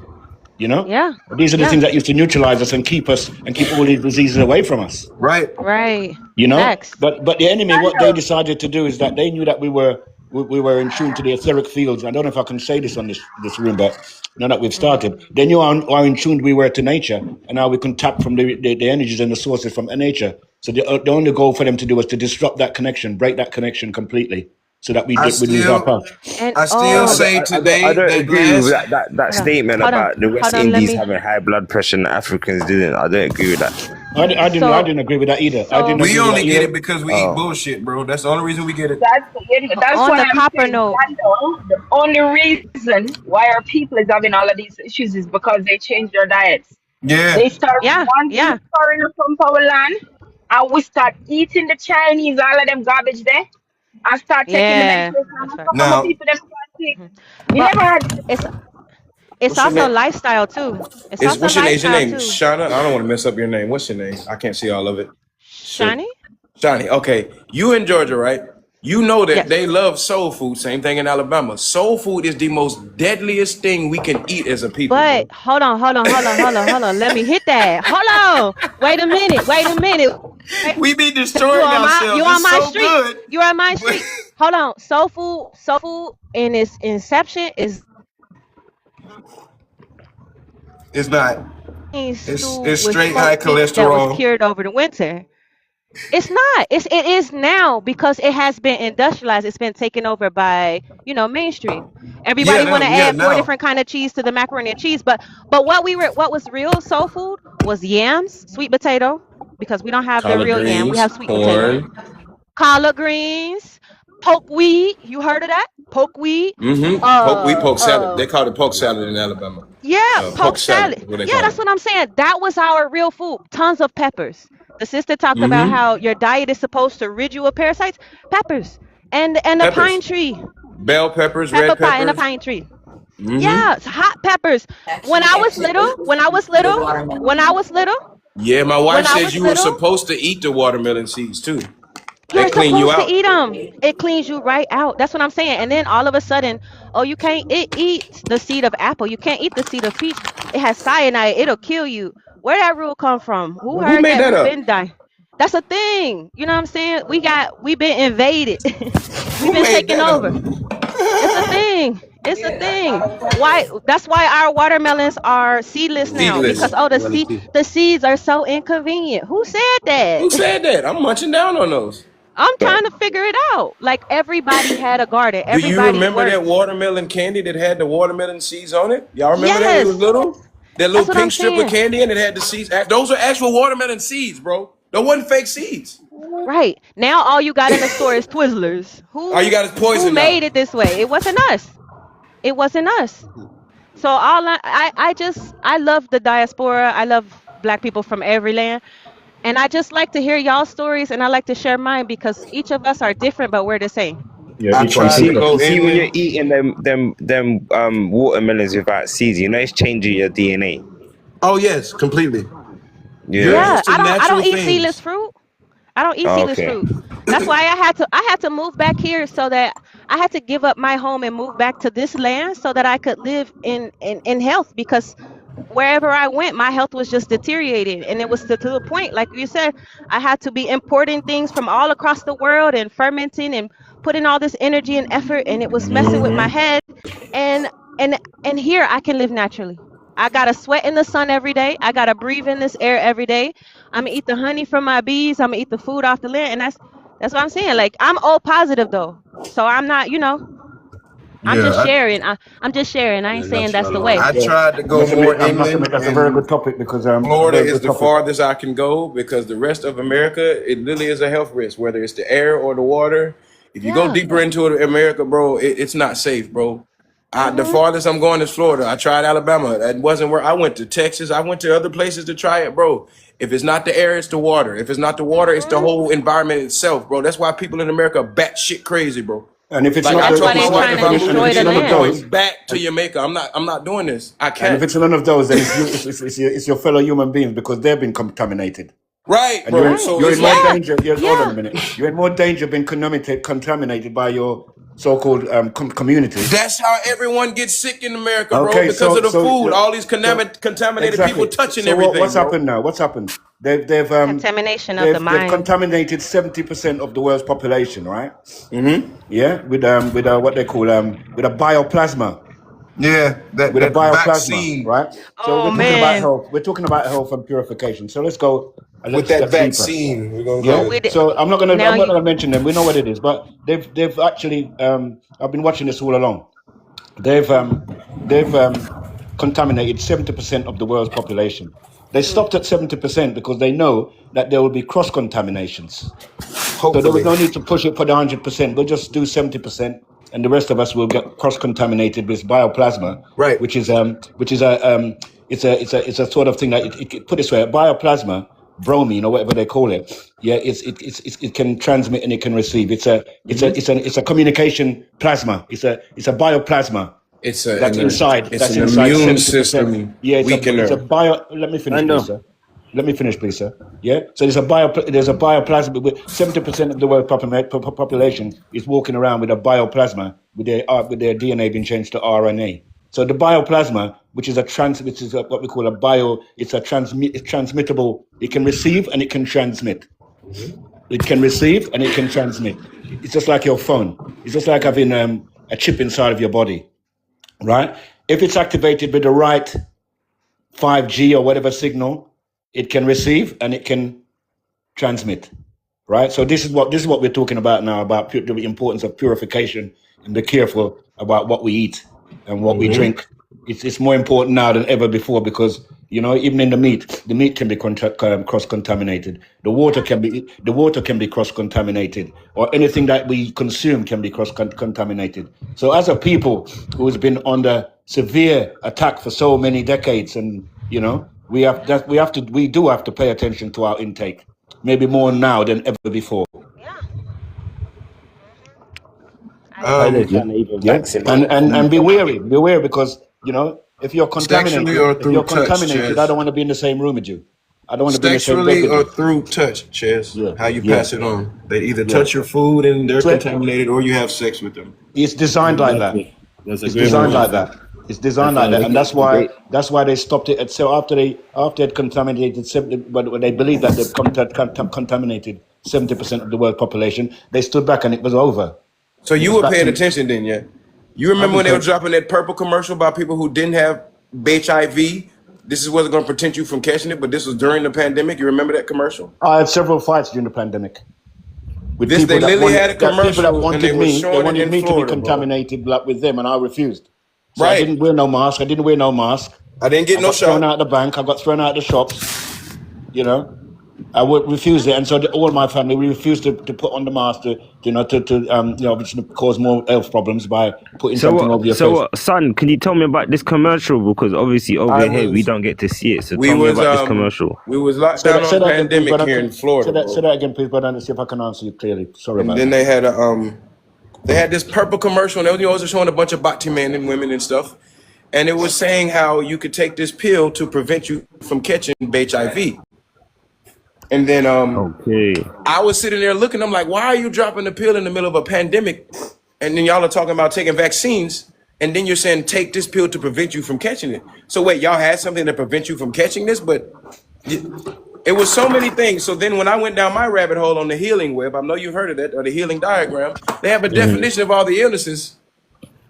You know, Yeah. these are the Yeah. things that used to neutralize us and keep all these diseases away from us. Right. Right. You know, Facts. but the enemy, what they Pannel. decided to do is that they knew that we were in tune to the etheric fields. I don't know if I can say this on this room, but now that we've started, they knew how in tune we were to nature and how we can tap from the energies and the sources from nature. So the only goal for them to do was to disrupt that connection, break that connection completely, so that I we lose our still path. And I No, still oh, say I today don't that agree with glass. that hold on. statement Hold on. about the West Hold on. Let Indies me. having high blood pressure and the Africans didn't. I don't agree with that. I So didn't agree with that either. I didn't so We agree with that only get either. it because we eat Oh, bullshit, bro. That's the only reason we get it. That's on why the I'm copper saying, note. Pannel, the only reason why our people is having all of these issues is because they changed their diets. Yeah. They start Yeah. wanting Yeah. foreign from our land, and we start eating the Chinese, all of them garbage there, and start taking the Yeah. medication. That's And facts. some of my Now, people them start sick. Mhm. Me But never had this. it's what's your also name? lifestyle too. It's Is also what's your name? Is your lifestyle name too. Shauna? I don't want to mess up your name. What's your name? I can't see all of it. Shit. Shiny? Johnny, okay. You in Georgia, right? You know that Yes. they love soul food. Same thing in Alabama. Soul food is the most deadliest thing we can eat as a people, But bro. hold on. Let me hit that. Hold on. Wait a minute. Wait a minute. Wait, We be you destroying on my you ourselves. on It's my so street. good, You on my but street. Hold on. Soul food in its inception is it's not. stew It's with straight high smoked meat that was cholesterol. cured over the winter. It's not. It is now because it has been industrialized. It's been taken over by, mainstream. Yeah, Everybody want to now, yeah, add four now different kind of cheese to the macaroni and cheese, but what was real soul food was yams, sweet potato, because we don't have the collard real yam. We greens, have sweet potato, corn. collard greens, poke weed. You heard of that? Poke weed. We Uh, poke salad. uh, They call it poke salad in Alabama. yeah, Poke poke salad salad. is what they Yeah, call that's it. what I'm saying. That was our real food. Tons of peppers. The sister talked about how your diet is supposed to rid you of parasites. Peppers and a pine Peppers, tree. bell peppers, Pepper red pie and a peppers. pine tree. Yeah, it's hot peppers. When I was little, when I was little, when I was little, Yeah, my when wife I says was you were little, supposed to eat the watermelon seeds too. They you're clean you supposed to out. eat them. It cleans you right out. That's what I'm saying. And then all of a sudden, oh, you can't eat the seed of apple. You can't eat the seed of peach. It has cyanide. It'll kill you. Where that rule come from? Who Who heard made that? that Who up? been dying? That's a thing. You know what I'm saying? We been invaded. We've Who been made taken that up? over. It's a thing. It's a thing. Why? That's why our watermelons are seedless now because Seedless. the seeds are so inconvenient. Who said that? Who said that? I'm munching down on those. I'm but trying to figure it out. Like everybody had a garden. Do you Everybody remember that worked. watermelon candy that had the watermelon seeds on it? Y'all remember that when we was Yes, little? That that's little what I'm pink strip of saying. candy and it had the seeds. Those are actual watermelon seeds, bro. Those wasn't fake seeds. Right. Now all you got in the store is Twizzlers. All you got is Who poison now. made it this way? It wasn't us. It wasn't us. So I love the diaspora. I love black people from every land. And I just like to hear y'all stories and I like to share mine because each of us are different, but we're the same. Yeah, I each one you tried to teach see, us. go you see, in when there. you're eating them watermelons without seeds, it's changing your DNA. Oh yes, completely. You're Yeah. Yeah, used to I natural don't eat seedless things. fruit. I don't eat Oh, seedless okay. fruit. That's why I had to move back here so that I had to give up my home and move back to this land so that I could live in health because wherever I went, my health was just deteriorating. And it was to the point, like you said, I had to be importing things from all across the world and fermenting and putting all this energy and effort and it was messing with my head. And and here I can live naturally. I gotta sweat in the sun every day. I gotta breathe in this air every day. I'm gonna eat the honey from my bees. I'm gonna eat the food off the land. And that's what I'm saying. Like I'm O positive though. So I'm not, I'm just Yeah, sharing. I'm just sharing. I ain't saying that's the way. I Yeah, tried to I go must admit, more I must inland, admit that's a very and good topic because a Florida very is good the topic. farthest I can go because the rest of America, it literally is a health risk, whether it's the air or the water. If you go Yeah. deeper into America, bro, it's not safe, bro. The Mhm. farthest I'm going is Florida. I tried Alabama. That wasn't where I went to Texas. I went to other places to try it, bro. If it's not the air, it's the water. If it's not the water, it's the Mhm. whole environment itself, bro. That's why people in America are batshit crazy, bro. And if it's Like not I That's the, why if told my they it's wife, not, trying if to I and move destroy if here, it's the none I'm of land. those, going back to Jamaica. I'm not doing this. I and if can't. it's none of those, then it's your fellow human beings because they've been contaminated. Right, And bro. Right. So you're it's in more like Yeah. danger. Hold on a Yeah. minute. You're in more danger of being contaminated by your so-called communities. That's how everyone gets sick in America, bro, Okay, because of the food. All these contaminated exactly. people touching So everything. what's bro. happened now? What's happened? They've Contamination of the they've mind. contaminated 70% of the world's population, right? Mm-hmm. Yeah, with what they call with a bioplasma. Yeah, that With a bioplasma, vaccine. right? So Oh we're talking about man. health. We're talking about health and purification. So let's go a little With that step deeper. vaccine, we're gonna Yeah. go. We did, So I'm not now you, gonna mention them. We know what it is, but they've actually I've been watching this all along. They've contaminated 70% of the world's population. They stopped at 70% because they know that there will be cross contaminations. So there was Hopefully. no need to push it for the 100%. We'll just do 70%, and the rest of us will get cross-contaminated with bioplasma, Right. which is it's a sort of thing that it put this way, bioplasma, bromine or whatever they call it. Yeah, it can transmit and it can receive. It's a communication plasma. It's a bioplasma. It's That's inside. It's That's an inside immune 70%. system Yeah, it's a weakener. bio. Let me finish, I know. please, sir. Let me finish, please, sir. Yeah. So there's a bioplasma. 70% of the world population is walking around with a bioplasma with their DNA being changed to RNA. So the bioplasma, which is what we call a bio, it's transmittable. It can receive and it can transmit. It can receive and it can transmit. It's just like your phone. It's just like having a chip inside of your body, right? If it's activated with the right 5G or whatever signal, it can receive and it can transmit, right? So this is what we're talking about now, about the importance of purification and be careful about what we eat and what we drink. It's more important now than ever before because even in the meat can be cross-contaminated. The water can be cross-contaminated, or anything that we consume can be cross-contaminated. So as a people who's been under severe attack for so many decades, and we do have to pay attention to our intake, maybe more now than ever before. yeah. Why they're trying to even vaccinate? And be wary because if you're Sexually contaminated, or through touch, I Chaz? don't want to be in the same room with you. I don't want to be in the same bed Sexually with or you. through touch, Chaz? Yeah, How you yeah, pass it on? They either yeah. touch your food and they're So- contaminated, or you have sex with them. It's designed like that. That's It's a great designed point. like that. It's designed like that, and that's why they stopped it. So after they'd contaminated 70, but when they believed that they've contaminated 70% of the world population, they stood back and it was over. So you It's were back paying to- attention then, yeah? You remember when they were dropping that purple commercial about people who didn't have HIV? This wasn't going to protect you from catching it, but this was during the pandemic. You remember that commercial? I had several fights during the pandemic. With This, they literally had a people commercial that and wanted they were me, showing it wanted in me to be Florida, bro. contaminated with them, and I refused. So I Right. didn't wear no mask. I didn't wear no mask. I didn't get I no got thrown shot. out of the bank. I got thrown out of the shops. I would refuse it, and so all my family we refused to put on the mask to obviously cause more health problems by putting something over your face. Son, can you tell me about this commercial? Because obviously over here we don't get to see it. So We tell me was about this commercial. we was locked Say down that on again, please, pandemic brother. here in Florida, Say bro. that again, please, brother, and see if I can answer you clearly. Sorry And about then that. they had this purple commercial, and they were also showing a bunch of bhakti men and women and stuff. And it was saying how you could take this pill to prevent you from catching HIV. And then Okay. I was sitting there looking, I'm like, why are you dropping the pill in the middle of a pandemic? And then y'all are talking about taking vaccines, and then you're saying take this pill to prevent you from catching it. So wait, y'all had something to prevent you from catching this, but it was so many things. So then when I went down my rabbit hole on the healing web, I know you've heard of that, or the healing diagram, they have a definition of all the illnesses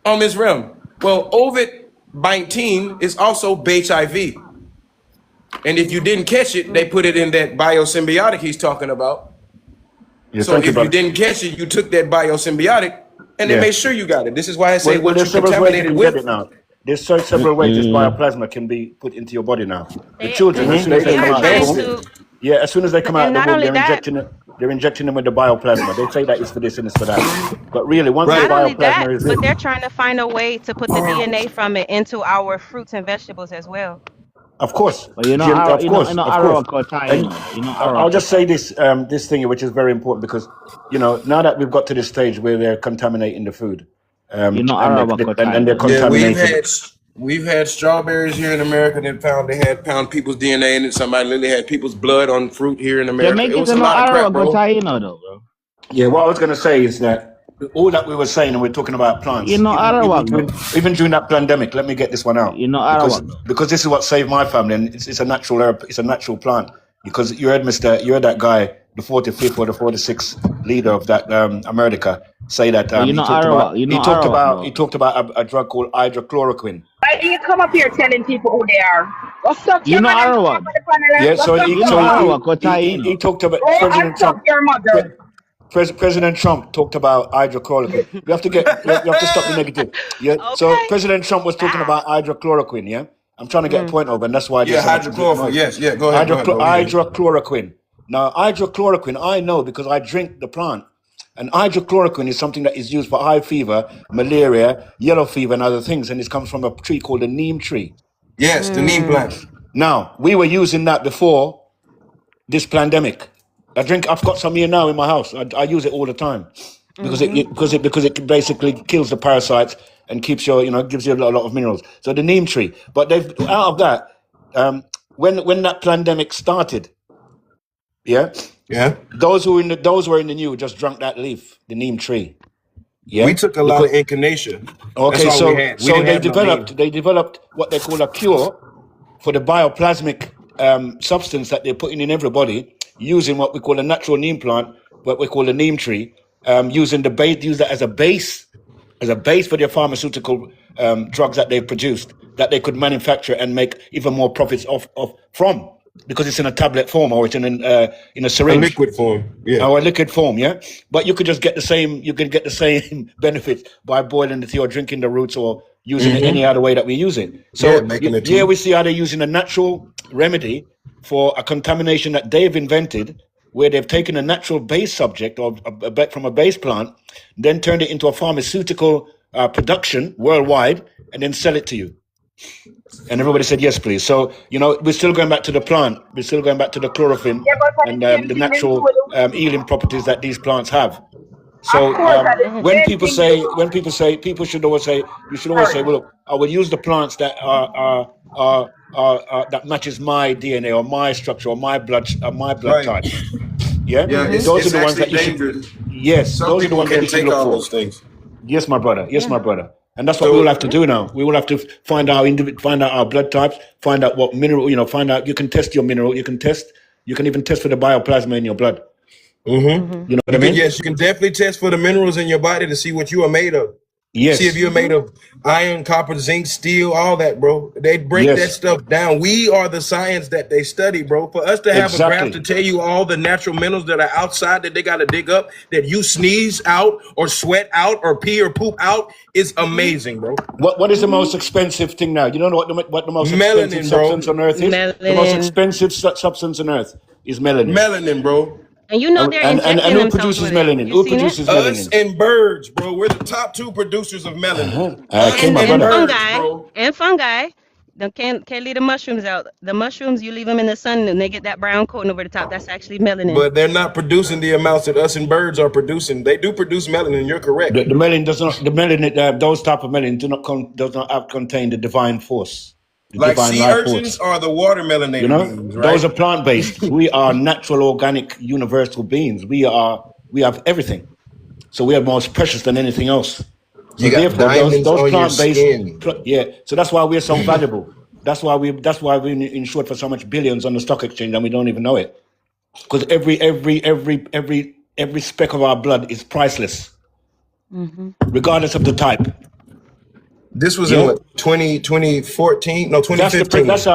on this realm. Well, COVID-19 is also HIV. And if you didn't catch it, they put it in that biosymbiotic he's talking about. Yeah, So thank you, if you brother. didn't catch it, you took that biosymbiotic and they Yeah. made sure you got it. This is why I say Well, what you there's several ways you contaminated can get with. it now. There's several ways this bioplasma can be put into your body now. The They- children, as soon as they they are come out trying of the to- womb, as soon as they come And out of not the womb, only that- they're injecting them with the bioplasma. They say that it's for this and it's for that. But really, once the Not only that, bioplasma is but in, they're trying to find a way to put the DNA from it into our fruits and vegetables as well. of course, But you're Jim, not, of course, of course. And I'll just say this thing, which is very important, because now that we've got to this stage where they're contaminating the food, and they're Yeah, contaminating. we've had strawberries here in America that found people's DNA in it. Somebody literally had people's blood on fruit here in America. It was a lot of crap, bro. Yeah, what I was going to say is that all that we were saying, and we're talking about plants, Arawak though. even during that pandemic. Let me get this one out Arawak though. because this is what saved my family, and it's a natural herb. It's a natural plant. Because you heard that guy, the 45th or the 46th leader of that America, say that But he talked about a drug called hydrochloroquine. Why do you come up here telling people who they are? Go suck your mother and come up Arawak. with the panel. Yeah, Go so suck your Arawak mother. ko tayo, he talked about Go and President suck Trump. your mother. President Trump talked about hydrochloroquine. We have to stop the negative. Yeah. Okay. So President Trump was talking about hydrochloroquine. Yeah. I'm trying to get a point over, and that's why. Yeah, hydrochloroquine. Yes, yeah. Go ahead. Hydrochloroquine. Now, hydrochloroquine, I know because I drink the plant. And hydrochloroquine is something that is used for high fever, malaria, yellow fever, and other things. And it comes from a tree called the neem tree. Yes, the neem plant. Now, we were using that before this pandemic. I've got some here now in my house. I use it all the time because it basically kills the parasites and keeps gives you a lot of minerals. So the neem tree, but they've out of that, when that pandemic started, yeah, those who were in the new just drank that leaf, the neem tree. Yeah, we took a lot of echinacea. Okay, so they developed what they call a cure for the bioplasmic substance that they're putting in everybody, using what we call a natural neem plant, what we call the neem tree, use that as a base for their pharmaceutical drugs that they've produced, that they could manufacture and make even more profits from, because it's in a tablet form or it's in a syringe, a liquid form, or a liquid form, yeah. But you could just get the same. You could get the same benefits by boiling the tea or drinking the roots or using it any other way that we use it. So we see how they're using a natural remedy for a contamination that they've invented, where they've taken a natural base subject or from a base plant, then turned it into a pharmaceutical production worldwide, and then sell it to you. And everybody said yes, please. So we're still going back to the plant. We're still going back to the chlorophyll and the natural healing properties that these plants have. So when people say, people should always say, well, look, I will use the plants that are that matches my DNA or my structure or my blood type. Yeah, those are the ones that you should. Yes, those are the ones that you should look for. Those things. Yes, my brother. Yes, my brother. And that's what we will have to do now. We will have to find out our blood types, find out what mineral, find out. You can test your mineral. You can even test for the bioplasma in your blood. You know what I mean? Yes, you can definitely test for the minerals in your body to see what you are made of. Yes. See if you're made of iron, copper, zinc, steel, all that, bro. They break that stuff down. We are the science that they study, bro. For us to have a graph to tell you all the natural minerals that are outside that they got to dig up, that you sneeze out or sweat out or pee or poop out, is amazing, bro. What is the most expensive thing now? You know what the most expensive substance on earth is? Melanin. The most expensive substance on earth is melanin. Melanin, bro. And they're injecting and who themselves produces with melanin? it. Who produces melanin? Us and birds, bro. We're the top 2 producers of melanin. And fungi. Can't leave the mushrooms out. The mushrooms, you leave them in the sun and they get that brown coating over the top. That's actually melanin. But they're not producing the amounts that us and birds are producing. They do produce melanin. You're correct. The melanin does not. The melanin, those type of melanin, does not contain the divine force. Like sea urchins are the water melanated beings, right? Those are plant based. We are natural, organic, universal beings. We have everything. So we are most precious than anything else. So you got diamonds on your skin. So that's why we're so valuable. That's why we insured for so much billions on the stock exchange, and we don't even know it. Because every speck of our blood is priceless, regardless of the type. This was in what, 2014? No, 2015. That's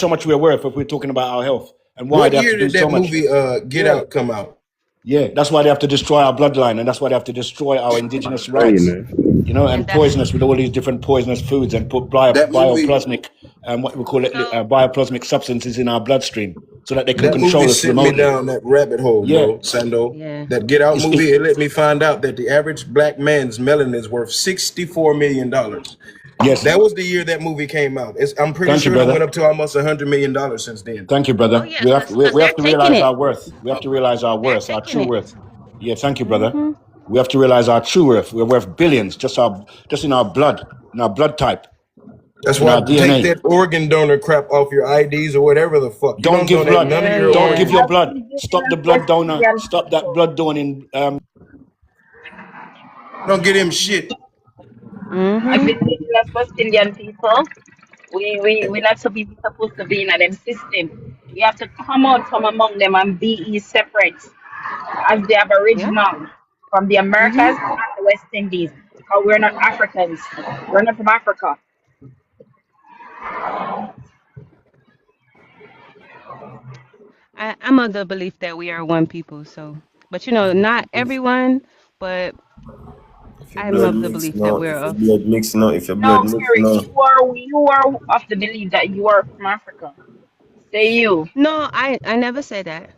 how much we're worth if we're talking about our health. And why what they have year to do did so that much. movie Get Out come out? Yeah, that's why they have to destroy our bloodline, and that's why they have to destroy our indigenous rights. And poison us with all these different poisonous foods and put bioplasmic, what we call it, bioplasmic substances in our bloodstream, so that they can control us remotely. Me down that rabbit hole, bro, Sando. Yeah. That Get Out movie, it let me find out that the average black man's melanin is worth $64 million. Yes, that was the year that movie came out. I'm pretty sure it went up to almost $100 million since then. Thank you, brother. We have to realize our worth. We have to realize our worth, our true worth. Yeah, thank you, brother. We have to realize our true worth. We're worth billions, just in our blood, in our blood type. That's why take that organ donor crap off your IDs or whatever the fuck. Don't give blood. Don't give your blood. Stop the blood donor. Stop that blood donating. Don't get him shit. As Mm-hmm. indigenous West Indian people, we not supposed to be in a them system. We have to come out from among them and be separate as the Yep. Aboriginal from the Americas Mm-hmm. and the West Indies. Because we're not Africans. We're not from Africa. I'm of the belief that we are one people. So, but you know, not everyone, but If your I'm blood of the mix belief that now, we're if your of. blood mix now, if your blood No, mix Mary, now. you are of the belief that you are from Africa. Say you. No, I never said that.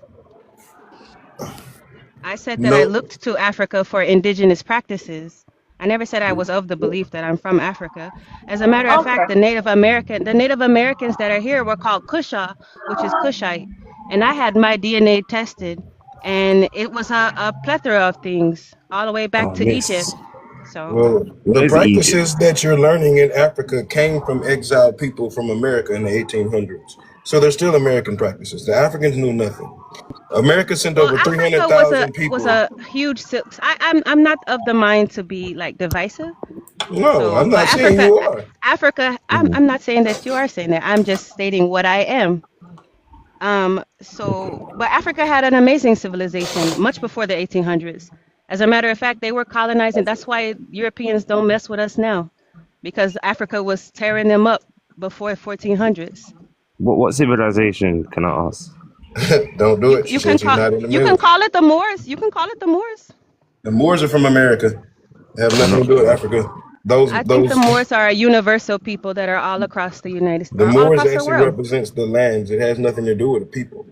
I said that I No. looked to Africa for indigenous practices. I never said I was of the belief that I'm from Africa. As a matter of fact, Okay. The Native Americans that are here were called Kusha, which is Kushite. And I had my DNA tested, and it was a plethora of things, all the way back Oh, to Egypt. miss. So, Well, the Where's Egypt? practices that you're learning in Africa came from exiled people from America in the 1800s. So they're still American practices. The Africans knew nothing. America sent well, over Africa was a 300,000 people. huge. I'm not of the mind to be like divisive. No, So, I'm but not saying Africa, you are. I'm not saying that you are saying that. I'm just stating what I am. But Africa had an amazing civilization much before the 1800s. As a matter of fact, they were colonizing. That's why Europeans don't mess with us now, because Africa was tearing them up before 1400s. What civilization can I ask? Don't do You it. She you can said she's call not in the you can mood. call it the Moors. You can call it the Moors. The Moors are from America. They have I'm nothing not to do with sure. Africa. Those I think the those Moors are a universal people that are all across the the all Moors across the actually world. represents the lands. It has nothing to do with the people.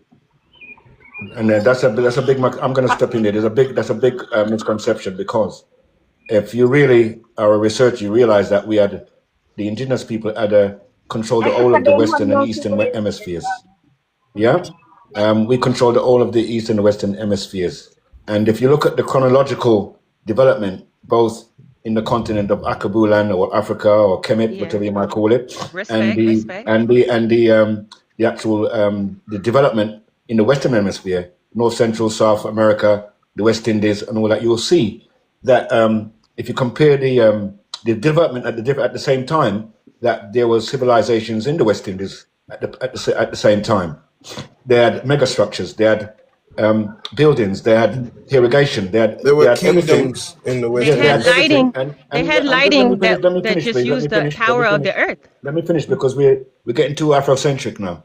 And that's a big. I'm going to step in there. That's a big misconception, because if you really are a researcher, you realize that the indigenous people had control the whole Africa of the don't have western and no eastern civilization. hemispheres. Yeah, we control the whole of the eastern and western hemispheres. And if you look at the chronological development, both in the continent of Akabulan or Africa or Kemet, Yeah. whatever you might call it, and Respect, the respect. and the and the actual the development in the Western Hemisphere, North Central, South America, the West Indies, and all that, you'll see that if you compare the development at the same time, that there was civilizations in the West Indies at the same time. They had megastructures. They had buildings. They had irrigation. There They were had everything. kingdoms in the They West Yeah, they had had Indies. everything. lighting. They had And just let me lighting finish. Let me that finish, just please. Let me used the finish. Let me power of finish. the earth. Let me finish, because we're getting too Afrocentric now.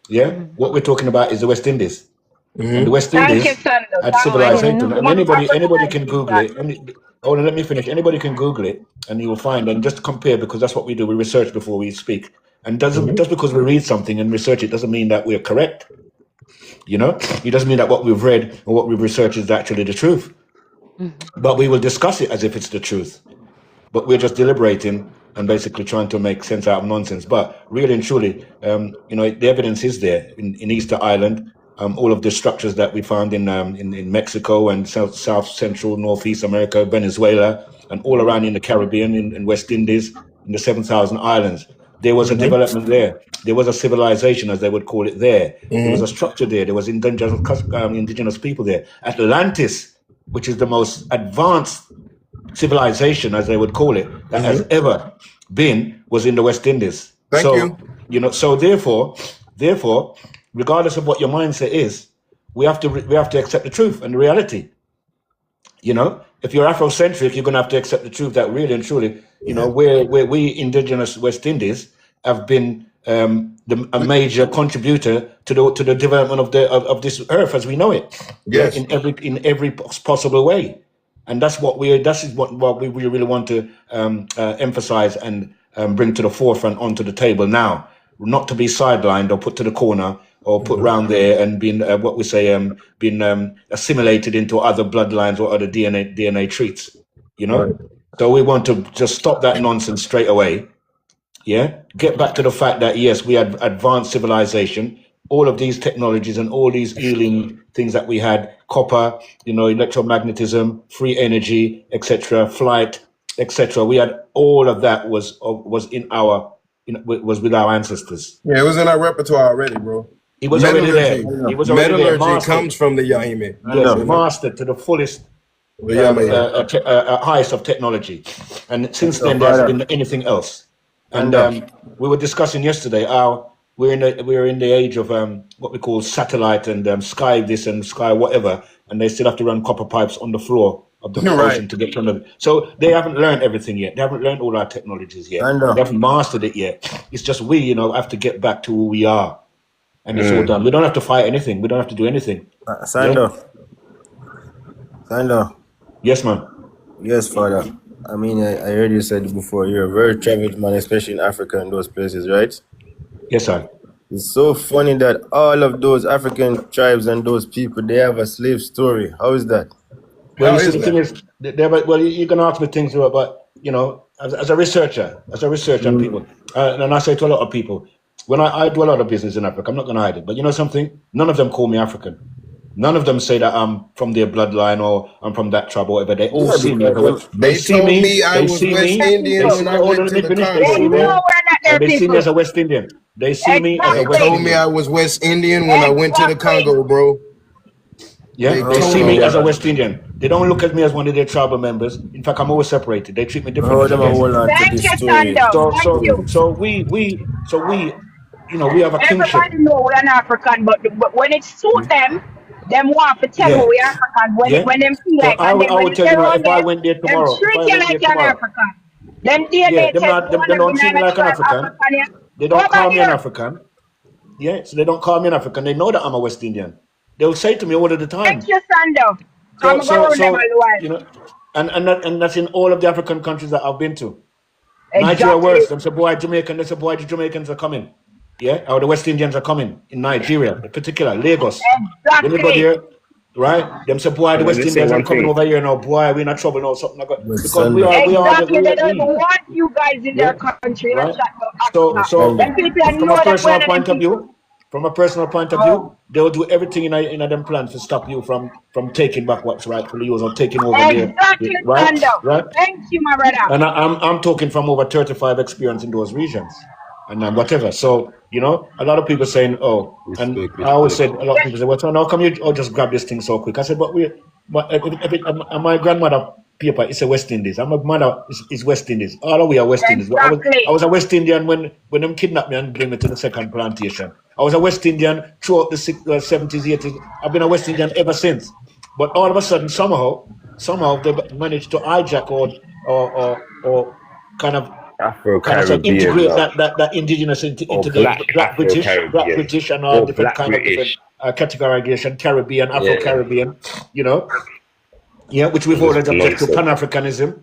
Yeah, Mhm. what we're talking about is the West Indies, and the Hmm. West Thank you, Indies Sandra. had Oh, I Thank you. didn't civilization, know. You and must anybody Africanize can it, Google that. it. Oh, let me finish. Anybody can Google it, and you will find. And just compare, because that's what we do. We research before we speak. And doesn't Hmm. just because we read something and research it doesn't mean that we're correct. You know, it doesn't mean that what we've read or what we've researched is actually the truth. Mhm. But we will discuss it as if it's the truth. But we're just deliberating and basically trying to make sense out of nonsense. But really and truly, the evidence is there in Easter Island. All of the structures that we found in Mexico and South Central, Northeast America, Venezuela, and all around in the Caribbean, in West Indies, in the 7,000 islands. There was a Hmm. development there. There was a civilization, as they would call it there. There was a Hmm. structure there. There was indigenous people there. Atlantis, which is the most advanced civilization, as they would call it, that has Hmm. ever been, was in the West Indies. Thank you. So therefore, regardless of what your mindset is, we have to accept the truth and the reality. If you're Afrocentric, you're going to have to accept the truth that really and truly, Yeah. where we indigenous West Indies have been a major contributor to the development of this earth as we know it. Yeah, Yes. in every possible way, and that's what we really want to emphasize and bring to the forefront onto the table now, not to be sidelined or put to the corner or put Hmm. round there and being what we say being assimilated into other bloodlines or other DNA treats. You Right. know, so we want to just stop that nonsense straight away. Yeah, get back to the fact that yes, we had advanced civilization, all of these technologies and all these healing things that we had, copper, electromagnetism, free energy, etc., flight, etc. We had all of that was in our was with our ancestors. Yeah, it was in our repertoire already, bro. It was already there. Metallurgy. It was already there, Metallurgy mastered. comes from the Yaime. Yes, You know? mastered to the fullest Well, yeah, man. highest of technology, and since So, then there hasn't father, been anything else. And thunder, we were discussing yesterday how we're in the age of what we call satellite and sky this and sky whatever, and they still have to run copper pipes on the floor of the Right. ocean to get from the. So they haven't learned everything yet. They haven't learned all our technologies yet. thunder, They haven't mastered it yet. It's just we, have to get back to who we are, and it's all done. We don't have to fight anything. We don't have to do anything. Yeah. thunder, thunder. Yes, man. Yes, father. I mean, I heard you said before you're a very traveled man, especially in Africa and those places, right? Yes, sir. It's so funny that all of those African tribes and those people they have a slave story. How is that? Well, How you see, is the thing that? is, well, you can ask me things, but as a researcher, on people, and I say to a lot of people, when I do a lot of business in Africa, I'm not going to hide it, but you know something? None of them call me African. None of them say that I'm from their bloodline or I'm from that tribe or whatever. They all Yeah, see me as a because They They see told me. me I They was see West me. Exactly Indian so. when I Hold on, went let to me the finish. They They see Congo, me. know bro. we're not their They see me people. as a West Indian. They see me as a They West Exactly. told me Indian. I was West Indian when I went to the Exactly. Congo, bro. Yeah, They they told see me me also, as a that. West Indian. They don't look at me as one of their tribal members. In fact, I'm always separated. They treat me different how as a them a guest. hold on to Thank this you, story. Sando. So Thank so you. so we we have a Everybody kingship. know we're an African, but when it suit them want to tell you Yeah, we're African when yeah. when them feel So like, and then I when would you tell get around if I them, went there them tomorrow, if treat I you went like there you're an tomorrow, African. Them yeah, DNA test one they of you don't see name me a like an tribe African. African, yeah. They Go don't about call me an there. African. Yeah, so they don't call me an African. They know that I'm a West Indian. They'll say to me all of the Thank time. you, Sando. I'm So gonna go so around them so a while. and that's in all of the African countries that I've been to. Nigeria Exactly. worse. Them say boy Jamaican. They say boy the Jamaicans are coming. Yeah, or the West Indians are coming in Nigeria, in particular Lagos. When you go Exactly. there, right? Them say boy the Let West me say Indians are one coming thing. over here now. Boy, we in a trouble now. Something like that. But Because thunder, Exactly. They don't even we want you guys in their yeah, country and right. chat about So but Africa. so thunder. Them people from a know that we're personal not them point of people. view, from a personal point of Oh. view, they will do everything in a them plan to stop you from taking back what's rightfully yours or taking over Exactly, right, Sando. right. Thank you, my brother. And I'm talking from over 35 experience in those regions and whatever. So, a lot of people saying, oh, and Respect, I always respect. said, a lot of people say, well, so now come you just grab this thing so quick. I said, but my grandmother paper is a West Indies. And my mother is West Indies. All of we are West Indies. Well, I Exactly. was a West Indian when them kidnapped me and bring me to the second plantation. I was a West Indian throughout the 70s, 80s. I've been a West Indian ever since. But all of a sudden, somehow they managed to hijack or kind of Afro say Caribbean, integrate love, that indigenous or into the Black Afro Black Caribbean, British and all or different Black kind of different British. categorization, Caribbean, Afro Yeah, Caribbean, you know, yeah, which we've just always object to nonsense. Pan Africanism,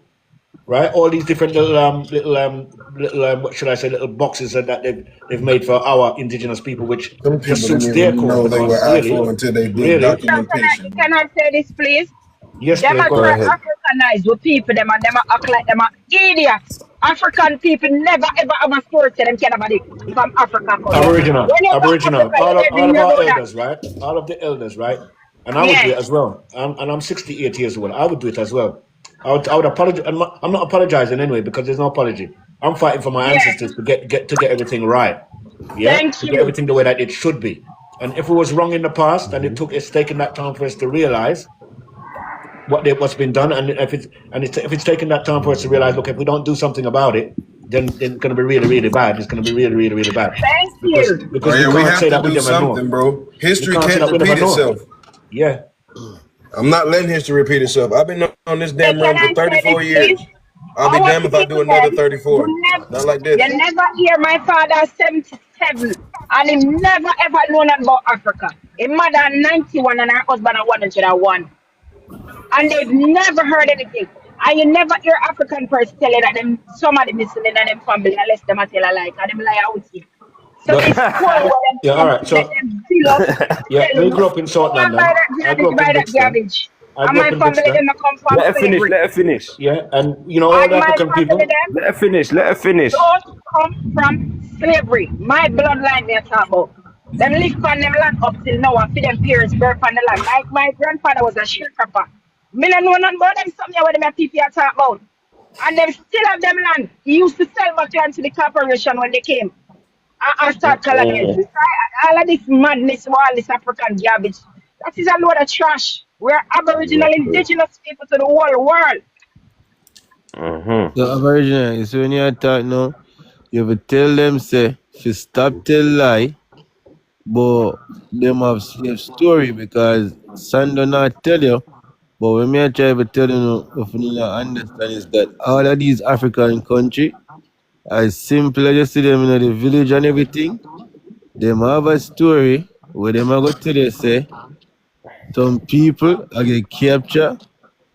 right? All these different little what should I say, little boxes that they've made for our indigenous people, which Some just people suits didn't their even cause. know they were Because Afro until they did really, So documentation, bro. can I say this, please? yes, Them please are go Go try ahead. ahead. Africanize with people, them and them a act like them are idiots. African people never ever have a story to them can about from Africa come. When you go Aboriginal, Africa, you all never of hear our about that. elders, right? All of the elders, right? And I would do Yeah. it as well. And I'm 68 years old. I would do it as well. I would apologize. I'm not apologizing anyway because there's no apology. I'm fighting for my Yeah. ancestors to get everything right. Yeah, Thank to get you. everything the way that it should be. And if it was wrong in the past, and it's taken that time for us to realize what's been done, and if it's taken that time for us to realize, look, if we don't do something about it, then it's going to be really, really bad. It's going to be really, really, really bad Thank because you. Oh we yeah, we can't have say to that we do never know. something, bro. We History can't say can't that we never repeat know. itself. Yeah. I'm not letting history repeat itself. I've been on this Hey, damn can room for I say this, 34 please? years. I'll be Our damned if I do people another them, 34. Not like this. you never hear my father 77 and him never ever known about Africa. His mother 91 and her husband 101. And they've never heard anything. And you never hear African person tell you that them somebody missing in them family unless them a tell a lie, and them lie out here. So But this story where them yeah, all come right. let So them fill up, yeah, tell we you, grew up in go South and buy London. that I grew garbage, up in buy that Brixton. garbage. And my family them come from Let her finish. slavery. Let her finish. Yeah, and all And the my African family people. them Let her finish. Let her finish. don't come from slavery. My bloodline me a talk about. Them live on them land up till now and feed them parents birth on the land. My grandfather was a sharecropper. Me no know nothing about them something where them a people a talk about. And them still have them land. He used to sell back land to the corporation when they came and start colonizing. So all of this madness, all this African garbage, that is a load of trash. We're Aboriginal Exactly. indigenous people to the whole world. Mm-hmm. The Aboriginal is when you talk now, you have to tell them say, if you stop tell lie, but them have story because son do not tell you. But when me I try to tell you, if you not understand is that all of these African country, as simple as you see them in the village and everything, them have a story where them are going to tell you say, some people are get captured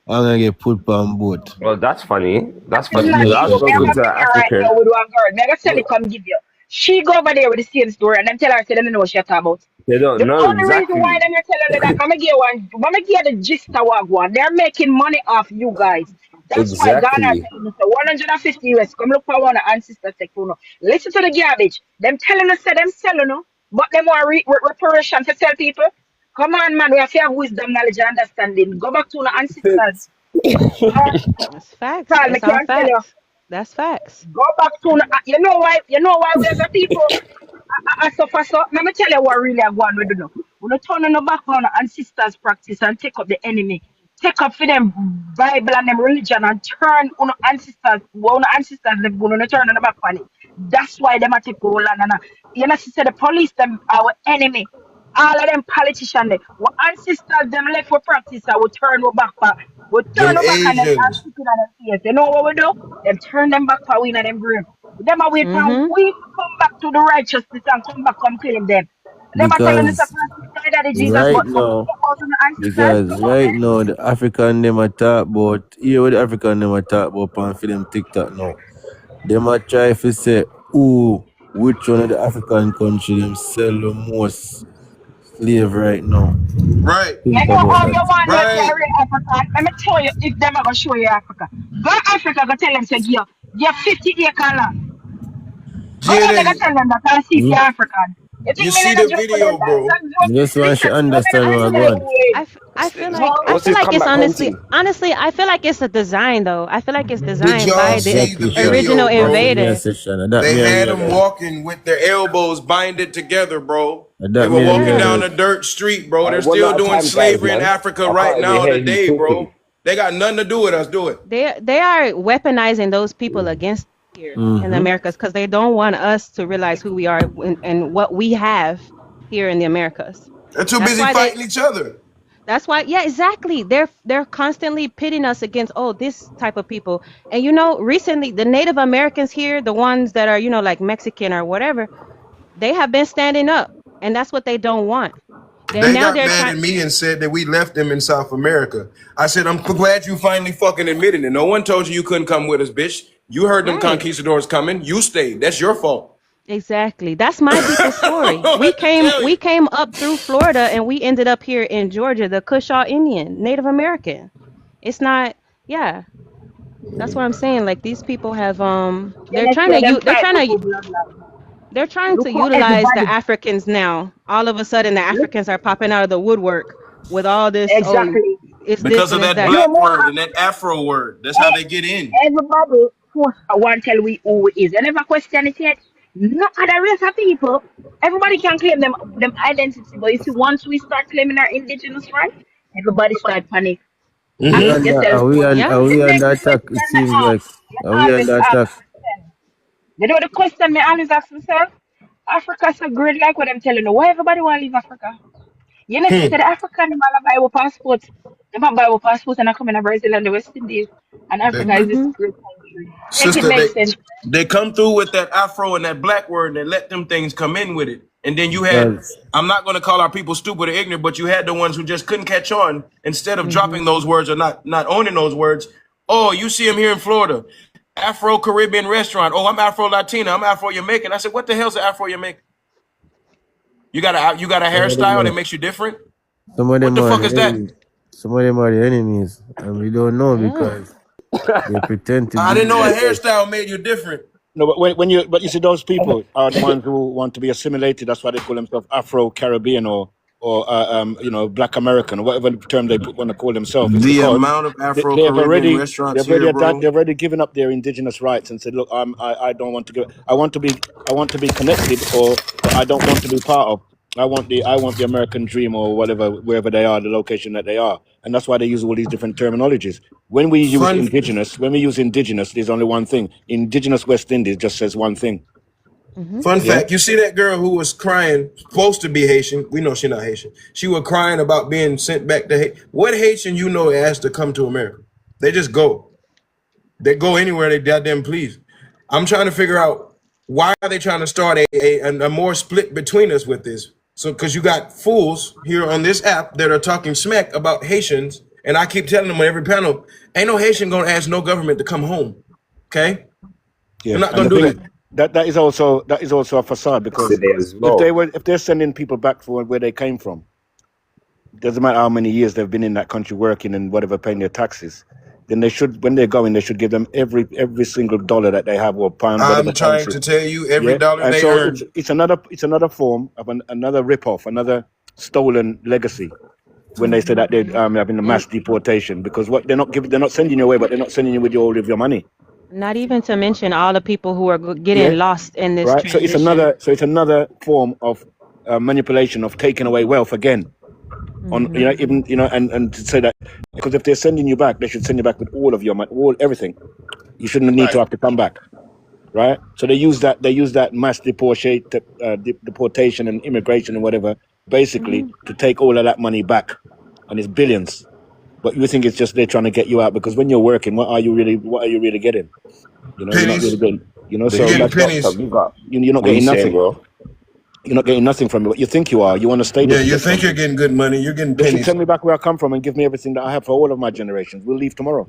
and I get put on boat. Well, that's funny. That's It's funny not because I've true. Me have spoken a to an video right now African. with one girl. Me I tell you Look, come give you. She go over there with the same story and them tell her say them know what she talk about. they don't The know only reason why exactly. them are telling her that I'm gonna get the gist of what go on. They're making money off you guys. That's why Ghana are Exactly. telling us 150 US. Come look for one ancestor take no. Listen to the garbage. Them telling us say them selling no, but them want reparation to tell people. Come on, man. We have to have wisdom, knowledge, and understanding. Go back to the ancestors. That's facts. Call me It's all can't tell you. facts. That's facts. Go back to you know why we as a people I suffer so. Let me tell you what really have gone with you know. We don't turn on the back on our ancestors practice and take up the enemy. Take up for them Bible and them religion and turn on our ancestors them going to turn on the back on it. That's why them a take over land and you know she said the police them our enemy. All of them politicians, our ancestors them left for practice and we turn our back back. We turn Them our back and them start Asians. spitting on them face. You know what we do? Them turn them back for we in them grave. Them a wait for Mm-hmm. we to come back to the righteousness and come back and claim them. Them are telling us Because about the Jesus, right but forget now, about the ancestors. because Come on, right man. now the African them a talk about here what the African them a talk about on for them TikTok now. Them a try to say who which one of the African country them sell the most slave right now. Right. You Think know about how you that. want your Right. carry Africa. Let me tell you if them are gonna show you Africa. Go Africa, go tell them say give 50 acre land. Go there, they go GNX, tell them that and see if Hmm? you're African. You you think me see not the joke with them? video, That is bro. a joke. Just want Listen, to let me understand I what I feel tell like want. you. I feel like Go. I What's feel his like it's comeback honestly hunting? honestly I feel like it's a design though. I feel like it's Did designed y'all by the see the Exactly, Sean. original video, That's the bro? mere invaders. session. And that They me I had them realize. walking with their elbows binded together, bro. And They that were me I walking Yeah. down realize. a dirt street, bro. All They're right, one still at a doing time, guys, slavery in man. Africa I right can't even now hear who's today, talking. bro. They got nothing to do with us. Do it. They are weaponizing those people against here in the Mm-hmm. Americas because they don't want us to realize who we are and what we have here in the Americas. They're too That's busy why they fighting each other. that's why yeah, exactly. They're constantly pitting us against oh this type of people. And you know, recently the Native Americans here, the ones that are, you know, like Mexican or whatever, they have been standing up. And that's what they don't want. Then They now got they're mad trying at me and said that we left them in South America. I said, I'm glad you finally fucking admitted it. No one told you you couldn't come with us, bitch. You heard them right. conquistadors coming. You stayed. That's your fault. Exactly. That's my deepest I don't story. know what to tell We you. came up through Florida and we ended up here in Georgia, the Cushaw Indian, Native American. It's not yeah, that's what I'm saying. Like these people have Then they say them they're fight trying to double bloodline. they're trying Look to for utilize the everybody. Africans now. All of a sudden the Look, Africans are popping out of the woodwork with all this oh exactly. it's this Because and of it's that that. You black know, word and that Afro word. That's how they get in. everybody force I want to tell we who it is. I never question it yet. No other race of people. Everybody can claim them identity, but you see, once we start claiming our indigenous right, everybody start panic. We Ask under yourself, Yeah. are the we next under attack? question It me seems like ask, me are we always under ask attack? myself. You know the question me always ask myself? Africa so great like what I'm telling you. Why everybody want to leave Africa? You know, see, the African them all buy our passports. They might buy our passports and I come in Brazil and the West Indies. And They, Africa is this Mhm. great country. Make it sister, make sense. they come through with that Afro and that black word and they let them things come in with it. And then you had, Because I'm not going to call our people stupid or ignorant, but you had the ones who just couldn't catch on instead of dropping Mhm. those words or not owning those words. Oh, you see them here in Florida. Afro Caribbean restaurant. Oh, I'm Afro Latina. I'm Afro Jamaican. I said, what the hell's an Afro Jamaican? You got a some of them hairstyle that are makes you different? some of What them the are fuck the is that? enemies. Some of them are the enemies. And we don't know Yeah. because they pretend to I be didn't know a like us. hairstyle made you different. No, but but you see those people are the ones who want to be assimilated. That's why they call themselves Afro Caribbean or Black American or whatever term they want to call themselves. It's The because amount of Afro Caribbean restaurants here, bro. they've already given up their indigenous rights and said, look, I don't want to give. I want to be connected, or but I don't want to be part of. I want the American dream or whatever, wherever they are, the location that they are. And that's why they use all these different terminologies. When we use Fun indigenous, there's only one thing. Indigenous West Indies just says one thing. fun Yeah. fact, you see that girl who was crying, supposed to be Haitian. We know she's not Haitian. She was crying about being sent back to Haiti. What Haitian you know asked to come to America? They just go. They go anywhere they goddamn please. I'm trying to figure out why are they trying to start a more split between us with this? So because you got fools here on this app that are talking smack about Haitians, and I keep telling them on every panel, ain't no Haitian gonna ask no government to come home. Okay? They're Yeah. not And gonna the do thing that. that is also a facade, because Yesterday as well. if they're sending people back for where they came from, doesn't matter how many years they've been in that country working and whatever, paying their taxes, then they should, when they're going, they should give them every single dollar that they have, or pound, whatever I'm trying currency. to tell you every Yeah. dollar And they so earn. it's another form of another rip-off, another stolen legacy, when they say that they're having a mass deportation, because what they're not sending you away, but they're not sending you with all of your money. Not even to mention all the people who are Yeah. getting lost in this Right. So transition. it's another form of manipulation, of taking away wealth again. On, even, and to say that, because if they're sending you back, they should send you back with all of your money, everything. You shouldn't need to have to come back. Right. So they use that mass deportation and immigration and whatever, basically to take all of that money back, and it's billions. But you think it's just they're trying to get you out, because when you're working, what are you really getting? You're not really Pennies. getting. The You're So getting truth, that's doctor, pennies. big up. you're not What you getting saying, nothing. bro? You're not getting nothing from it. What you think you are, you want to stay there Yeah, to you get think you're something. getting good money. You're getting They should pennies. send me back where I come from and give me everything that I have for all of my generations. We'll leave tomorrow.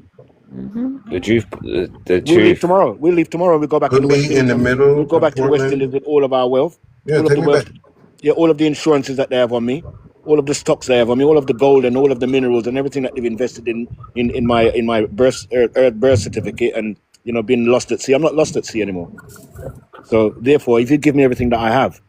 The truth, the We'll leave truth. tomorrow. We'll leave tomorrow. We'll go back to Put the West me in Indies, the and we'll middle go of back to the West Indies Portland. with all of our wealth, Yeah, all of take the me back. wealth, yeah, all of the insurances that they have on me, all of the stocks they have on me, all of the gold and all of the minerals and everything that they've invested in my birth certificate, and being lost at sea. I'm not lost at sea anymore. So therefore, if you give me everything that I have,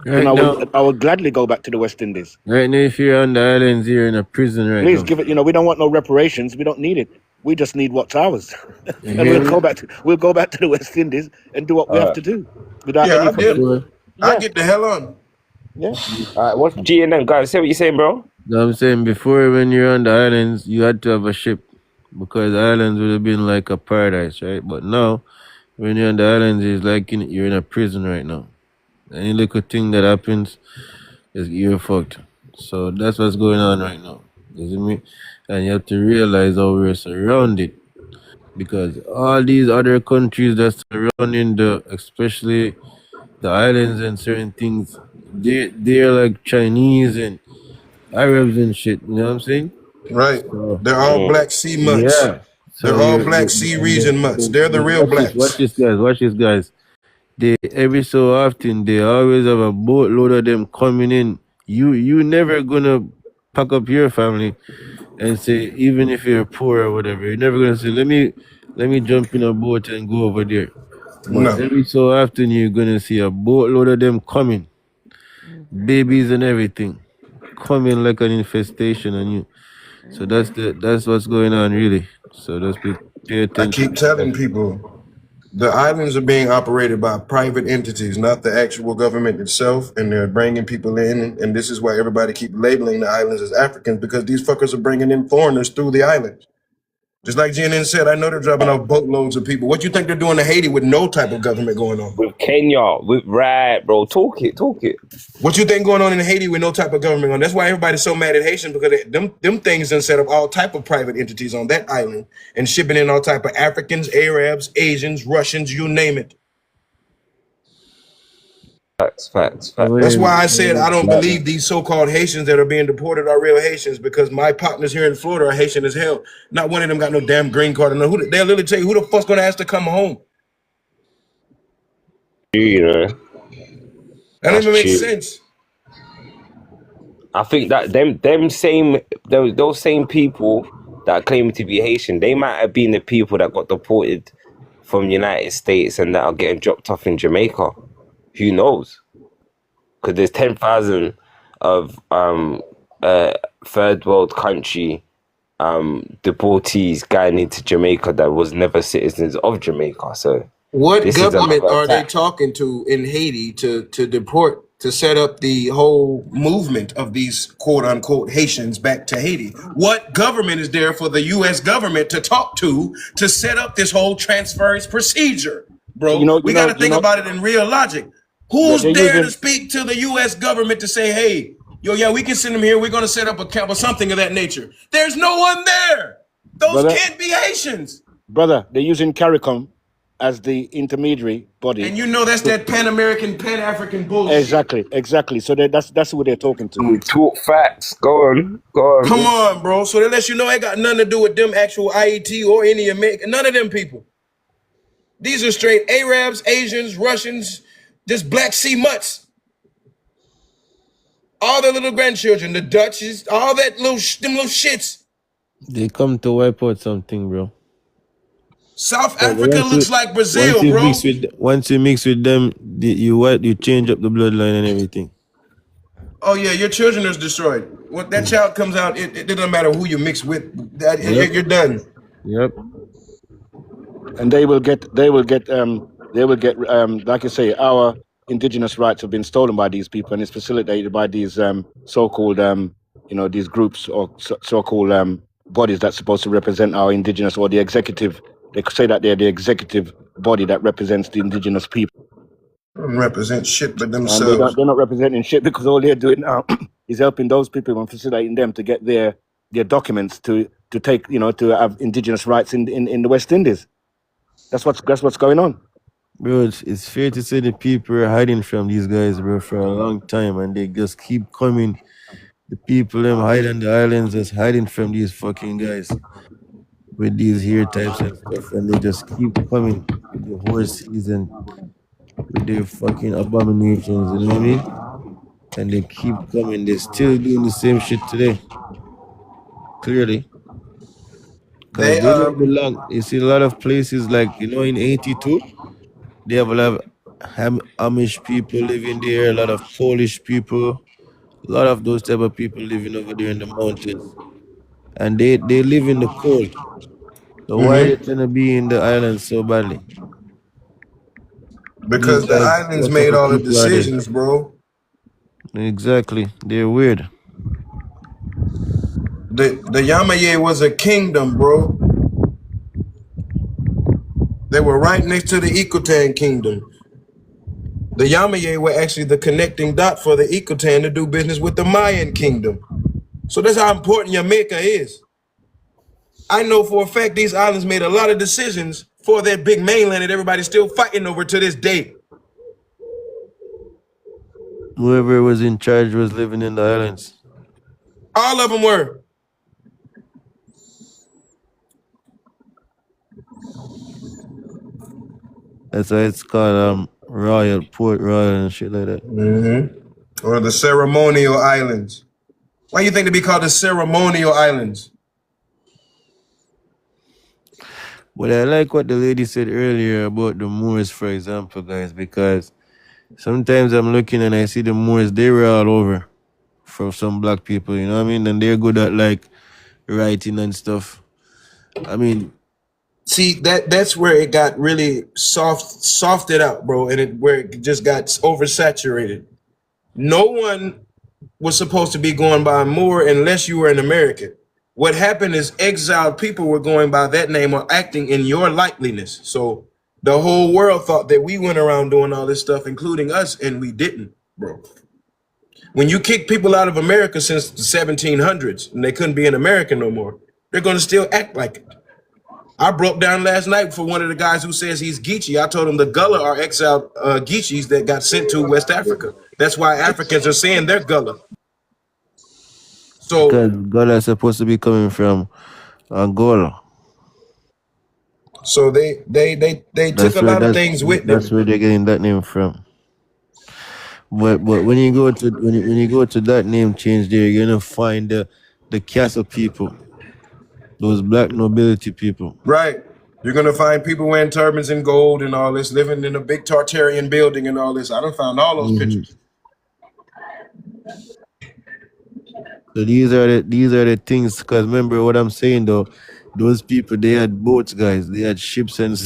then Right now, I would gladly go back to the West Indies. right now, if you're on the islands, you're in a prison right Please now. give it. We don't want no reparations. We don't need it. We just need what's ours, You and hear me? we'll go back to the West Indies and do what we have to do without Yeah, any I fucking. did. Before, I Yeah, get the hell on. yeah. What's G and M guys? Say what you saying, bro? no, I'm saying before, when you're on the islands, you had to have a ship, because the islands would have been like a paradise, right? But now, when you're on the islands, it's like you're in a prison right now. Any little thing that happens, you're fucked. So that's what's going on right now. You see me? And you have to realize how we're surrounded, because all these other countries that's surrounding especially the islands and certain things, they're like Chinese and Arabs and shit. You know what I'm saying? Right. So They're all Black Sea mutts. yeah. They're So all Black Sea region mutts. They're the real watch blacks. this, guys. Watch this, guys. They every so often they always have a boatload of them coming in. You never gonna pack up your family and say, even if you're poor or whatever, you're never gonna say, let me jump in a boat and go over there. But No. every so often you're gonna see a boatload of them coming, babies and everything, coming like an infestation on you. So that's what's going on really. So just pay I attention. keep telling people the islands are being operated by private entities, not the actual government itself, and they're bringing people in. And this is why everybody keep labeling the islands as Africans, because these fuckers are bringing in foreigners through the islands. Just like GNN said, I know they're dropping off boatloads of people. What you think they're doing to Haiti with no type of government going on? With Kenya, right, bro. Talk it. What you think going on in Haiti with no type of government on? That's why everybody's so mad at Haitians, because them things done set up all type of private entities on that island and shipping in all type of Africans, Arabs, Asians, Russians, you name it. Facts. That's why I said I Wait, don't believe these so-called Haitians that are being deported are real Haitians, because my partners here in Florida are Haitian as hell. Not one of them got no damn green card. And they'll literally tell you, who the fuck's gonna ask to come home? You know, That don't that's even make true. sense. I think that those same people that claim to be Haitian, they might have been the people that got deported from United States and that are getting dropped off in Jamaica. Who knows? Because there's 10,000 of third world country deportees going into Jamaica that was never citizens of Jamaica. So What this is government another are they attack. talking to in Haiti to deport to set up the whole movement of these quote unquote Haitians back to Haiti? What government is there for the US government to talk to set up this whole transference procedure? Bro, we got to think about it in real logic. Who's they're there to using, speak to the US government to say, hey, yo, yeah, we can send them here. We're going to set up a camp or something of that nature? There's no one there. Those brother, can't be Haitians. they're using CARICOM as the intermediary body. And you know that's that Pan American, Pan African bullshit. Exactly. So that's who they're talking to. Talk facts. Go on. Go Come on. on, bro. So that lets you know it got nothing to do with them actual IET or any American. None of them people. These are straight Arabs, Asians, Russians, just Black Sea mutts. All their little grandchildren, the Dutchies, all that them little shits. They come to wipe out something, bro. South But Africa looks like Brazil, bro. once you mix with them, you change up the bloodline and everything. Oh yeah, your children is destroyed. When that child comes out, it doesn't matter who you mix with. You're done. Yep. And like you say, our indigenous rights have been stolen by these people, and it's facilitated by these so-called these groups or so-called bodies that's supposed to represent our indigenous, or the executive. They say that they're the executive body that represents the indigenous people. Don't represent shit but And themselves. they're not representing shit, because all they're doing now is helping those people and facilitating them to get their documents to take, to have indigenous rights in the West Indies. That's what's going on. Bro, it's fair to say the people are hiding from these guys, bro, for a long time, and they just keep coming. The people them hide on the islands just hiding from these fucking guys with these hair types and stuff, and they just keep coming with the horses and with their fucking abominations, you know what I mean? And they keep coming. They're still doing the same shit today. Clearly. Because They they don't belong. You see a lot of places like, in 82, they have a lot of Amish people living there, a lot of Polish people, a lot of those type of people living over there in the mountains. And they live in the cold. So why are they trying to be in the islands so badly? These because the guys, islands what type made of all the people are they? decisions, bro. Exactly. They're weird. The Yamaye was a kingdom, bro. They were right next to the Ikutan kingdom. The Yamaye were actually the connecting dot for the Ikutan to do business with the Mayan kingdom. So that's how important Jamaica is. I know for a fact these islands made a lot of decisions for that big mainland that everybody's still fighting over to this day. Whoever was in charge was living in the islands. All of them were. That's why it's called Royal, Port Royal and shit like that. Or the ceremonial islands. Why do you think they be called the ceremonial islands? But I like what the lady said earlier about the Moors, for example, guys, because sometimes I'm looking and I see the Moors, they were all over from some black people, you know what I mean? And they're good at like writing and stuff. I mean, See, that's where it got really softed out, bro, and where it just got oversaturated. No one was supposed to be going by Moor unless you were an American. What happened is exiled people were going by that name or acting in your likeliness. So the whole world thought that we went around doing all this stuff, including us, and we didn't, bro. When you kick people out of America since the 1700s and they couldn't be an American no more, they're going to still act like it. I broke down last night for one of the guys who says he's Geechee. I told him the Gullah are exiled Geechees that got sent to West Africa. That's why Africans are saying they're Gullah. So, because God is supposed to be coming from Angola. so they took a lot of things with them. That's where they're getting that name from. But when you go to when you go to that name change there, you're gonna find the castle people, those black nobility people. Right. You're going to find people wearing turbans and gold and all this, living in a big Tartarian building and all this. I done found all those pictures. So these are the things. Because remember what I'm saying though, those people they had boats, guys. They had ships and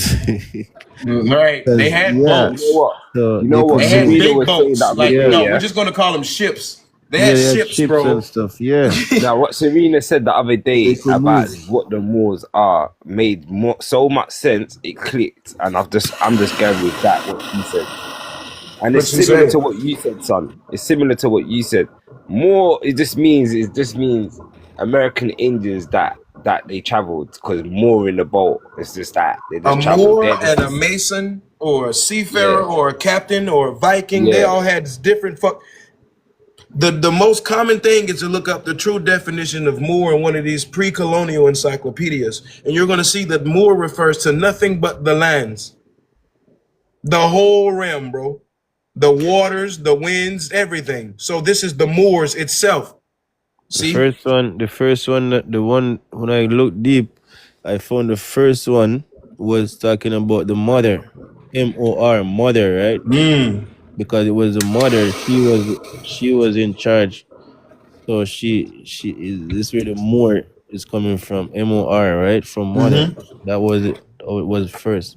Right. They Because had yeah, You know boats. what? so You they know what? could They had move. Serena big was saying the boats. other Like, day, Yeah, no, we're yeah. just gonna call them ships. They yeah, had they had ships, ships and bro. stuff. Yeah, Now, what Serena said the other they day could about move. what the Moors are made so much sense. It clicked, and I'm just going with that. What she said. And it's What she similar say? to what you said, son. It's similar to what you said. More, it just means American Indians that they traveled because more in the boat. It's just that they A just traveled. They're Moor just and a this, Mason or a seafarer yeah, or a captain or a Viking, they yeah, all had different fuck. The most common thing is to look up the true definition of Moor in one of these pre-colonial encyclopedias, and you're gonna see that Moor refers to nothing but the lands, the whole realm, bro. The waters, the winds, everything. So this is the Moors itself. See? The first one, the one when I looked deep, I found the first one was talking about the mother, MOR, mother, right? Because it was the mother. She was in charge. So she is this where the more is coming from, MOR, right? From mother. That was it. Oh, it was first,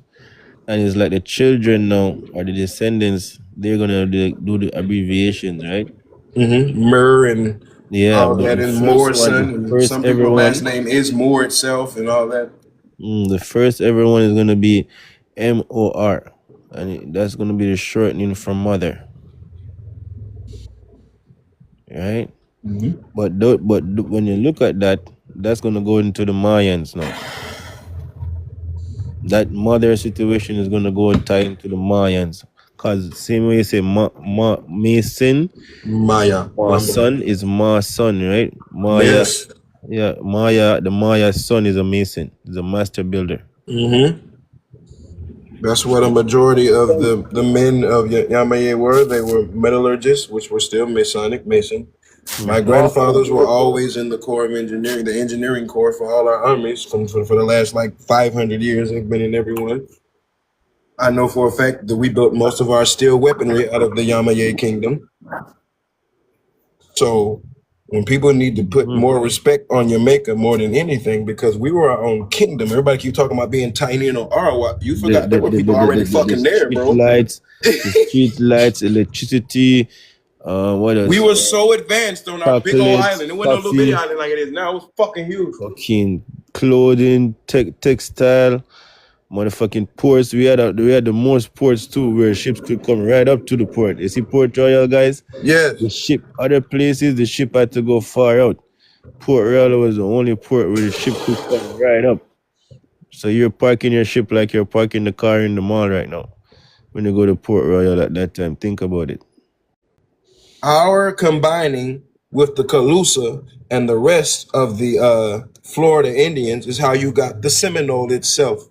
and it's like the children now or the descendants. They're gonna do the abbreviations, right? Myrrh and Yeah, all but that, the and first one, the Morrison, and first some people last everyone. name is Moore itself, and all that. The first everyone is gonna be MOR, and that's gonna be the shortening from mother, right? When you look at that, that's gonna go into the Mayans now. That mother situation is gonna go and tie into the Mayans, cause same way you say Mason, Maya, my Mamba. son is my son, right? Maya, Yes. yeah, Maya. The Maya's son is a Mason, is a master builder. That's what a majority of the men of Yamaye were. They were metallurgists, which were still Masonic Mason. My grandfathers were always in the Corps of Engineering, the engineering corps for all our armies for the last like 500 years. They've been in everyone. I know for a fact that we built most of our steel weaponry out of the Yamaye kingdom. So when people need to put Mhm. more respect on Jamaica more than anything, because we were our own kingdom. Everybody keep talking about being tiny and Arawa. You the forgot the there were the, people the, the, already the, the fucking there, street bro. lights, electricity, what We else? were so advanced on our big old Chocolate, island. It wasn't no little bitty coffee, island like it is now. It was fucking huge. fucking clothing, textile, motherfucking ports. We had the most ports too, where ships could come right up to the port. You see Port Royal, guys. Yes. The ship, other places, the ship had to go far out. Port Royal was the only port where the ship could come right up. So you're parking your ship like you're parking the car in the mall right now. When you go to Port Royal at that time, think about it. Our combining with the Calusa and the rest of the Florida Indians is how you got the Seminole itself.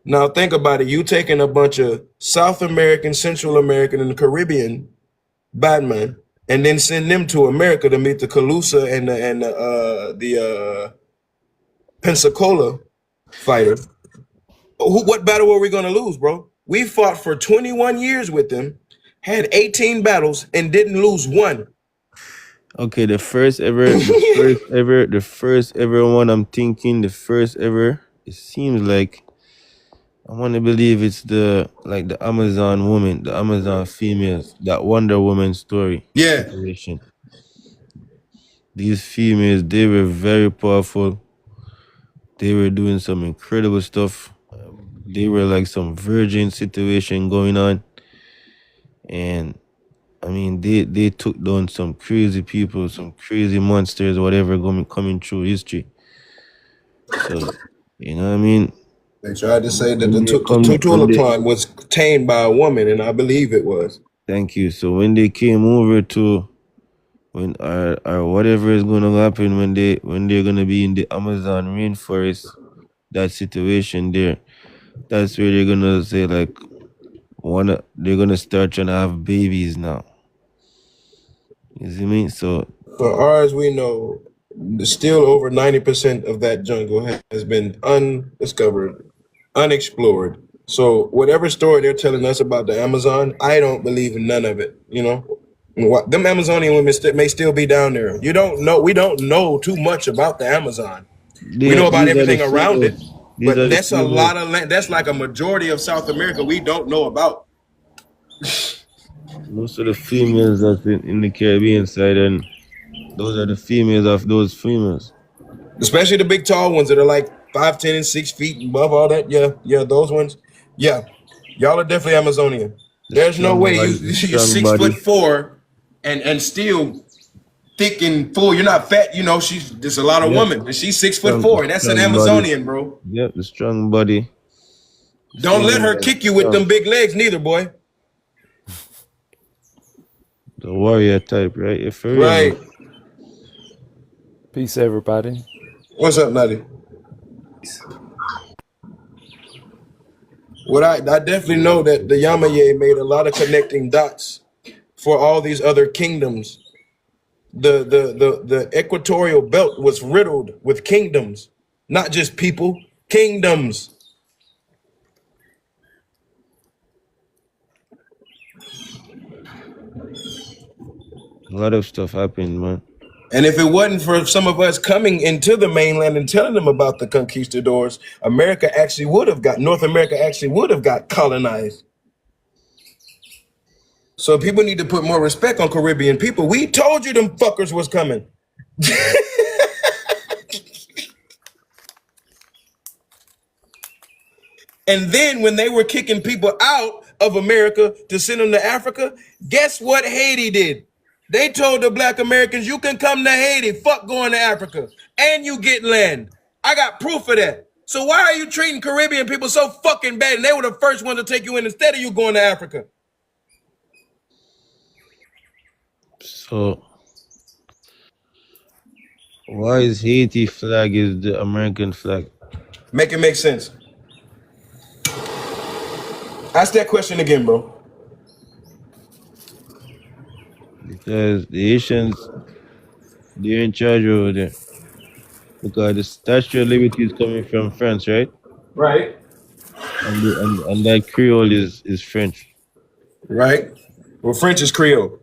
Now think about it. You taking a bunch of South American, Central American, and Caribbean Batman, and then send them to America to meet the Calusa and the Pensacola fighters. What battle were we going to lose, bro? We fought for 21 years with them, had 18 battles, and didn't lose one. Okay, the first ever one. I'm thinking the first ever. It seems like I want to believe it's the Amazon woman, the Amazon females, that Wonder Woman story Yeah. situation. These females, they were very powerful. They were doing some incredible stuff. They were like some virgin situation going on, and I mean, they took down some crazy people, some crazy monsters, whatever coming through history. So, you know what I mean? They tried to say that When the they come, when Tutula they clan was tamed by a woman, and I believe it was. Thank you. So when they came over to when or whatever is going to happen when they're going to be in the Amazon rainforest, that situation there, that's where they're going to say like they're going to start trying to have babies now. You see me? So For far as we know, still over 90% of that jungle has been undiscovered, unexplored. So whatever story they're telling us about the Amazon, I don't believe in none of it. You know, them Amazonian women may still be down there. You don't know. We don't know too much about the Amazon. We know about these are the everything around females. it. These are But the that's a females. lot of land. That's like a majority of South America we don't know about. Most of the females that's in the Caribbean side, and those are the females of those females. Especially the big tall ones that are like 5'10" and 6 feet above all that. Yeah, those ones. Yeah, y'all are definitely Amazonian. The There's no strong way body, the you're strong six body. foot four and still thick and full. You're not fat. You know, there's a lot of Yep, women, and she's 6'4", strong, and that's an strong body. Amazonian, bro. Yep, the strong body. The Don't let females her are kick you with strong. them big legs, neither, boy. The warrior type, right? Yeah, for real, man. Right. Peace, everybody. What's up, Nutty? What I definitely know that the Yamaye made a lot of connecting dots for all these other kingdoms. The equatorial belt was riddled with kingdoms, not just people, kingdoms. A lot of stuff happened, man. And if it wasn't for some of us coming into the mainland and telling them about the conquistadors, North America actually would have got colonized. So people need to put more respect on Caribbean people. We told you them fuckers was coming. And then when they were kicking people out of America to send them to Africa, guess what Haiti did? They told the black Americans, you can come to Haiti, fuck going to Africa, and you get land. I got proof of that. So why are you treating Caribbean people so fucking bad? And they were the first ones to take you in instead of you going to Africa. So why is Haiti flag is the American flag? Make it make sense. Ask that question again, bro. Because the Haitians, they're in charge over there. Because the Statue of Liberty is coming from France, right? Right. And that Creole is French. Right. Well, French is Creole.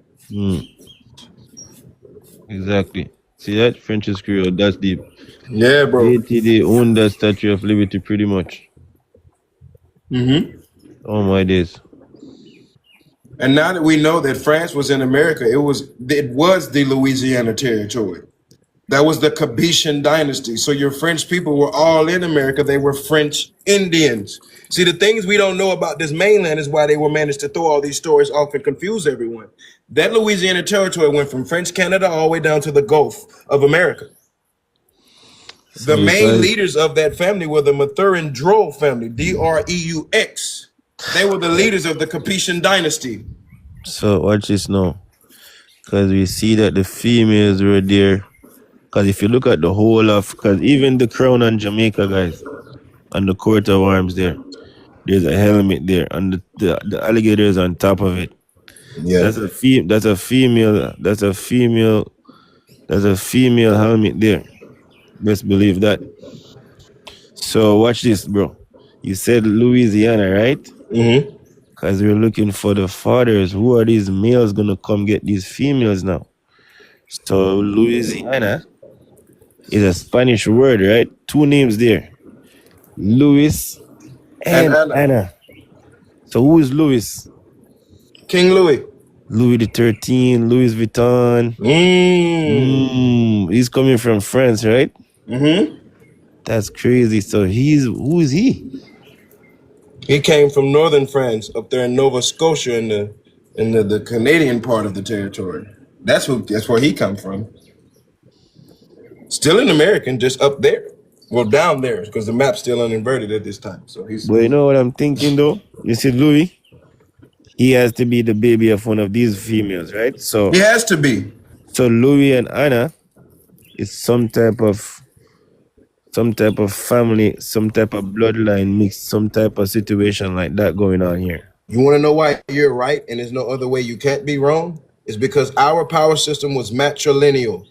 Exactly. See that? French is Creole. That's deep. Yeah, bro. Haiti, they own that Statue of Liberty pretty much. Oh my days. And now that we know that France was in America, it was the Louisiana Territory. That was the Capetian dynasty. So your French people were all in America. They were French Indians. See, the things we don't know about this mainland is why they were managed to throw all these stories off and confuse everyone. That Louisiana Territory went from French Canada all the way down to the Gulf of America. So The main leaders of that family were the Mathurin Dreux family, Dreux. They were the leaders of the Capetian dynasty. So watch this now. Because we see that the females were there. Because if you look at the whole of, because even the crown on Jamaica, guys, on the coat of arms there's a helmet there, and the alligator is on top of it. Yeah. That's a female helmet there. Best believe that. So watch this, bro. You said Louisiana, right? Mm-hmm. Because we're looking for the fathers. Who are these males gonna come get these females now? So Louisiana is a Spanish word, right? Two names there. Louis and Anna. So who is Louis? King Louis. Louis the 13th, Louis Vuitton. He's coming from France, right? Mm-hmm. That's crazy. So who is he? He came from northern France, up there in Nova Scotia, in the Canadian part of the territory. That's where he come from. Still an American, just up there. Well, down there, because the map's still uninverted at this time. So he's. But you know what I'm thinking though? You see, Louis, he has to be the baby of one of these females, right? So he has to be. So Louis and Anna is some type of family, some type of bloodline mix, some type of situation like that going on here. You want to know why you're right and there's no other way you can't be wrong? It's because our power system was matrilineal,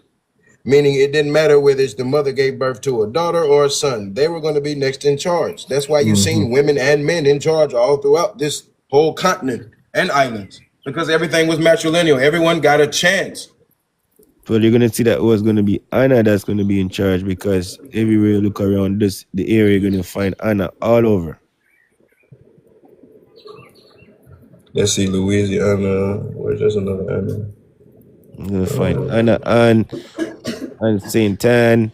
meaning it didn't matter whether the mother gave birth to a daughter or a son. They were going to be next in charge. That's why you've seen women and men in charge all throughout this whole continent and islands, because everything was matrilineal. Everyone got a chance. But you're gonna see that it was gonna be Anna that's gonna be in charge because everywhere you look around this the area you're gonna find Anna all over. Let's see, Louisiana. Where's there's another Anna? You're gonna find Anna and Saint Anne,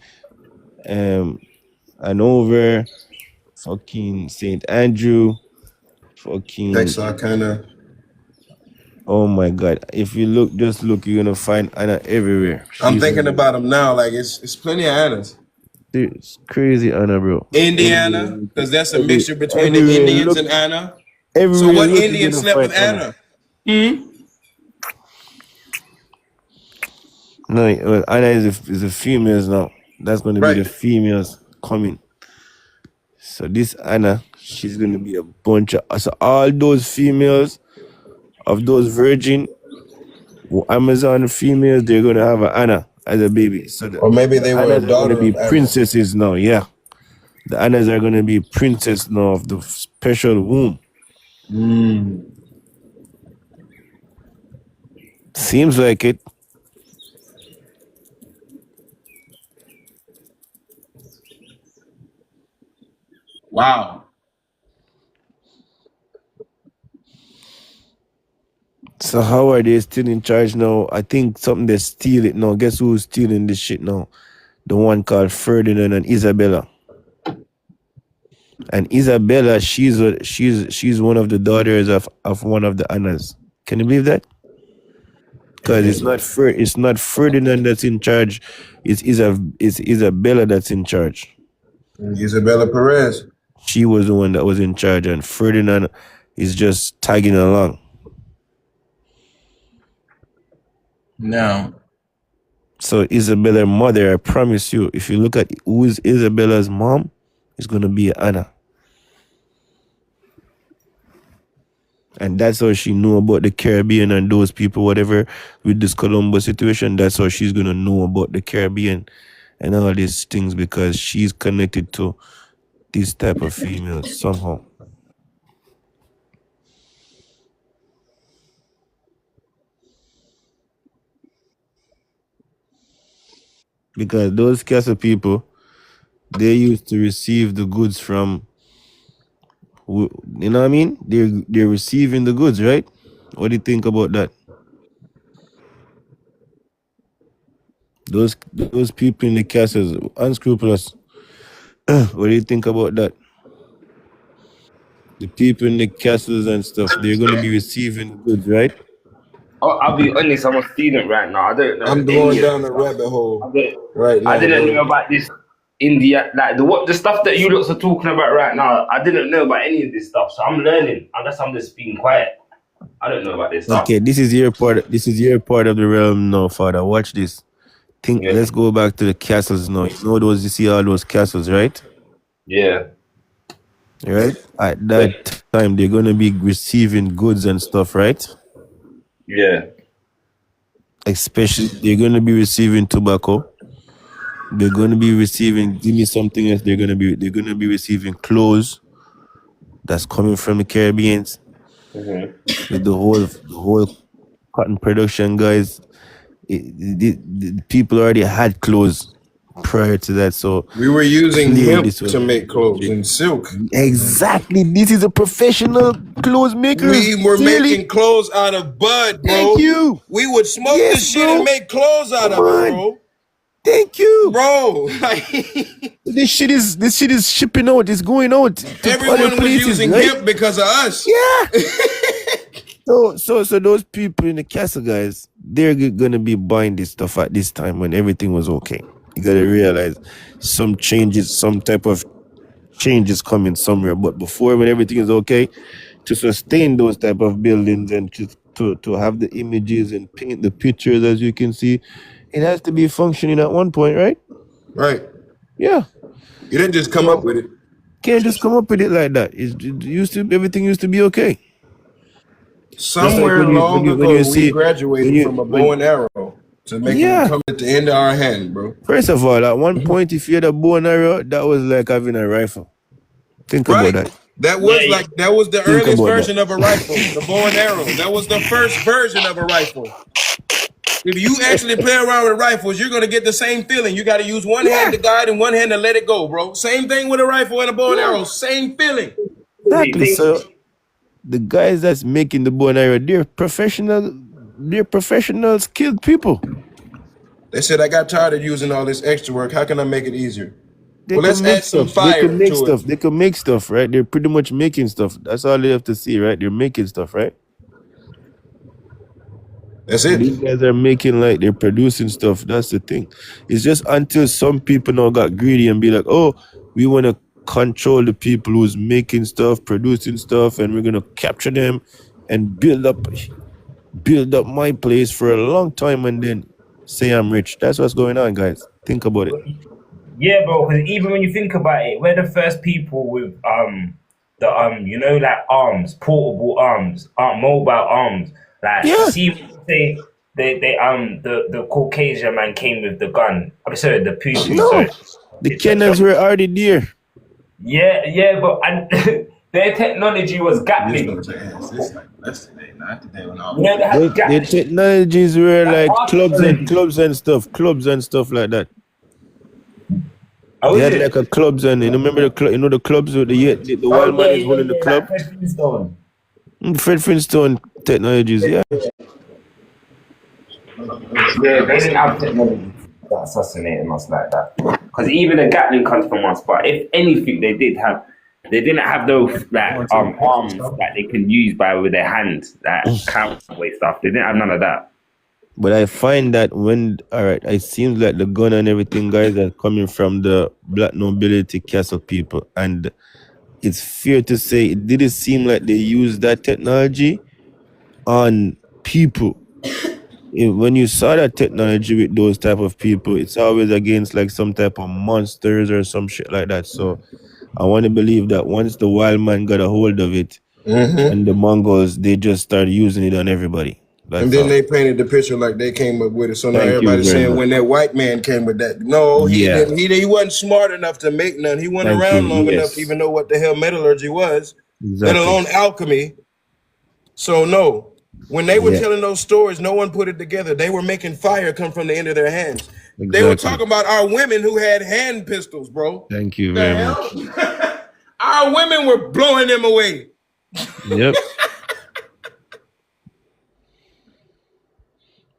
um Hanover, fucking Saint Andrew, fucking Texarkana. oh my god. If you look just look, you're gonna find Anna everywhere. I'm She's thinking about them now. Like it's plenty of Annas. it's crazy Anna, bro. Indiana, because that's a mixture between the Everywhere you Indians look and Anna. So everywhere you what look you're Indian gonna slept find with Anna. Anna? Hmm. No, well, Anna is a females now. That's going to be Right. the females coming. So this Anna, she's going to be a bunch of so all those females of those virgin Amazon females, they're going to have an Anna as a baby. So Or maybe the they were a Annas are going to daughter be of Anna. princesses now. Yeah, the Annas are going to be princess now of the special womb. Seems like it. Wow. So how are they still in charge now? I think something they steal it now. Guess who's stealing this shit now? The one called Ferdinand and Isabella. And Isabella, she's one of the daughters of one of the Annas. Can you believe that? Because it's not Ferdinand that's in charge. It's Isabella that's in charge. Isabella Perez. She was the one that was in charge, and Ferdinand is just tagging along. Now, So Isabella's mother, I promise you, if you look at who is Isabella's mom, it's gonna be Anna. And that's how she knew about the Caribbean and those people, whatever, with this Columbus situation. That's how she's gonna know about the Caribbean and all these things because she's connected to these type of females somehow. Because those castle people, they used to receive the goods from, you know what I mean? They're receiving the goods, right? What do you think about that? Those people in the castles, unscrupulous. What do you think about that? The people in the castles and stuff, they're going to be receiving the goods, right? I'll be honest, I'm a student right now. I don't know I'm going any of down this the stuff. rabbit hole I, right I now, didn't know bro. about this India, like the stuff that you lots are talking about right now. I didn't know about any of this stuff, so I'm learning. I guess I'm just being quiet. I don't know about this stuff. Okay, this is your part. This is your part of the realm now, Father. Watch this. Think. Yeah, Let's go back to the castles now. You know those. You see all those castles, right? yeah. Right. At But that time, they're gonna be receiving goods and stuff, right? yeah. Especially, they're gonna be receiving tobacco. They're gonna be receiving. Give me something else. They're gonna be receiving clothes that's coming from the Caribbeans Mm-hmm. with the whole cotton production guys. The people already had clothes prior to that, so We were using clearly hemp this was to make clothes and silk. exactly. This is a professional clothes makers. We were Clearly, making clothes out of bud, thank bro. you. We would smoke Yes, this shit bro. and make clothes out Come of it, on. bro. Thank you, Bro, This shit is shipping out. It's going out to other everyone was places, using right? hemp because of us. Yeah. So those people in the castle, guys, they're gonna be buying this stuff at this time when everything was okay. You gotta realize some changes, some type of change is coming somewhere. But before, when everything is okay, to sustain those type of buildings and to have the images and paint the pictures, as you can see, it has to be functioning at one point, right? Right. Yeah. You didn't just come up with it. Can't just come up with it like that. Everything used to be okay. Just like Somewhere long when you ago, we see graduated from a bow and arrow to making them yeah. come at the end of our hand, bro. First of all, at one point, if you had a bow and arrow, that was like having a rifle. Think Right. about that. That was the Think earliest about version that. of a rifle, the bow and arrow. That was the first version of a rifle. If you actually play around with rifles, you're gonna get the same feeling. You got to use one hand Yeah, to guide and one hand to let it go, bro. Same thing with a rifle and a bow and yeah, arrow. Same feeling. exactly. So the guys that's making the bow and arrow, they're professional. They're professional, skilled people. They said I got tired of using all this extra work. How can I make it easier? They Well, can let's make add some stuff. They can fire make to it. stuff. They can make stuff, right? They're pretty much making stuff. That's all they have to see, right? They're making stuff, right? That's So it. these guys are making like they're producing stuff. That's the thing. It's just until some people now got greedy and be like, oh, we want to control the people who's making stuff, producing stuff, and we're gonna capture them and build up my place for a long time and then say I'm rich. That's what's going on, guys. Think about it. Yeah, bro. Because even when you think about it, we're the first people with the like arms, portable arms, mobile arms. Like, Yeah. see, when you say the Caucasian man came with the gun. I'm sorry, the poo. No. Sorry, The Kenyans were already there. yeah, but their technology was Gatling. It's like yesterday, not today when I You know, they The, had the Gatling. technologies were That like arm clubs technology. and stuff like that. Oh, They is had like it? a clubs and you remember the clubs with the Oh, wild man is holding the club. like Fred Flintstone. Fred Flintstone technologies, yeah. Yeah, they didn't have technology that assassinated us like that. Because even the Gatling comes from us. But if anything, they didn't have those like arms that they can use with their hands, that cowboy stuff. They didn't have none of that. But I find that all right, it seems like the gun and everything, guys, are coming from the black nobility castle people. And it's fair to say it didn't seem like they used that technology on people. When you saw that technology with those type of people, it's always against like some type of monsters or some shit like that. So I want to believe that once the wild man got a hold of it and the Mongols, they just started using it on everybody. And That's then all. they painted the picture like they came up with it. So now Thank you everybody's very saying much. when that white man came with that. No, he Yeah. didn't. He wasn't smart enough to make none. He wasn't Thank you. around long enough to Yes. even know what the hell metallurgy was, let Exactly. alone alchemy. So no, when they were Yeah. telling those stories, no one put it together. They were making fire come from the end of their hands. They were Exactly. talking about our women who had hand pistols, bro. Thank you The very hell? much. Our women were blowing them away. Yep.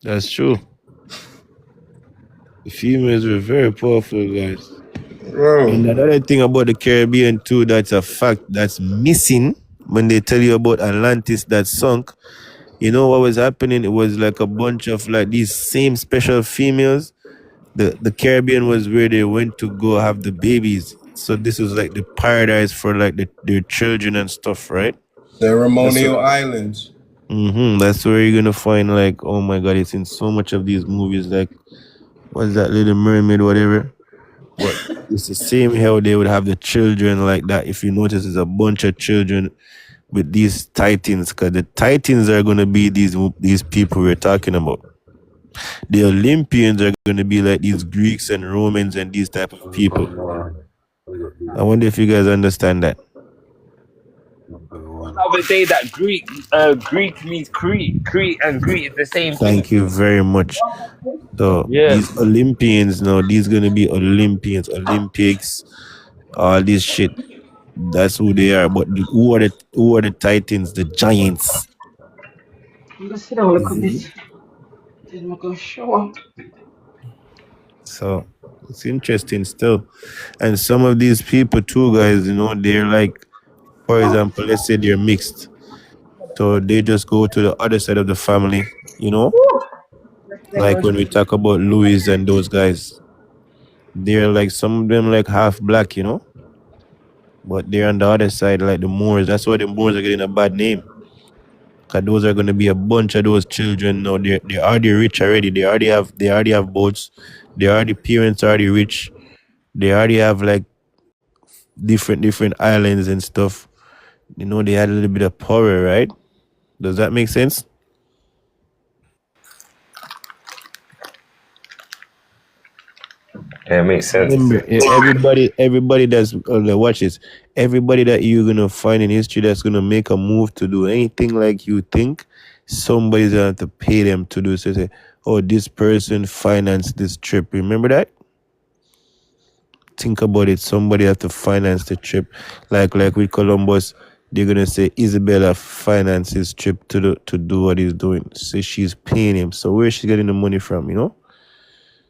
That's true. The females were very powerful, guys. Bro. And another thing about the Caribbean too, that's a fact that's missing when they tell you about Atlantis that sunk. You know what was happening? It was like a bunch of like these same special females. The Caribbean was where they went to go have the babies. So this was like the paradise for like their children and stuff, right? Ceremonial islands. That's where you're gonna find like, oh my god, it's in so much of these movies. Like, what's that, Little Mermaid, whatever. But it's the same how they would have the children like that. If you notice, there's a bunch of children with these titans, because the titans are gonna be these people we're talking about. The Olympians are gonna be like these Greeks and Romans and these type of people. I wonder if you guys understand that. The other day that Greek means Crete and Greek is the same thing. Thank you very much. So Yeah. these Olympians now, these gonna be Olympians, Olympics, all this shit. That's who they are. But who are the titans, the giants? I'm gonna sit down a little bit. Then I'm gonna shower. So it's interesting still. And some of these people too, guys, they're like, for example, let's say they're mixed. So they just go to the other side of the family, like when we talk about Louis and those guys. They're like, some of them like half black, but they're on the other side, like the Moors. That's why the Moors are getting a bad name. Because those are going to be a bunch of those children. No, they're already rich already. They already have boats. Parents are already rich. They already have like different islands and stuff. They had a little bit of power, right? Does that make sense? Yeah, it makes sense. Remember, everybody that's watch this. Everybody that you're gonna find in history that's gonna make a move to do anything like you think, somebody's gonna have to pay them to do so. Say, oh, this person financed this trip. Remember that? Think about it. Somebody have to finance the trip. Like with Columbus, they're gonna say Isabella financed his trip to do what he's doing. So she's paying him. So where's she getting the money from, you know?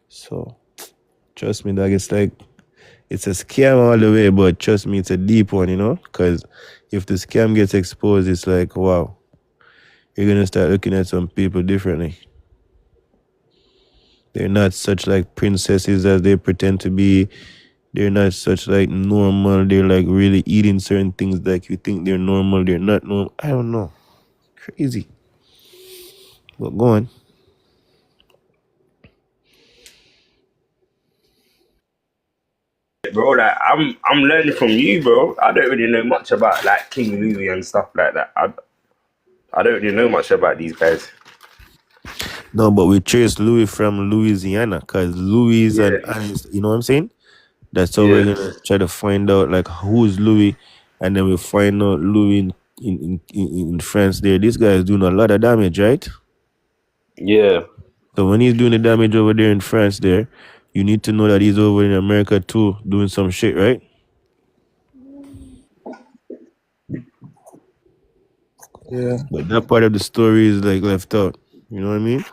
So trust me, dog, it's a scam all the way, but trust me, it's a deep one, you know? Because if the scam gets exposed, it's like, wow, you're gonna start looking at some people differently. They're not such like princesses as they pretend to be. They're not such like normal. They're like really eating certain things like you think they're normal. They're not normal. I don't know. Crazy. But go on. Bro, like I'm learning from you, bro. I don't really know much about like King Louis and stuff like that. I don't really know much about these guys. No, but we trace Louis from Louisiana because Louis Yeah, and Ernest, you know what I'm saying? That's how we're yeah, gonna try to find out like who's Louis, and then we find out Louis in France. There, this guy is doing a lot of damage, right? yeah, So when he's doing the damage over there in France, there, you need to know that he's over in America too, doing some shit, right? Yeah. But that part of the story is like left out. You know what I mean?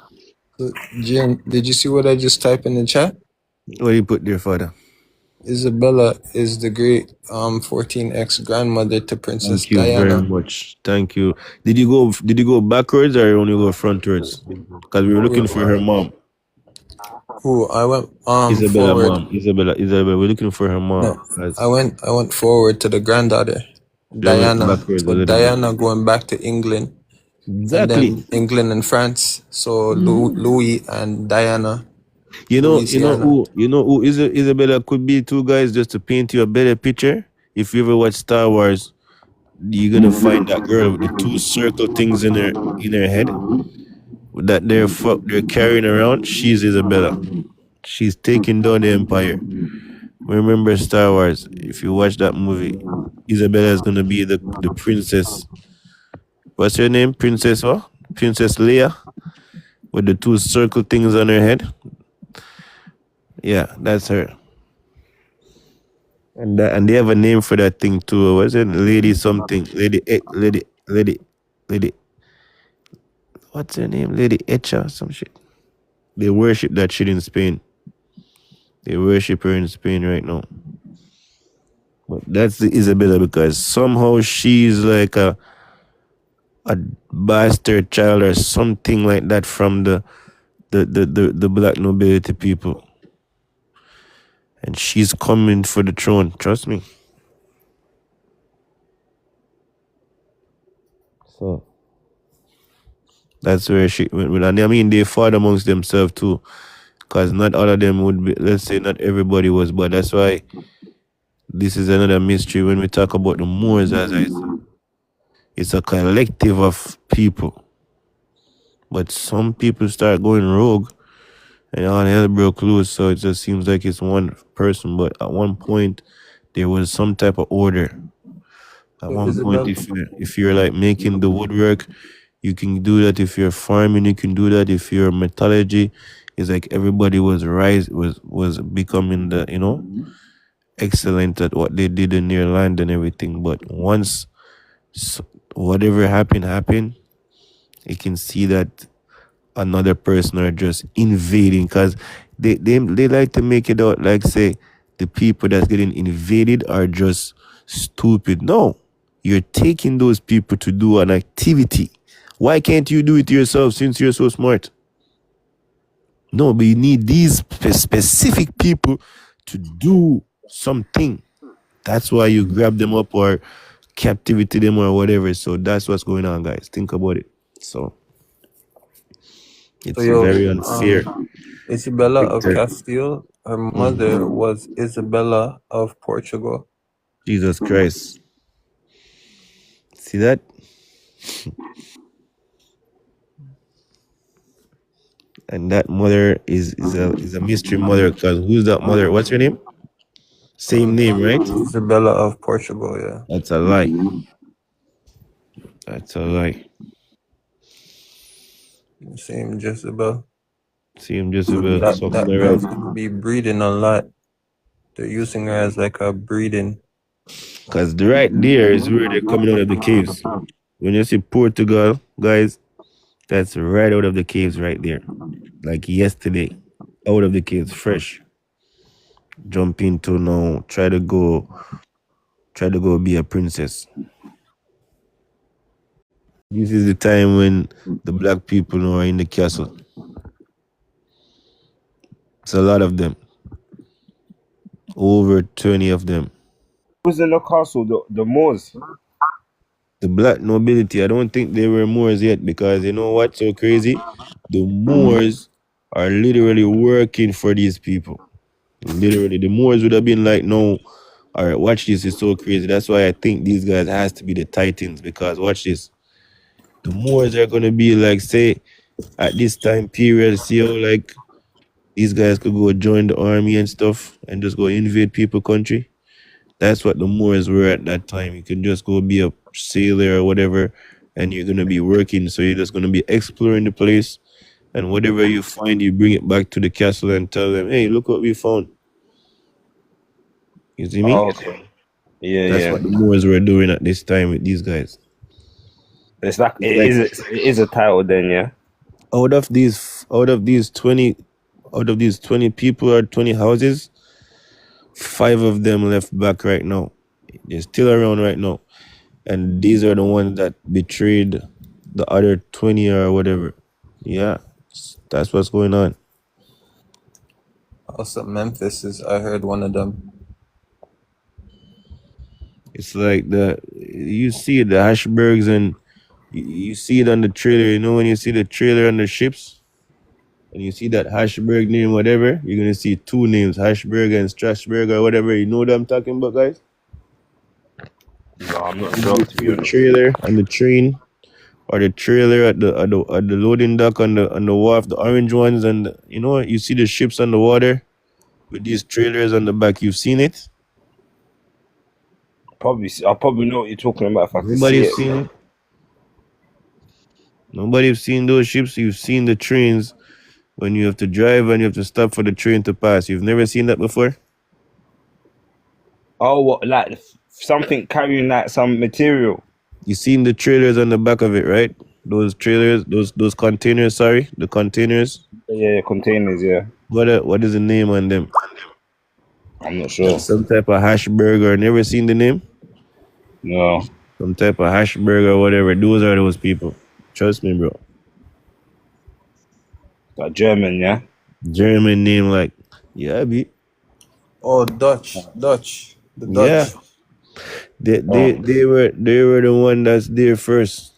So, Jim, did you see what I just typed in the chat? What do you put there, father? Isabella is the great 14X grandmother to Princess Thank you very Diana. much. Thank you. Did you go backwards or only go frontwards? Because we were looking Wait, for her mom. who I went Isabella forward. mom. Isabella. We're looking for her mom. No, As I went forward to the granddaughter, then went Diana. backwards a So little bit. Diana going back to England, and Exactly. then England and France. So Louis and Diana, Louisiana. You know who Isabella could be two guys just to paint you a better picture. If you ever watch Star Wars, you're gonna find that girl with the two circle things in her head that they're carrying around. She's Isabella. She's taking down the Empire. Remember Star Wars? If you watch that movie, Isabella is gonna be the princess. What's her name? Princess what? Princess Leia with the two circle things on her head. Yeah, that's her. And they have a name for that thing too. What's it? Lady something. Lady. What's her name? Lady Echa, some shit. They worship that shit in Spain. They worship her in Spain right now. But that's the Isabella because somehow she's like a bastard child or something like that from the black nobility people. And she's coming for the throne, trust me. So that's where she and I mean they fought amongst themselves too. Because not all of them would be, let's say not everybody was, but that's why this is another mystery when we talk about the Moors, as I said. It's a collective of people. But some people start going rogue and all hell broke loose, so it just seems like it's one person. But at one point, there was some type of order. At So one point, Isabella. if you're like making the woodwork, you can do that. If you're farming, you can do that. If you're metallurgy, it's like everybody was becoming excellent at what they did in their land and everything. But once whatever happened, you can see that another person are just invading because they like to make it out like say the people that's getting invaded are just stupid. No, you're taking those people to do an activity. Why can't you do it yourself since you're so smart? No, but you need these specific people to do something. That's why you grab them up or captivity them or whatever. So that's what's going on, guys. Think about it. So So it's very unfair. Isabella Big of time. Castile. Her mother was Isabella of Portugal. Jesus Christ. See that? And that mother is a mystery mother because who's that mother? What's her name? Same name, right? Isabella of Portugal. Yeah. That's a lie. That's a lie. Same Jezebel. Same just about That something that right. girl could be breeding a lot. They're using her as like a breeding. Because right there is where they're coming out of the caves. When you see Portugal, guys, that's right out of the caves right there. Like yesterday, out of the caves, fresh. Jump into now, try to go be a princess. This is the time when the black people now are in the castle. It's a lot of them, over 20 of them. Who's in the castle? The Moors. The black nobility, I don't think they were Moors yet because you know what's so crazy? The Moors are literally working for these people. Literally, the Moors would have been like, no, all right, watch this, it's so crazy. That's why I think these guys has to be the Titans because watch this. The Moors are gonna be like, say, at this time period, see how like these guys could go join the army and stuff and just go invade people country. That's what the Moors were at that time. You can just go be a sailor or whatever, and you're gonna be working. So you're just gonna be exploring the place, and whatever you find, you bring it back to the castle and tell them, "Hey, look what we found." You see me? Oh, okay. Yeah, That's yeah. what the Moors were doing at this time with these guys. It's like It's like it is a title then, yeah. out of these 20 people or 20 houses, 5 of them left back right now. They're still around right now. And these are the ones that betrayed the other 20 or whatever. Yeah, that's what's going on. Also, Memphis is. I heard one of them. It's like you see the Ashbergs and you see it on the trailer. You know when you see the trailer on the ships and you see that Hashberg name, whatever, you're gonna see 2 names, Hashberg and Strasberg or whatever. You know what I'm talking about, guys? No, I'm not You sure see to be the honest. trailer on the train or the trailer at the loading dock on the wharf, the orange ones, and you know you see the ships on the water with these trailers on the back. You've seen it. I'll probably know what you're talking about if I can see Nobody's it. seen it. Nobody's seen those ships. You've seen the trains when you have to drive and you have to stop for the train to pass. You've never seen that before. Oh, what, like something carrying like some material. You've seen the trailers on the back of it, right? Those trailers, those containers. Sorry, the containers. Yeah, containers. Yeah, What is the name on them? I'm not sure. Some type of hash burger. Never seen the name? No, Some type of hash burger or whatever. Those are those people. Trust me, bro. like German. Yeah. German name like yeah, be Oh, Dutch. The yeah. Dutch. They they Oh, they were they were the one that's there first.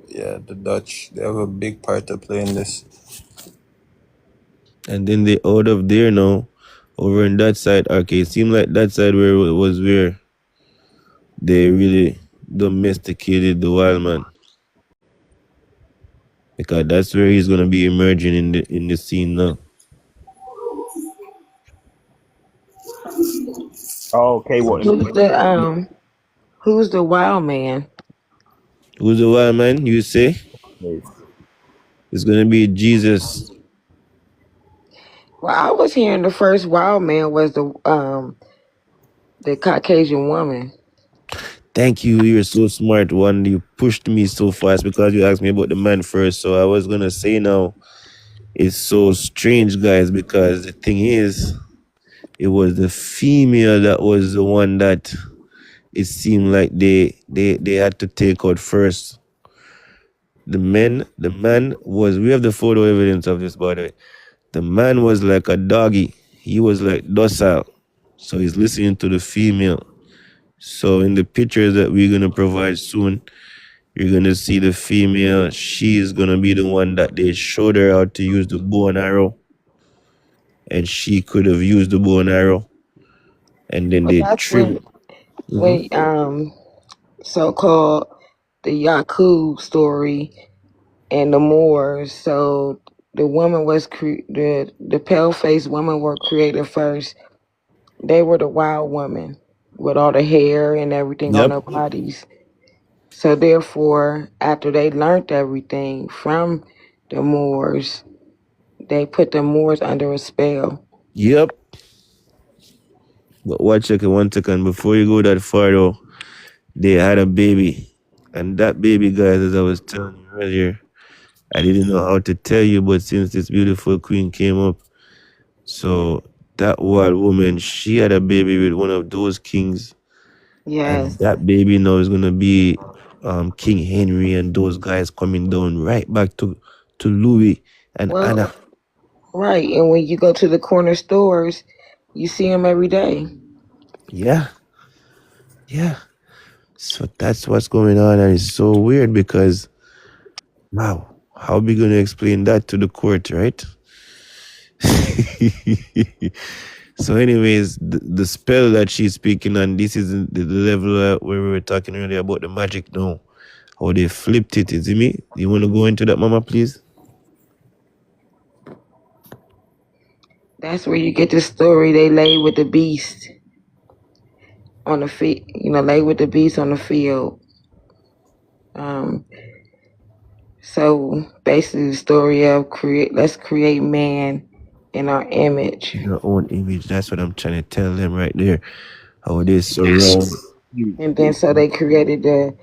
Yeah, the Dutch. They have a big part to play in this. And then they out of there now, over in that side. Okay, it seemed like that side where it was where they really domesticated the wild man. Because that's where he's gonna be emerging in the scene now. oh okay. What in Who's the who's the wild man? Who's the wild man? You say place? it's gonna be Jesus. Well, I was hearing the first wild man was the Caucasian woman. Thank you. You're so smart. One, you pushed me so fast because you asked me about the man first. So I was gonna say now. It's so strange, guys, because the thing is, it was the female that was the one that it seemed like they had to take out first. The man was. We have the photo evidence of this, by the way. The man was like a doggy. He was like docile, so he's listening to the female. So in the pictures that we're gonna provide soon, you're gonna see the female. She is gonna be the one that they showed her how to use the bow and arrow, and she could have used the bow and arrow, and then Well, they that's trim. Mhm. when so called the Yakub story and the Moors. So the woman was the pale faced woman were created first. They were the wild woman with all the hair and everything on Yep. their bodies. So therefore, after they learned everything from the Moors. They put the Moors under a spell. Yep. But watch it 1 second before you go that far though. They had a baby, and that baby, guys, as I was telling you earlier, I didn't know how to tell you, but since this beautiful queen came up, so that wild woman, she had a baby with one of those kings, and Yes. that baby now is gonna be King Henry and those guys coming down right back to Louis and Well, Anna. right. And when you go to the corner stores, you see them every day. Yeah, yeah. So that's what's going on, and it's so weird because wow, how are we gonna explain that to the court, right? So, anyways, the spell that she's speaking on, this is the level where we were talking earlier about the magic now. How they flipped it, is it me? You want to go into that, Mama, please? That's where you get the story they lay with the beast on the field. Lay with the beast on the field. Um, so basically, the story of let's create man in our image. Your own image. That's what I'm trying to tell them right there. How they surround. And then so they created the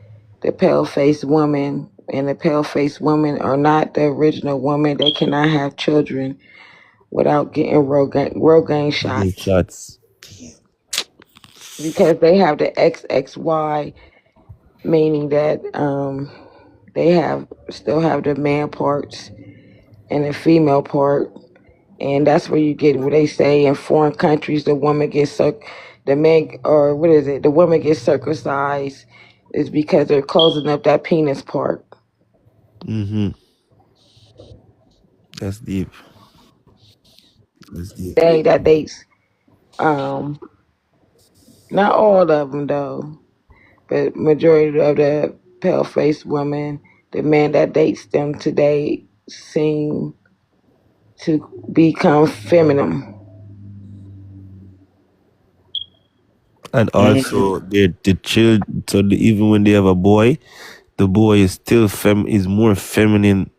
pale faced woman, and the pale faced women are not the original woman. They cannot have children without getting Rogaine These shots shots. because they have the XXY, meaning that they still have the man parts and the female part, and that's where you get what they say in foreign countries the woman gets the man, or what is it, the woman gets circumcised is because they're closing up that penis part. Mm-hmm. That's deep. That's deep. That dates um not all of them though, but majority of the pale faced women, the man that dates them today seem to become feminine. And also, the child. So even when they have a boy, the boy is still is more feminine,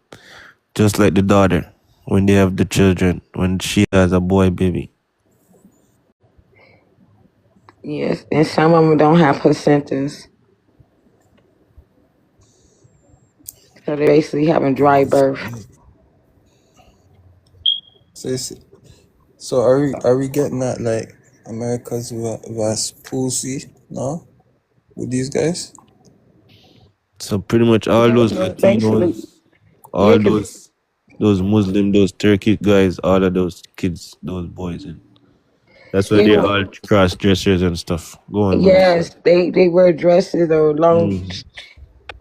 just like the daughter when they have the children. When she has a boy baby. Yes, and some of them don't have placentas, so they're basically having dry birth. So, so are we getting that like America's vast pussy? No, with these guys. So pretty much all Yeah, those yeah, basically. Latinos, Yeah, all 'cause those Muslim, those Turkic guys, all of those kids, those boys, and that's why they're yeah, all cross dressers and stuff. Go on, mom. yes, they wear dresses or Mm,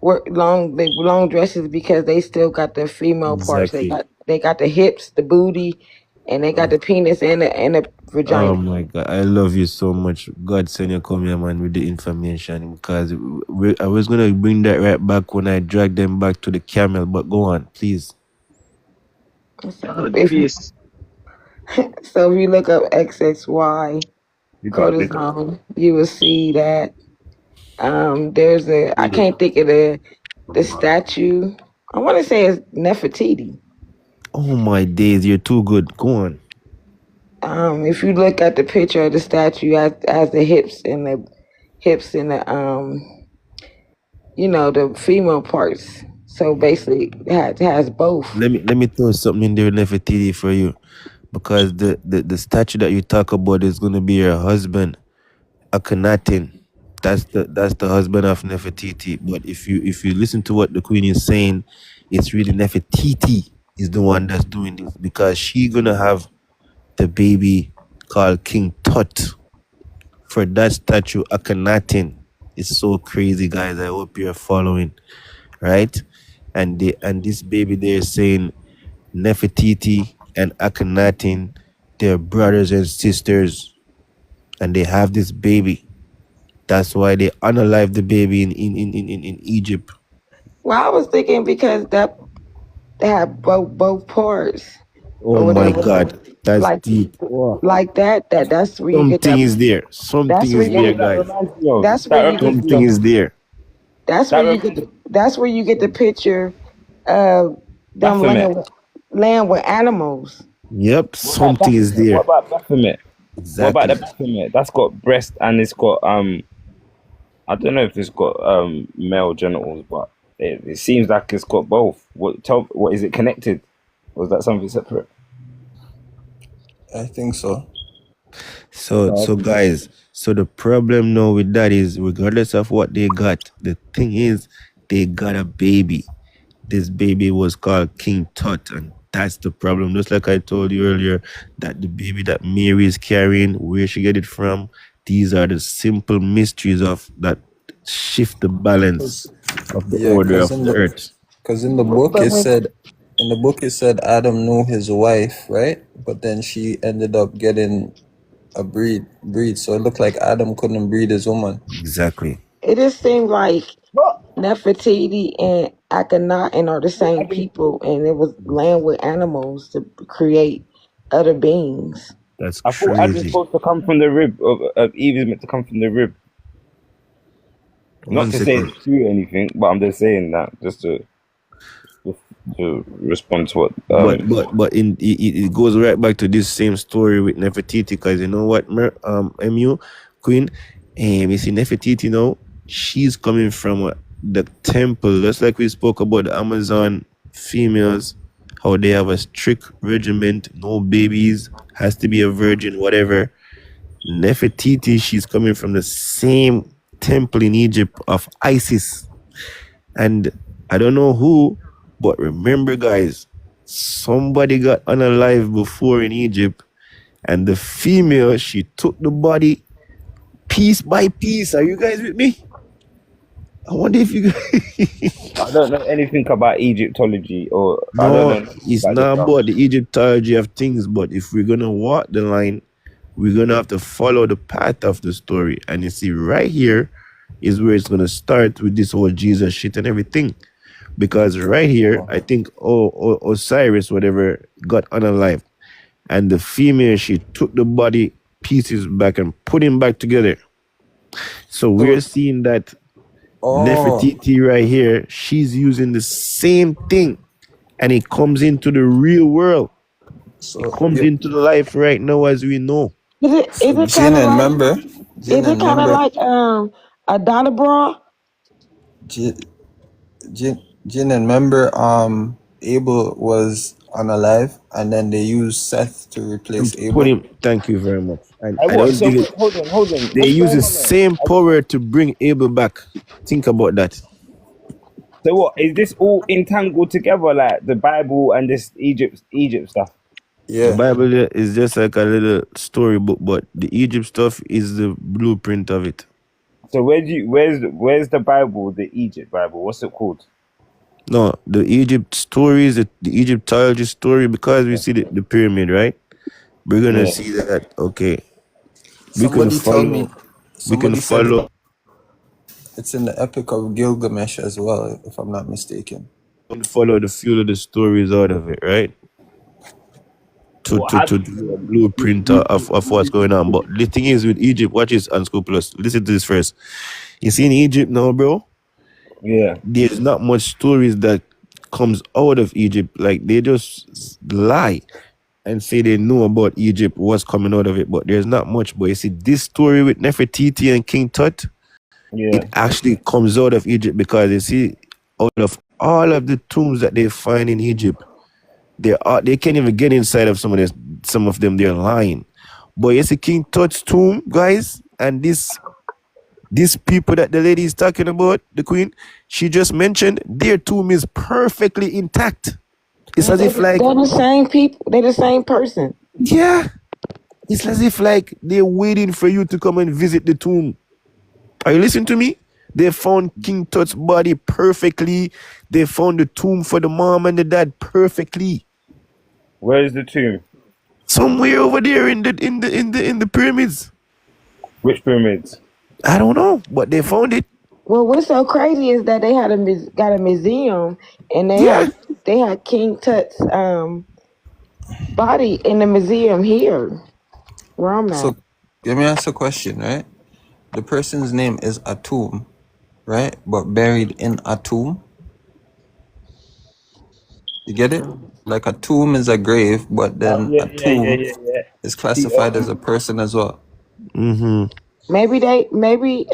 long dresses because they still got the female parts. exactly. They got the hips, the booty, and they got Oh, the penis and the oh vagina. my God, I love you so much. God send you come here, man, with the information because I was gonna bring that right back when I dragged them back to the camel. But go on, please. So if you look up XXY You got it. cortisone, you will see that there's I Read it. can't think of the statue. I want to say it's Nefertiti. Oh my days, you're too good. Go on. If you look at the picture of the statue as the hips and the the female parts. So basically, it has both. Let me throw something in there, Nefertiti, for you, because the statue that you talk about is gonna be your husband, Akhenaten. That's the husband of Nefertiti. But if you listen to what the queen is saying, it's really Nefertiti is the one that's doing this because she gonna have the baby called King Tut for that statue, Akhenaten. It's so crazy, guys. I hope you're following, right? And this baby they're saying Nefertiti and Akhenaten, they're brothers and sisters, and they have this baby. That's why they unalive the baby in Egypt. Well, I was thinking because that they have both parts Oh or my whatever. God, that's Like deep. Oh, that's where you get something that. is there. Something That's where is you there, get. guys. That's where That you get. reminds me Something of is there. That's that. where you get. That's where you get the picture of. them Baphomet. land with animals. Yep, What about something is Baphomet? What there. about Baphomet? What about the Exactly. Baphomet? That's got breast and it's got I don't know if it's got male genitals, but it seems like it's got both. What is it connected? Or is that something separate? I think so. So guys, so the problem now with that is regardless of what they got, the thing is they got a baby. This baby was called King Tut, and that's the problem. Just like I told you earlier, that the baby that Mary is carrying, where she get it from, these are the simple mysteries of that shift the balance Cause of the yeah, order cause of in the the earth. cause in the But, book but it when said Adam knew his wife, right? But then she ended up getting a breed. So it looked like Adam couldn't breed his woman. Exactly. it just seemed like What? Nefertiti and Akhenaten are the same people, and it was land with animals to create other beings. That's I thought Adam's crazy. supposed to come from the rib of Eve is meant to come from the rib. Not One to say second. it's true or anything, but I'm just saying that just to respond to what But it goes right back to this same story with Nefertiti, because you know what, Mu Queen, you see Nefertiti now, she's coming from the temple, just like we spoke about the Amazon females, how they have a strict regiment, no babies, has to be a virgin, whatever. Nefertiti, she's coming from the same temple in Egypt of Isis. And I don't know who, but remember, guys, somebody got unalive before in Egypt, and the female, she took the body piece by piece. Are you guys with me? I wonder if you guys. I don't know anything about Egyptology or I don't No, know nothing it's about this. not about the Egyptology of things, but if we're gonna walk the line, we're gonna have to follow the path of the story. And you see, right here is where it's gonna start with this whole Jesus shit and everything. Because right here, I think Osiris, whatever, got unalive. And the female, she took the body pieces back and put him back together. So we're So seeing that oh Nefertiti right here, she's using the same thing. And it comes into the real world. It so comes yeah, into the life right now as we know. so Is it kind of like is it Jinen, kind of remember like a Donna bra? J, Jin, Jinen, remember Abel was unalive and then they used Seth to And replace put Abel. him, thank you very much. And I I what? don't So think it, wait, hold on. they What's use going the on there? same power to bring Abel back. Think about that. So what? Is this all entangled together like the Bible and this Egypt stuff? The Yeah. Bible is just like a little storybook, but the Egypt stuff is the blueprint of it. So where's the Bible, the Egypt Bible? What's it called? No, the Egypt stories, the Egyptology story, because we see the pyramid, right? We're gonna Yeah. see that, okay, we can Somebody told follow, me we can somebody said follow, it's in the Epic of Gilgamesh as well, if I'm not mistaken. follow the few of the stories out of it, right? To What? to to do a blueprint of what's going on. But the thing is with Egypt, watch this, unscrupulous. Listen to this first. You see in Egypt now, bro, Yeah. there's not much stories that comes out of Egypt. Like they just lie and say they know about Egypt, what's coming out of it, but there's not much. But you see, this story with Nefertiti and King Tut, it Yeah. actually comes out of Egypt, because you see, out of all of the tombs that they find in Egypt, they can't even get inside of some of them. They're lying. But you see, King Tut's tomb, guys, and these people that the lady is talking about, the queen, she just mentioned, their tomb is perfectly intact. It's Yeah, as if like, they're the same people. They're the same person. yeah, it's as if like they're waiting for you to come and visit the tomb. Are you listening to me? They found King Tut's body perfectly. They found the tomb for the mom and the dad perfectly. Where's the tomb? Somewhere over there in the pyramids. Which pyramids? I don't know, but they found it. Well, what's so crazy is that they had got a museum, and Yeah. they had King Tut's body in the museum here where I'm at. So let me ask a question, right? The person's name is Atum, right? But buried in a tomb. You get it? Like a tomb is a grave, but then Yeah, a yeah, yeah, tomb yeah, yeah. is classified as a person as well. Mm-hmm. Maybe that maybe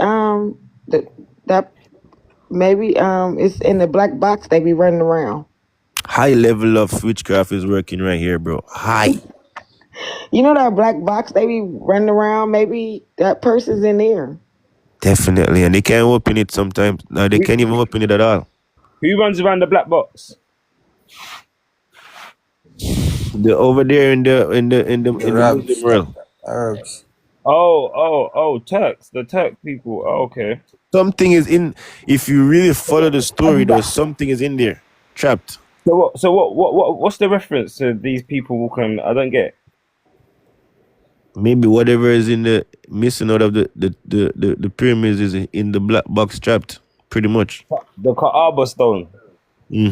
it's in the black box they be running around. High level of witchcraft is working right here, bro. High. You know that black box they be running around. Maybe that person's in there. Definitely. And they can't open it sometimes. No, they Who, can't even open it at all. who runs around the black box? They're over there in The the Muslim Arabs, world. Arabs. Oh, Turks, the Turk people. Oh, okay. Something is in. If you really follow the story, though, So something is in there, trapped. what's the reference to these people who can? I don't get. Maybe whatever is in the missing out of the pyramids is in the black box trapped. Pretty much. The Kaaba stone.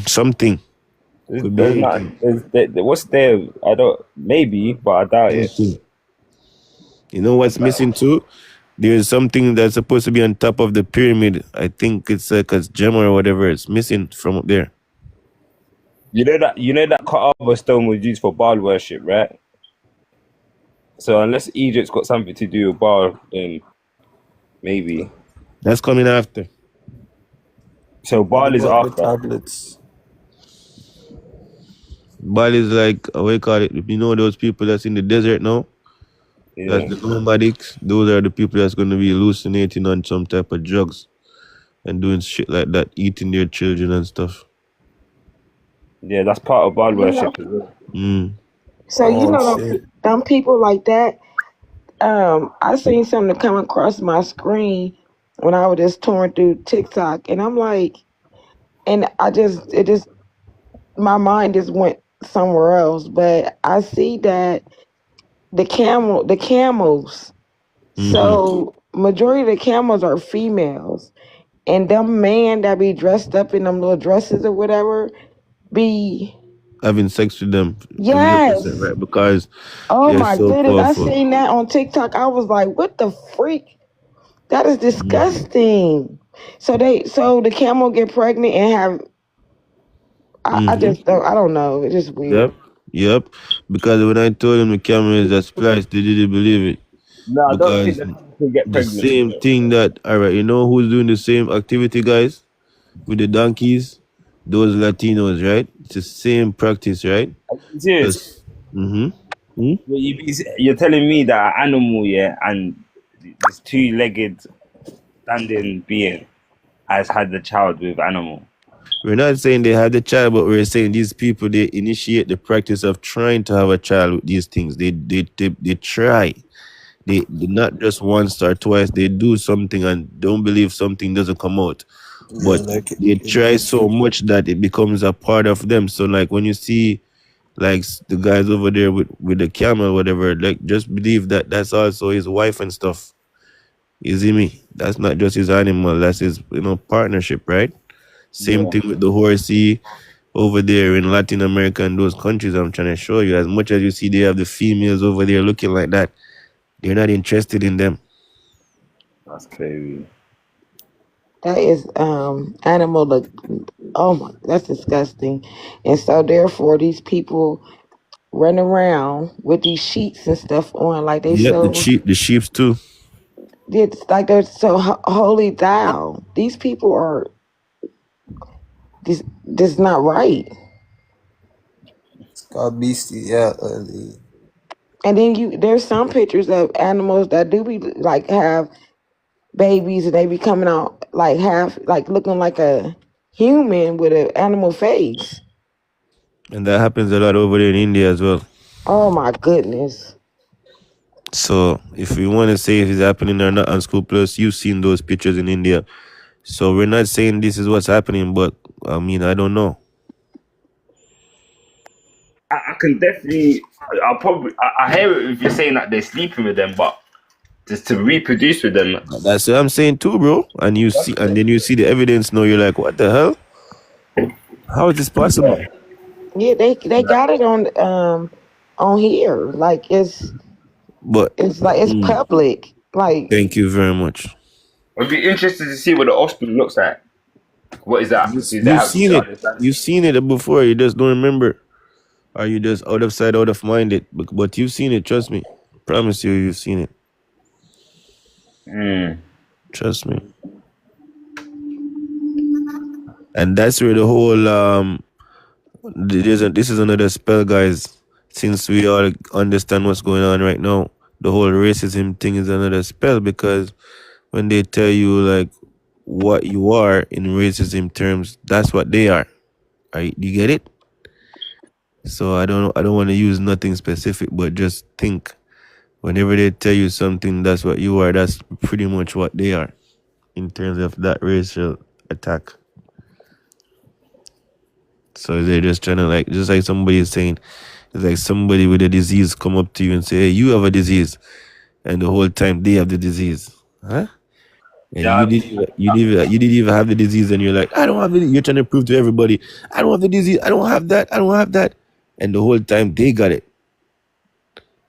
Something could be There's not. anything. What's there? I don't. Maybe, but I doubt it. Anything. You know what's missing too? There's something that's supposed to be on top of the pyramid. I think it's like a gem or whatever. It's missing from up there. You know that Kaaba stone was used for Baal worship, right? So unless Egypt's got something to do with Baal, then maybe. That's coming after. So What Baal is about the after. tablets? Bali is like, what do you call it? You know those people that's in the desert now? That's Yeah, the nomadics. Those are the people that's going to be hallucinating on some type of drugs and doing shit like that, eating their children and stuff. yeah, that's part of Baal You know. worship as well. So you Oh know shit! them people like that. I seen something come across my screen when I was just touring through TikTok, and I'm like, and it just my mind just went somewhere else. But I see that the camels. Mm-hmm. So majority of the camels are females, and them man that be dressed up in them little dresses or whatever be Having sex with them, 100% yes. right, because Oh they're my so goodness, I powerful. seen that on TikTok. I was like, what the freak? That is disgusting. So the camel get pregnant and have I Mm-hmm. just don't I don't know. It's just weird. Yep. Yep. Because when I told them the camera is that spliced, they didn't believe it. No, I don't think Because the camel can get the pregnant. same thing that, all right, you know who's doing the same activity, guys, with the donkeys? Those Latinos, right? It's the same practice, right? Serious? Because, mm-hmm. Hmm? You're telling me that an animal, yeah, and this two-legged standing being has had the child with animal. We're not saying they had the child, but we're saying these people, they initiate the practice of trying to have a child with these things. They try. They not just once or twice. They do something and don't believe something doesn't come out. Yeah, But like they it try goes so through. much that it becomes a part of them. So like when you see like the guys over there with the camel, whatever, like just believe that that's also his wife and stuff. You see me? That's not just his animal. That's his partnership, right? Same Yeah, thing with the horsey over there in Latin America and those countries. I'm trying to show you. As much as you see, they have the females over there looking like that. They're not interested in them. that's crazy. That is animal look oh my that's disgusting. And so therefore these people run around with these sheets and stuff on like they Yep, so the sheeps too. it's like they're so holy thou. These people are this not right. It's called beastie. Yeah, And then there's some pictures of animals that do be like have babies and they be coming out like half like looking like a human with an animal face. And that happens a lot over there in India as well. Oh my goodness. So if we want to say if it's happening or not on School Plus, you've seen those pictures in India. So we're not saying this is what's happening, but I mean, I don't know. I can definitely. I'll probably. I hear it if you're saying that they're sleeping with them, but just to reproduce with them. That's what I'm saying too, bro. And you see, and then you see the evidence. Now you're like, what the hell? How is this possible? Yeah, they got it on here. Like But it's like it's public. Like thank you very much. I'd be interested to see what the offspring looks like. What is that? You, Do they you've have? seen it. You've seen it before. You just don't remember. Or you just out of sight, out of mind it. But you've seen it. Trust me. Promise you, you've seen it. Mm. Trust me. And that's where the whole this is another spell, guys. Since we all understand what's going on right now, the whole racism thing is another spell because when they tell you like what you are in racism terms, that's what they are. Right? You get it? So I don't want to use nothing specific, but just think. Whenever they tell you something, that's what you are. That's pretty much what they are in terms of that racial attack. So they're just trying to like, just like somebody is saying, it's like somebody with a disease come up to you and say, "Hey, you have a disease," and the whole time they have the disease, huh? And Yeah. you didn't even have the disease, and you're like, "I don't have it." You're trying to prove to everybody, "I don't have the disease. I don't have that. I don't have that," and the whole time they got it,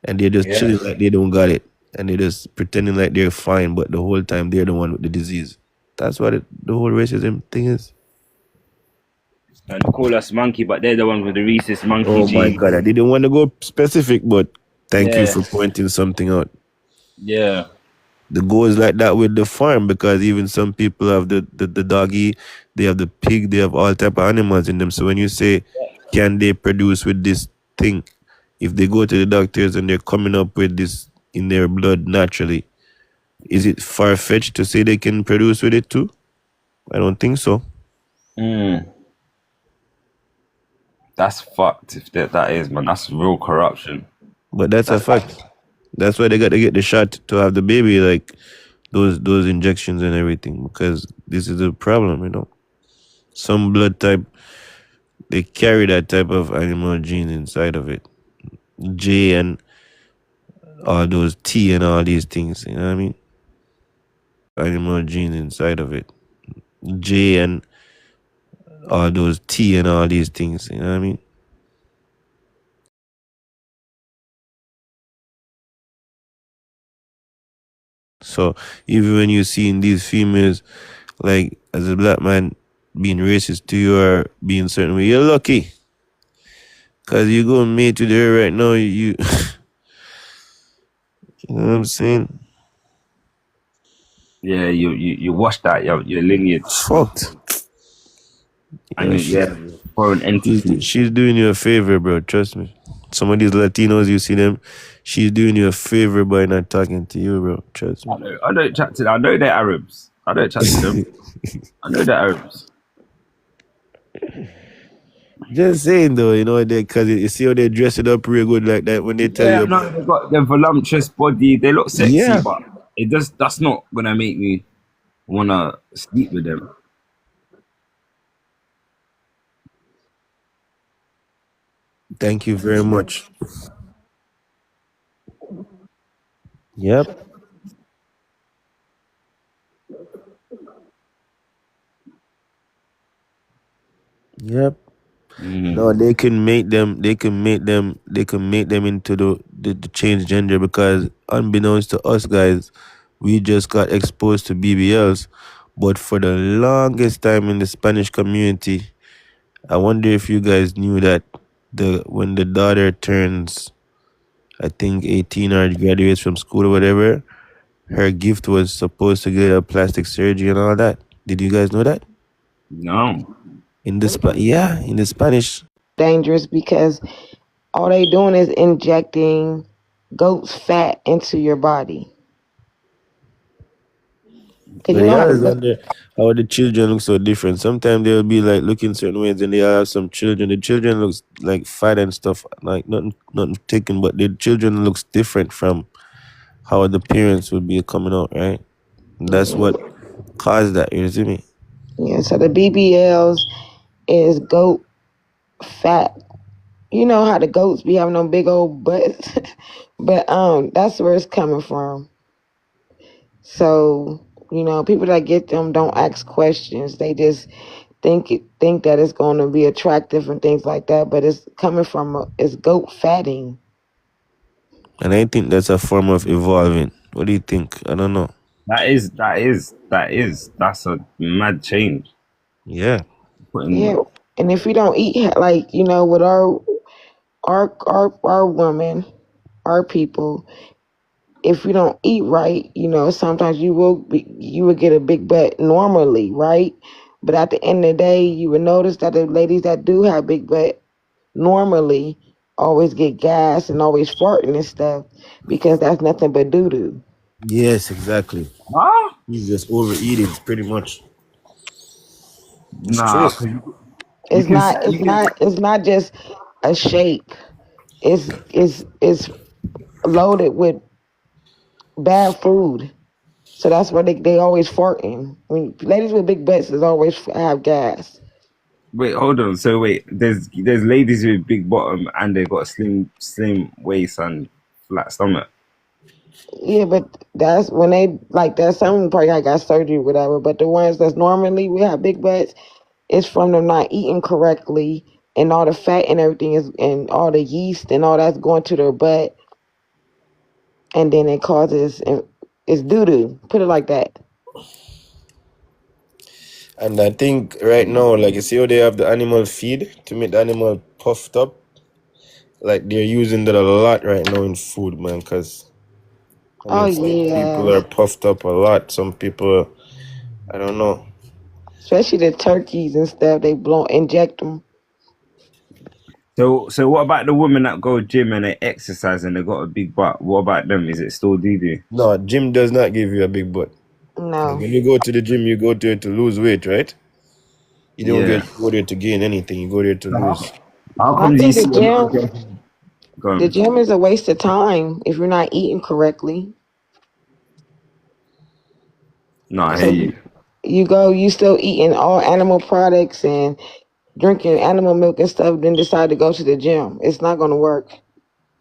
and they're just Yeah. chilling like they don't got it, and they're just pretending like they're fine, but the whole time they're the one with the disease. That's what the whole racism thing is. And call us monkey, but they're the one with the rhesus monkey Oh my gene. god, I didn't want to go specific, but thank you Yeah. for pointing something out. Yeah. The goal is like that with the farm because even some people have the doggy, they have the pig, they have all type of animals in them. So when you say, can they produce with this thing? If they go to the doctors and they're coming up with this in their blood naturally, is it far fetched to say they can produce with it too? I don't think so. Mm. That's fucked. If that is, man, that's real corruption. But that's a That's fact. That's why they got to get the shot to have the baby, like those injections and everything, because this is a problem. Some blood type they carry that type of animal gene inside of it. J and all those T and all these things, you know what I mean? Animal genes inside of it. J and all those T and all these things, you know what I mean? So even when you see in these females, like as a black man being racist to you or being certain way, you're lucky. Cause you go mate with her right now, you you know what I'm saying? yeah. You wash that your lineage, Fucked. and Yeah, yeah, foreign entity. she's doing you a favor, bro. Trust me. Some of these Latinos, you see them, she's doing you a favor by not talking to you, bro. Trust me. I don't chat to them. I know they're Arabs. I don't chat to them. I know they're Arabs. Just saying though, because you see how they dress it up real good like that when they tell Yeah, you no, about. they got their voluptuous body. They look sexy, Yeah. but it does. That's not gonna make me wanna sleep with them. Thank you very much. Yep. Yep. No, Mm. they can make them. They can make them. They can make them into the change gender because unbeknownst to us guys, we just got exposed to BBLs. But for the longest time in the Spanish community, I wonder if you guys knew that when the daughter turns, I think 18 or graduates from school or whatever, her gift was supposed to get a plastic surgery and all that. Did you guys know that? No. In the Spanish. Dangerous because all they doing is injecting goat's fat into your body. Cause But you they know how to always go. wonder how the children look so different. Sometimes they'll be like looking certain ways, and they have some children. The children looks like fat and stuff, like nothing taken, but the children looks different from how the parents would be coming out, right? And that's what caused that. You see me? Yeah, so the BBLs is goat fat. You know how the goats be having them big old butts, but that's where it's coming from. So people that get them don't ask questions. They just think that it's going to be attractive and things like that. But it's coming from it's goat fatting. And I think that's a form of evolving. What do you think? I don't know. That's a mad change. Yeah. Yeah, Putting, and if you don't eat like with our women, our people, if you don't eat right, sometimes you will get a big butt normally, right? But at the end of the day, you will notice that the ladies that do have big butt normally always get gas and always farting and stuff because that's nothing but doo doo. Yes, exactly. huh? He's just overeating, pretty much. It's true. Nah, 'cause you It's can not. say It's you can. not. It's not just a shape. It's loaded with bad food. So that's why they always farting. I mean, ladies with big butts is always have gas. Wait, hold on. So wait, there's ladies with big bottom and they got slim waist and flat stomach. Yeah, but that's when they like that. Some probably got surgery, or whatever. But the ones that's normally we have big butts, it's from them not eating correctly, and all the fat and everything is, and all the yeast and all that's going to their butt, and then it causes it's doo doo. Put it like that. And I think right now, like you see how they have the animal feed to make the animal puffed up. Like they're using that a lot right now in food, man. Cause I Oh mean, some people are yes, puffed up a lot. Some people, I don't know. especially the turkeys and stuff. They blow inject them. So what about the women that go gym and they exercise and they got a big butt? What about them? Is it still doo doo? No, gym does not give you a big butt. 'Cause No, when you go to the gym, you go there to lose weight, right? You don't Yeah. go there to gain anything. You go there to lose. How I comes you think see a lot of girls the gone? gym is a waste of time if you're not eating correctly. No, I hear So you. you still eating all animal products and drinking animal milk and stuff, then decide to go to the gym. It's not going to work.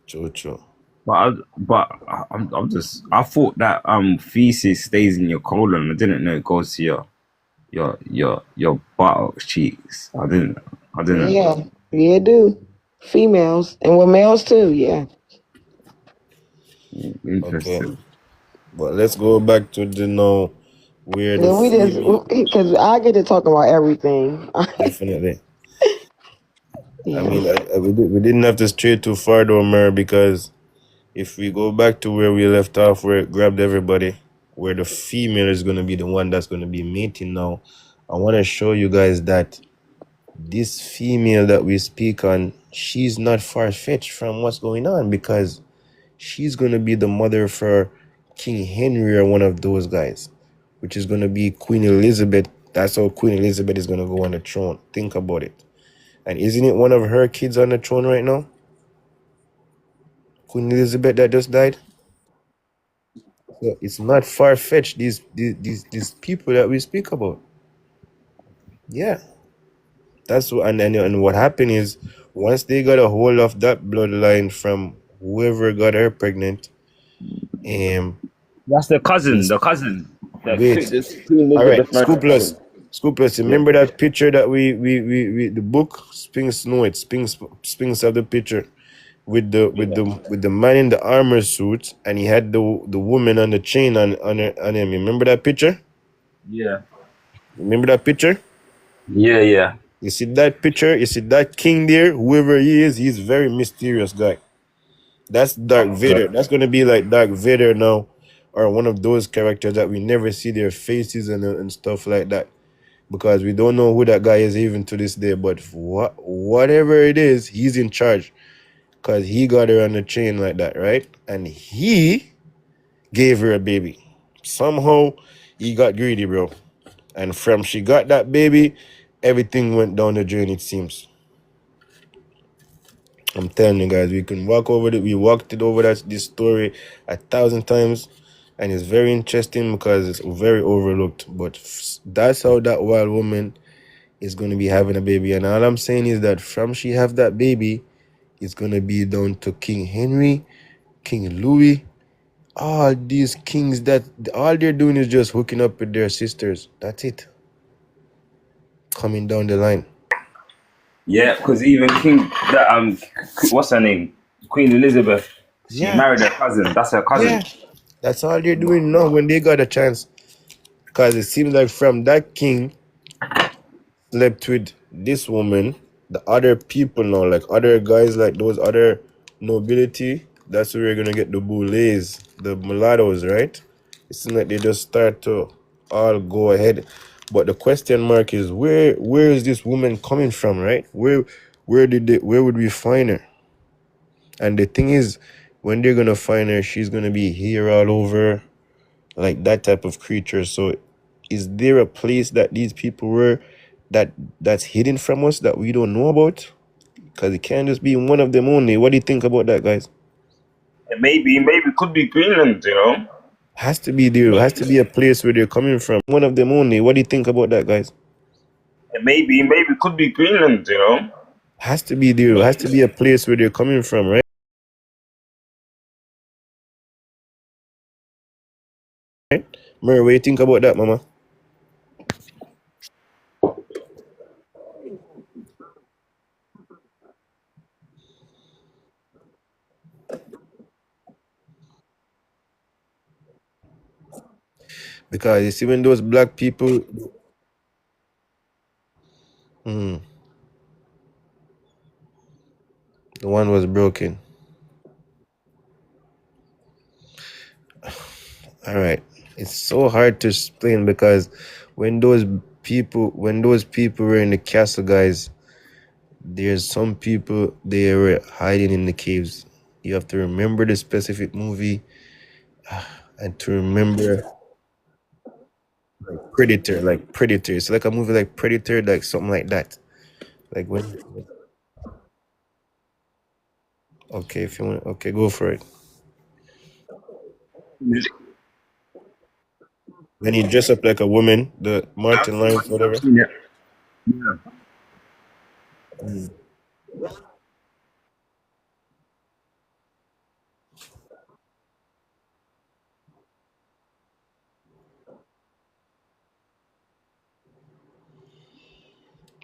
True, true. I'm just I thought that feces stays in your colon. I didn't know it goes to your buttocks cheeks. I didn't. Yeah, yeah, do. Females and with males too. Yeah. Okay, Interesting. but let's go back to the now where the Then we just female. because I get to talking about everything. Definitely. I Yeah. mean, we didn't have to stray too far though, Mer, because if we go back to where we left off, where it grabbed everybody, where the female is going to be the one that's going to be mating now, I want to show you guys that this female that we speak on, she's not far fetched from what's going on because she's going to be the mother for King Henry or one of those guys, which is going to be Queen Elizabeth. That's how Queen Elizabeth is going to go on the throne. Think about it. And isn't it one of her kids on the throne right now? Queen Elizabeth that just died? So it's not far fetched, these people that we speak about. Yeah. That's what and what happened is once they got a hold of that bloodline from whoever got her pregnant, um That's the cousin. it's The cousin. wait. The Queen All right, Elizabeth married cousin. Scoopus, Yeah. remember that picture that we the book Sphinx Snow it Sphinx of the picture with the Yeah. with the man in the armor suit and he had the woman on the chain on him. Remember that picture? Yeah. Remember that picture? Yeah. Yeah. You see that picture? You see that king there? Whoever he is, he's a very mysterious guy. That's Dark Okay. Vader. That's gonna be like Dark Vader now, or one of those characters that we never see their faces and stuff like that, because we don't know who that guy is even to this day. But whatever it is, he's in charge, cause he got her on the chain like that, right? And he gave her a baby. Somehow he got greedy, bro. And from she got that baby, everything went down the drain. It seems. I'm telling you guys, we can walk over it. We walked it over this story 1,000 times, and it's very interesting because it's very overlooked. But that's how that wild woman is going to be having a baby. And all I'm saying is that from she have that baby, it's going to be down to King Henry, King Louis, all these kings that all they're doing is just hooking up with their sisters. That's it. Coming down the line. Yeah, because even King that what's her name? Queen Elizabeth. She Yeah, married her cousin. That's her yeah. cousin. That's all they're doing now when they got a chance. Because it seems like from that king, slept with this woman, the other people now, like other guys, like those other nobility, that's where you're gonna get the boulets, the mulattoes, right? It seems like they just start to all go ahead. But the question mark is where is this woman coming from, right? Where would we find her? And the thing is, when they're gonna find her, she's gonna be here all over, like that type of creature. So is there a place that these people were that's hidden from us that we don't know about? Because it can't just be one of them only. What do you think about that, guys? Maybe it could be Greenland, you know. Has to be there. Has to be a place where they're coming from. One of them only. What do you think about that, guys? Maybe it could be Greenland, you know. Has to be there. Has to be a place where they're coming from, right? Mary, what do you think about that, mama? Because you see, when those black people, hmm, the one was broken. All right, it's so hard to explain because when those people were in the castle, guys, there's some people they were hiding in the caves. You have to remember the specific movie and to remember Predator, like Predator. It's like a movie like Predator, like something like that. Like when, okay, if you want, okay, go for it. When he dress up like a woman, the Martin Lawrence, I've whatever. seen it. Yeah.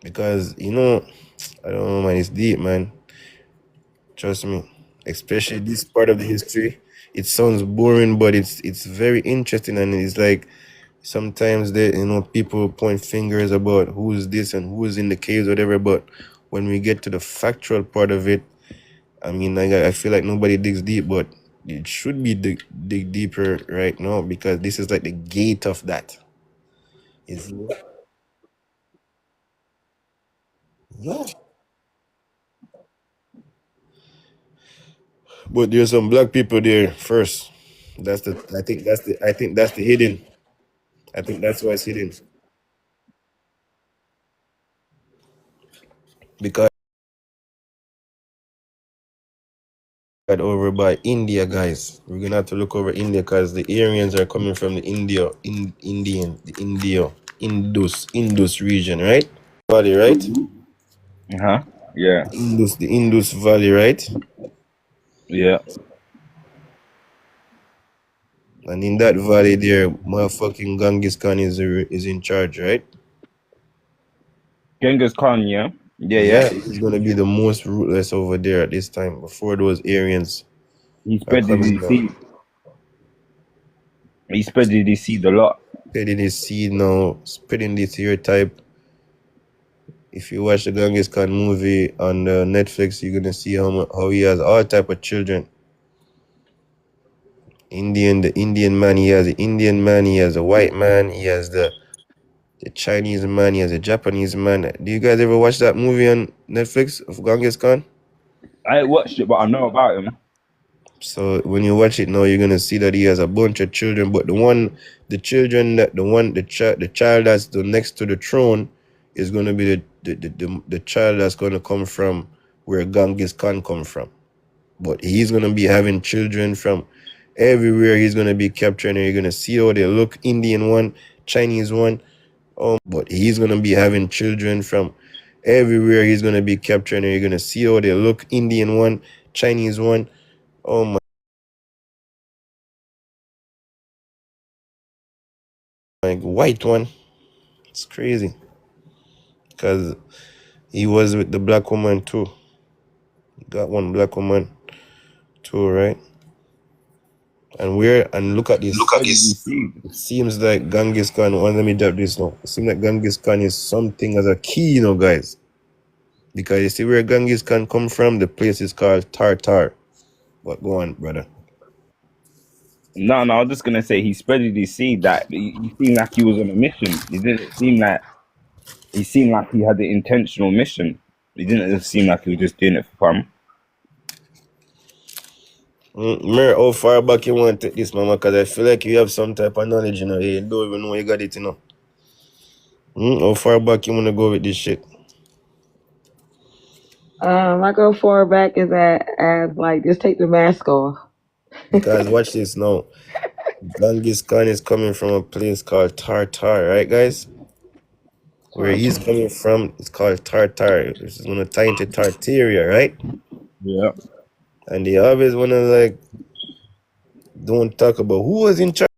Because I don't know, man. It's deep, man. Trust me. Especially this part of the history. It sounds boring, but it's very interesting, and it's like sometimes people point fingers about who's this and who's in the caves, whatever. But when we get to the factual part of it, I mean, I feel like nobody digs deep, but it should be dig deeper right now because this is like the gate of that. Is yeah. But there's some black people there first. I think that's the hidden. I think that's why it's hidden because over by India, guys. We're gonna have to look over India because the Aryans are coming from the Indus region, right? Valley, right? Uh-huh. Yeah. The Indus Valley, right? Yeah. And in that valley there, motherfucking Genghis Khan is in charge, right? Genghis Khan, yeah. Yeah, yeah. Yeah, he's gonna be the most ruthless over there at this time before those Aryans He are spread coming his now. seed. He spread his seed a lot. Spreading his seed now, spreading this here type. If you watch the Genghis Khan movie on Netflix, you're gonna see how he has all type of children. The Indian man, he has the Indian man, he has a white man, he has the Chinese man, he has a Japanese man. Do you guys ever watch that movie on Netflix of Genghis Khan? I ain't watched it, but I know about him. So when you watch it now, you're gonna see that he has a bunch of children, but the child that's the next to the throne is gonna be the child that's gonna come from where Genghis Khan come from. But he's gonna be having children from everywhere. He's gonna be capturing. And you're gonna see how they look: Indian one, Chinese one. But he's gonna be having children from everywhere. He's gonna be capturing. And you're gonna see how they look: Indian one, Chinese one. Oh my, like white one. It's crazy because he was with the black woman too. He got one black woman too, right? And look at this. Where did you see? It seems like Genghis Khan. Let me drop this now. It seems like Genghis Khan is something as a key, guys. Because you see where Genghis Khan come from, the place is called Tartar. But go on, brother. No, I was just gonna say he spreaded his seed. That he seemed like he was on a mission. He seemed like he had the intentional mission. He didn't just seem like he was just doing it for fun. Mir, how far back you want to take this, mama? Because I feel like you have some type of knowledge, You don't even know you got it, How far back you want to go with this shit? I go far back as like just take the mask off. Because watch this now. Genghis Khan is coming from a place called Tartar, right, guys? Where he's coming from, it's called Tartar. This is gonna tie into Tartaria, right? Yeah. And they always wanna like don't talk about who was in charge.